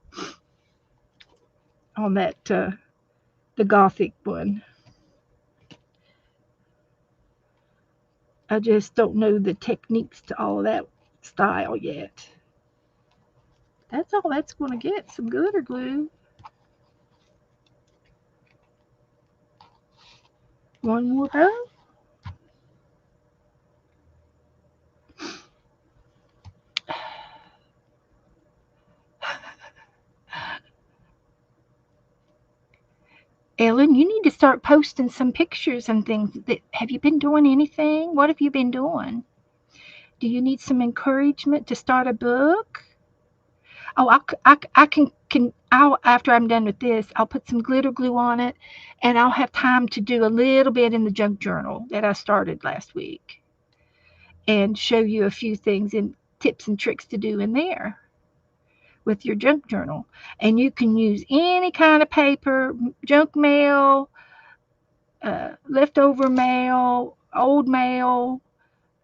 on that the Gothic one. I just don't know the techniques to all of that style yet. That's all that's going to get, some glitter glue. One more bow. Ellen, you need to start posting some pictures and things. Have you been doing anything? What have you been doing? Do you need some encouragement to start a book? Oh, I can I'll after I'm done with this, I'll put some glitter glue on it, and I'll have time to do a little bit in the junk journal that I started last week, and show you a few things and tips and tricks to do in there with your junk journal. And you can use any kind of paper, junk mail, leftover mail,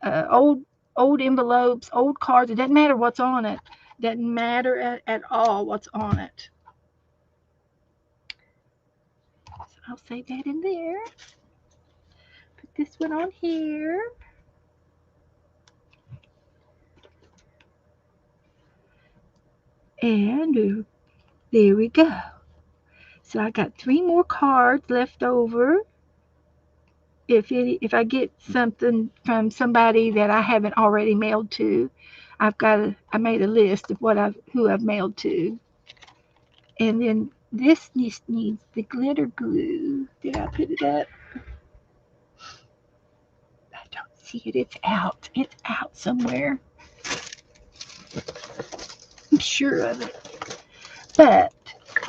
uh, old old envelopes, old cards. It doesn't matter what's on it. Doesn't matter at all what's on it. So I'll save that in there. Put this one on here. And there we go. So I got 3 more cards left over. If I get something from somebody that I haven't already mailed to, I made a list of who I've mailed to. And then this needs the glitter glue. Did I put it up? I don't see it. It's out. It's out somewhere. I'm sure of it. But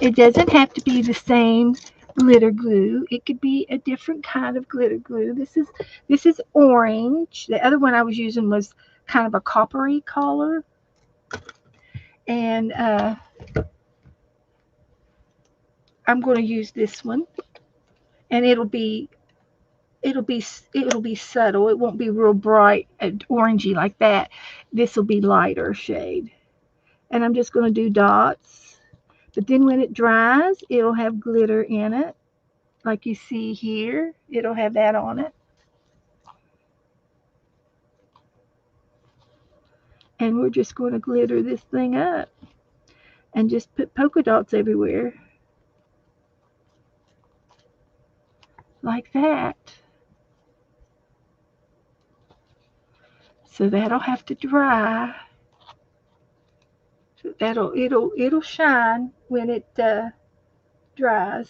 it doesn't have to be the same glitter glue. It could be a different kind of glitter glue. This is orange. The other one I was using was kind of a coppery color. And I'm going to use this one, and it'll be subtle. It won't be real bright and orangey like that. This will be lighter shade. And I'm just going to do dots. But then when it dries, it'll have glitter in it. Like you see here, it'll have that on it. And we're just going to glitter this thing up and just put polka dots everywhere. like that. So that'll have to dry. So it'll shine when it dries.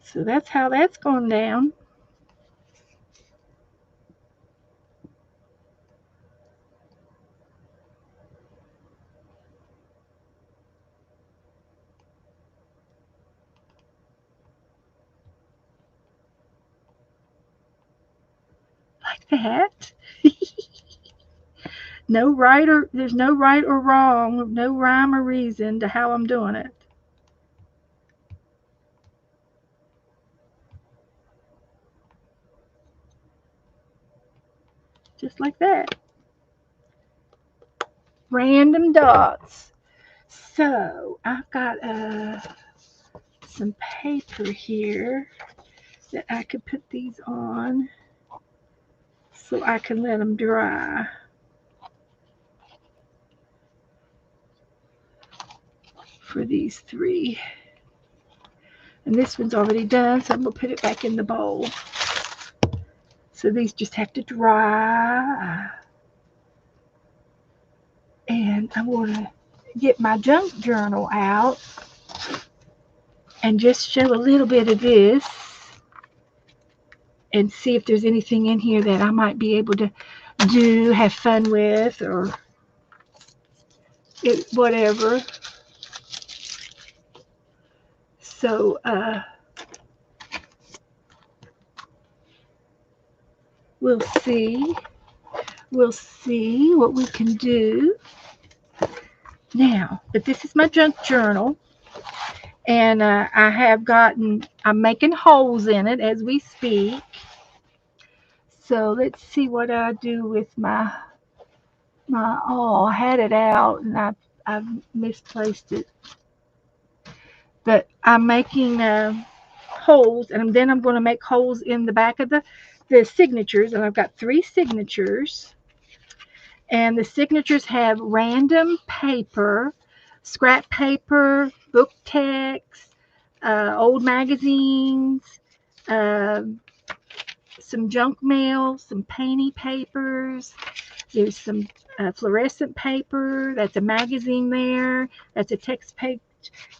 So that's how that's going down. Like that. There's no right or wrong, no rhyme or reason to how I'm doing it. Just like that. Random dots. So I've got some paper here that I could put these on so I can let them dry. For these three. And this one's already done, so I'm going to put it back in the bowl. So these just have to dry. And I'm going to get my junk journal out and just show a little bit of this and see if there's anything in here that I might be able to do, have fun with, or whatever. So we'll see what we can do now. But this is my junk journal, and I'm making holes in it as we speak. So let's see what I do with my I had it out and I've misplaced it. But I'm making holes, and then I'm going to make holes in the back of the signatures, and I've got 3 signatures. And the signatures have random paper, scrap paper, book text, old magazines, some junk mail, some painty papers. There's some fluorescent paper. That's a magazine there. That's a text page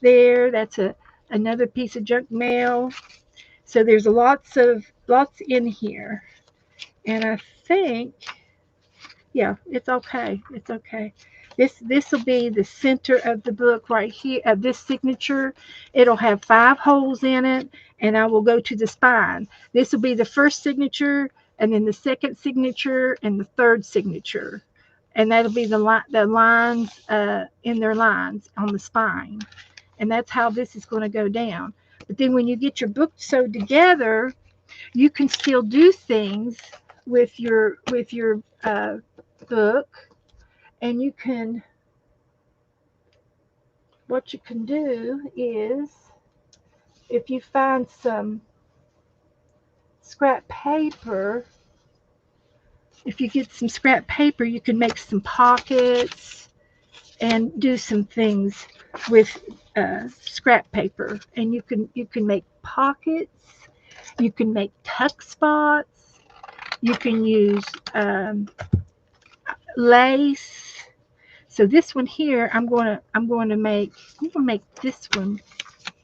there. That's another piece of junk mail. So there's lots in here. And I think, yeah, it's okay. It's okay. This will be the center of the book right here, of this signature. It'll have 5 holes in it, and I will go to the spine. This will be the first signature, and then the second signature, and the third signature. And that'll be the lines in their lines on the spine. And that's how this is going to go down. But then when you get your book sewed together, you can still do things with your book, and what you can do is, if you find some scrap paper, if you get some scrap paper, you can make some pockets and do some things with scrap paper. And you can make pockets, you can make tuck spots, you can use lace. So this one here, I'm going to make this one.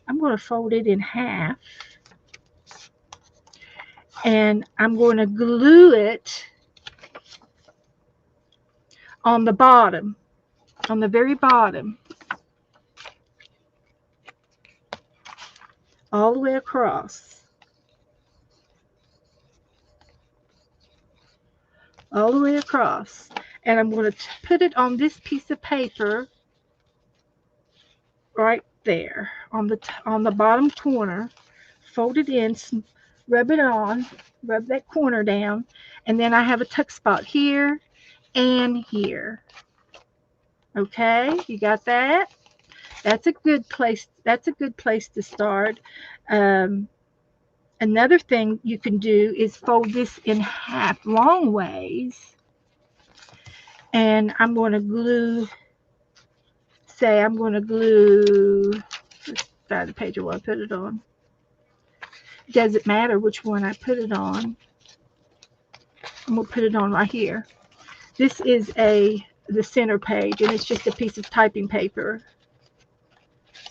I'm going to fold it in half, and I'm going to glue it on the bottom, on the very bottom, all the way across, all the way across. And I'm going to put it on this piece of paper right there on the bottom corner, fold it in, rub it on, rub that corner down, and then I have a tuck spot here and here. Okay, you got that? That's a good place. That's a good place to start. Another thing you can do is fold this in half long ways, and I'm going to glue. Say I'm going to glue side of the page I want to put it on. It doesn't matter which one I put it on. I'm going to put it on right here. This is the center page, and it's just a piece of typing paper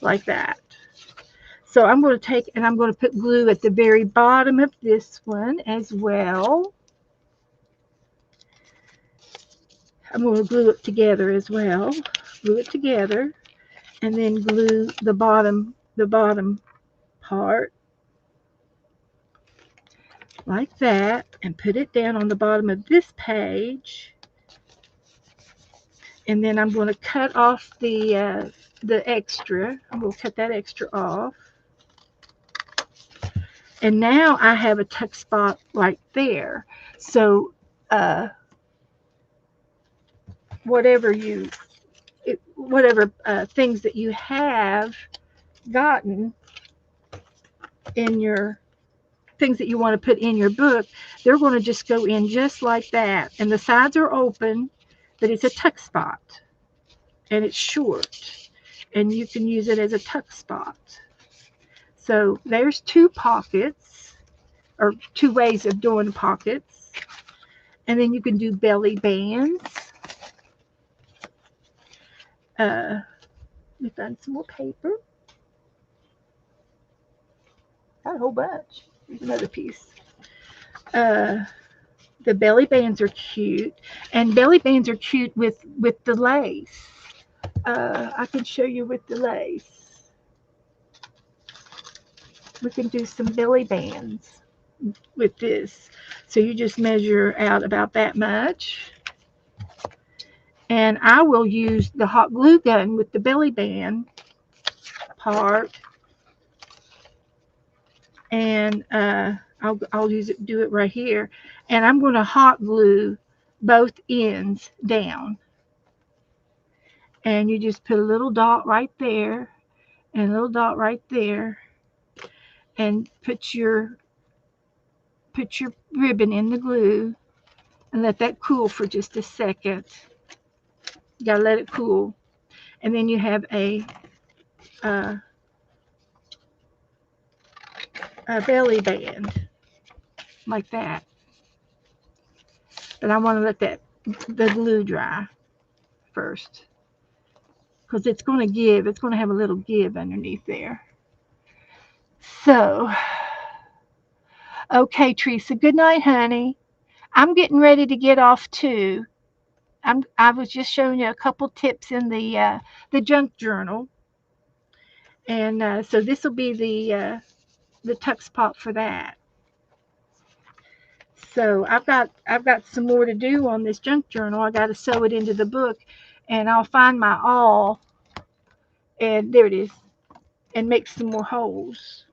like that. So I'm going to take and I'm going to put glue at the very bottom of this one as well. I'm going to glue it together as well. Glue it together, and then glue the bottom part like that, and put it down on the bottom of this page. And then I'm going to cut off the extra. I'm going to cut that extra off. And now I have a tuck spot right there. So whatever things that you have gotten in your things that you want to put in your book, they're going to just go in just like that. And the sides are open, but it's a tuck spot. And it's short. And you can use it as a tuck spot. So there's two pockets, or two ways of doing pockets. And then you can do belly bands. Let me find some more paper. Got a whole bunch. Here's another piece. The belly bands are cute, and belly bands are cute with the lace. I can show you with the lace. We can do some belly bands with this. So you just measure out about that much. And I will use the hot glue gun with the belly band part. And I'll do it right here. And I'm going to hot glue both ends down. And you just put a little dot right there and a little dot right there, and put your ribbon in the glue and let that cool for just a second. You gotta let it cool. And then you have a belly band like that. But I want to let the glue dry first, because it's going to have a little give underneath there. So, okay, Teresa, good night, honey. I'm getting ready to get off too. I was just showing you a couple tips in the junk journal, and so this will be the tuck spot for that. So I've got some more to do on this junk journal. I got to sew it into the book, and I'll find my awl, and there it is, and make some more holes.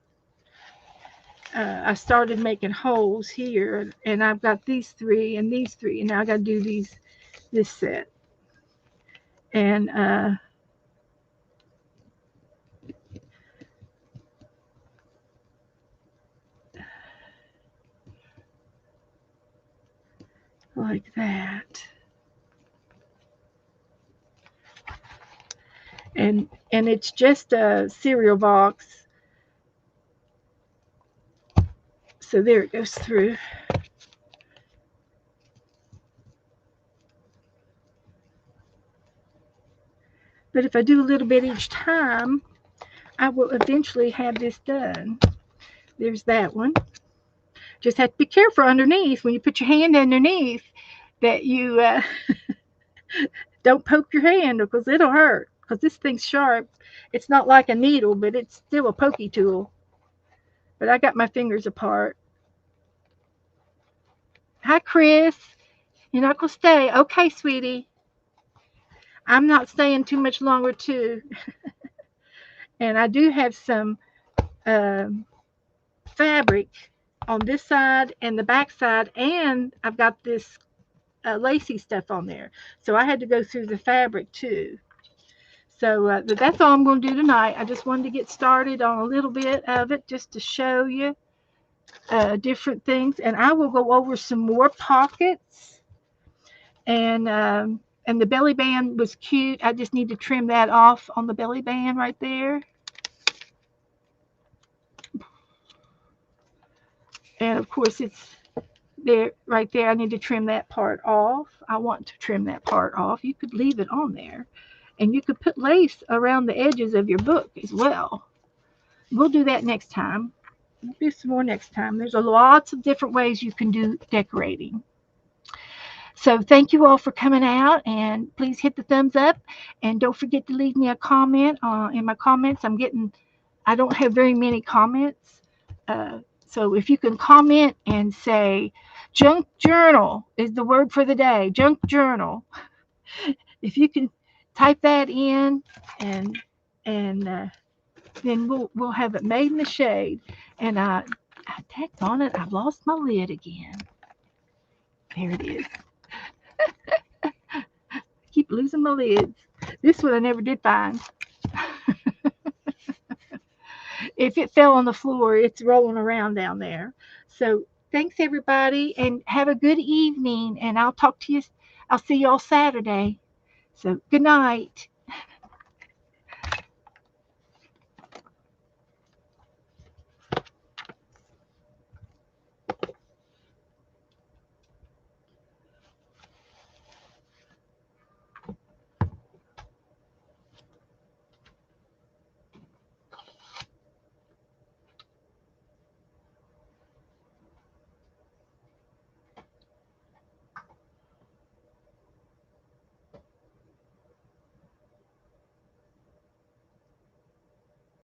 I started making holes here, and I've got these three and these three, and now I got to do this set. And like that. And it's just a cereal box. So there it goes through. But if I do a little bit each time, I will eventually have this done. There's that one. Just have to be careful underneath when you put your hand underneath that you don't poke your hand, because it'll hurt, because this thing's sharp. It's not like a needle, but it's still a pokey tool. But I got my fingers apart. Hi, Chris. You're not going to stay. Okay, sweetie. I'm not staying too much longer, too. And I do have some fabric on this side and the back side, and I've got this lacy stuff on there. So I had to go through the fabric, too. So that's all I'm going to do tonight. I just wanted to get started on a little bit of it just to show you different things. And I will go over some more pockets. And the belly band was cute. I just need to trim that off on the belly band right there. And of course, it's there right there. I need to trim that part off. I want to trim that part off. You could leave it on there, and you could put lace around the edges of your book as well. We'll do that next time. We'll do some more next time. There's a lots of different ways you can do decorating. So thank you all for coming out, and please hit the thumbs up, and don't forget to leave me a comment. In my comments, I don't have very many comments. So if you can comment and say, junk journal is the word for the day, junk journal. If you can type that in, and and then we'll have it made in the shade. And I tacked on it. I've lost my lid again. There it is. Keep losing my lids. This one I never did find. If it fell on the floor, it's rolling around down there. So thanks everybody, and have a good evening. And I'll see you all Saturday. So good night.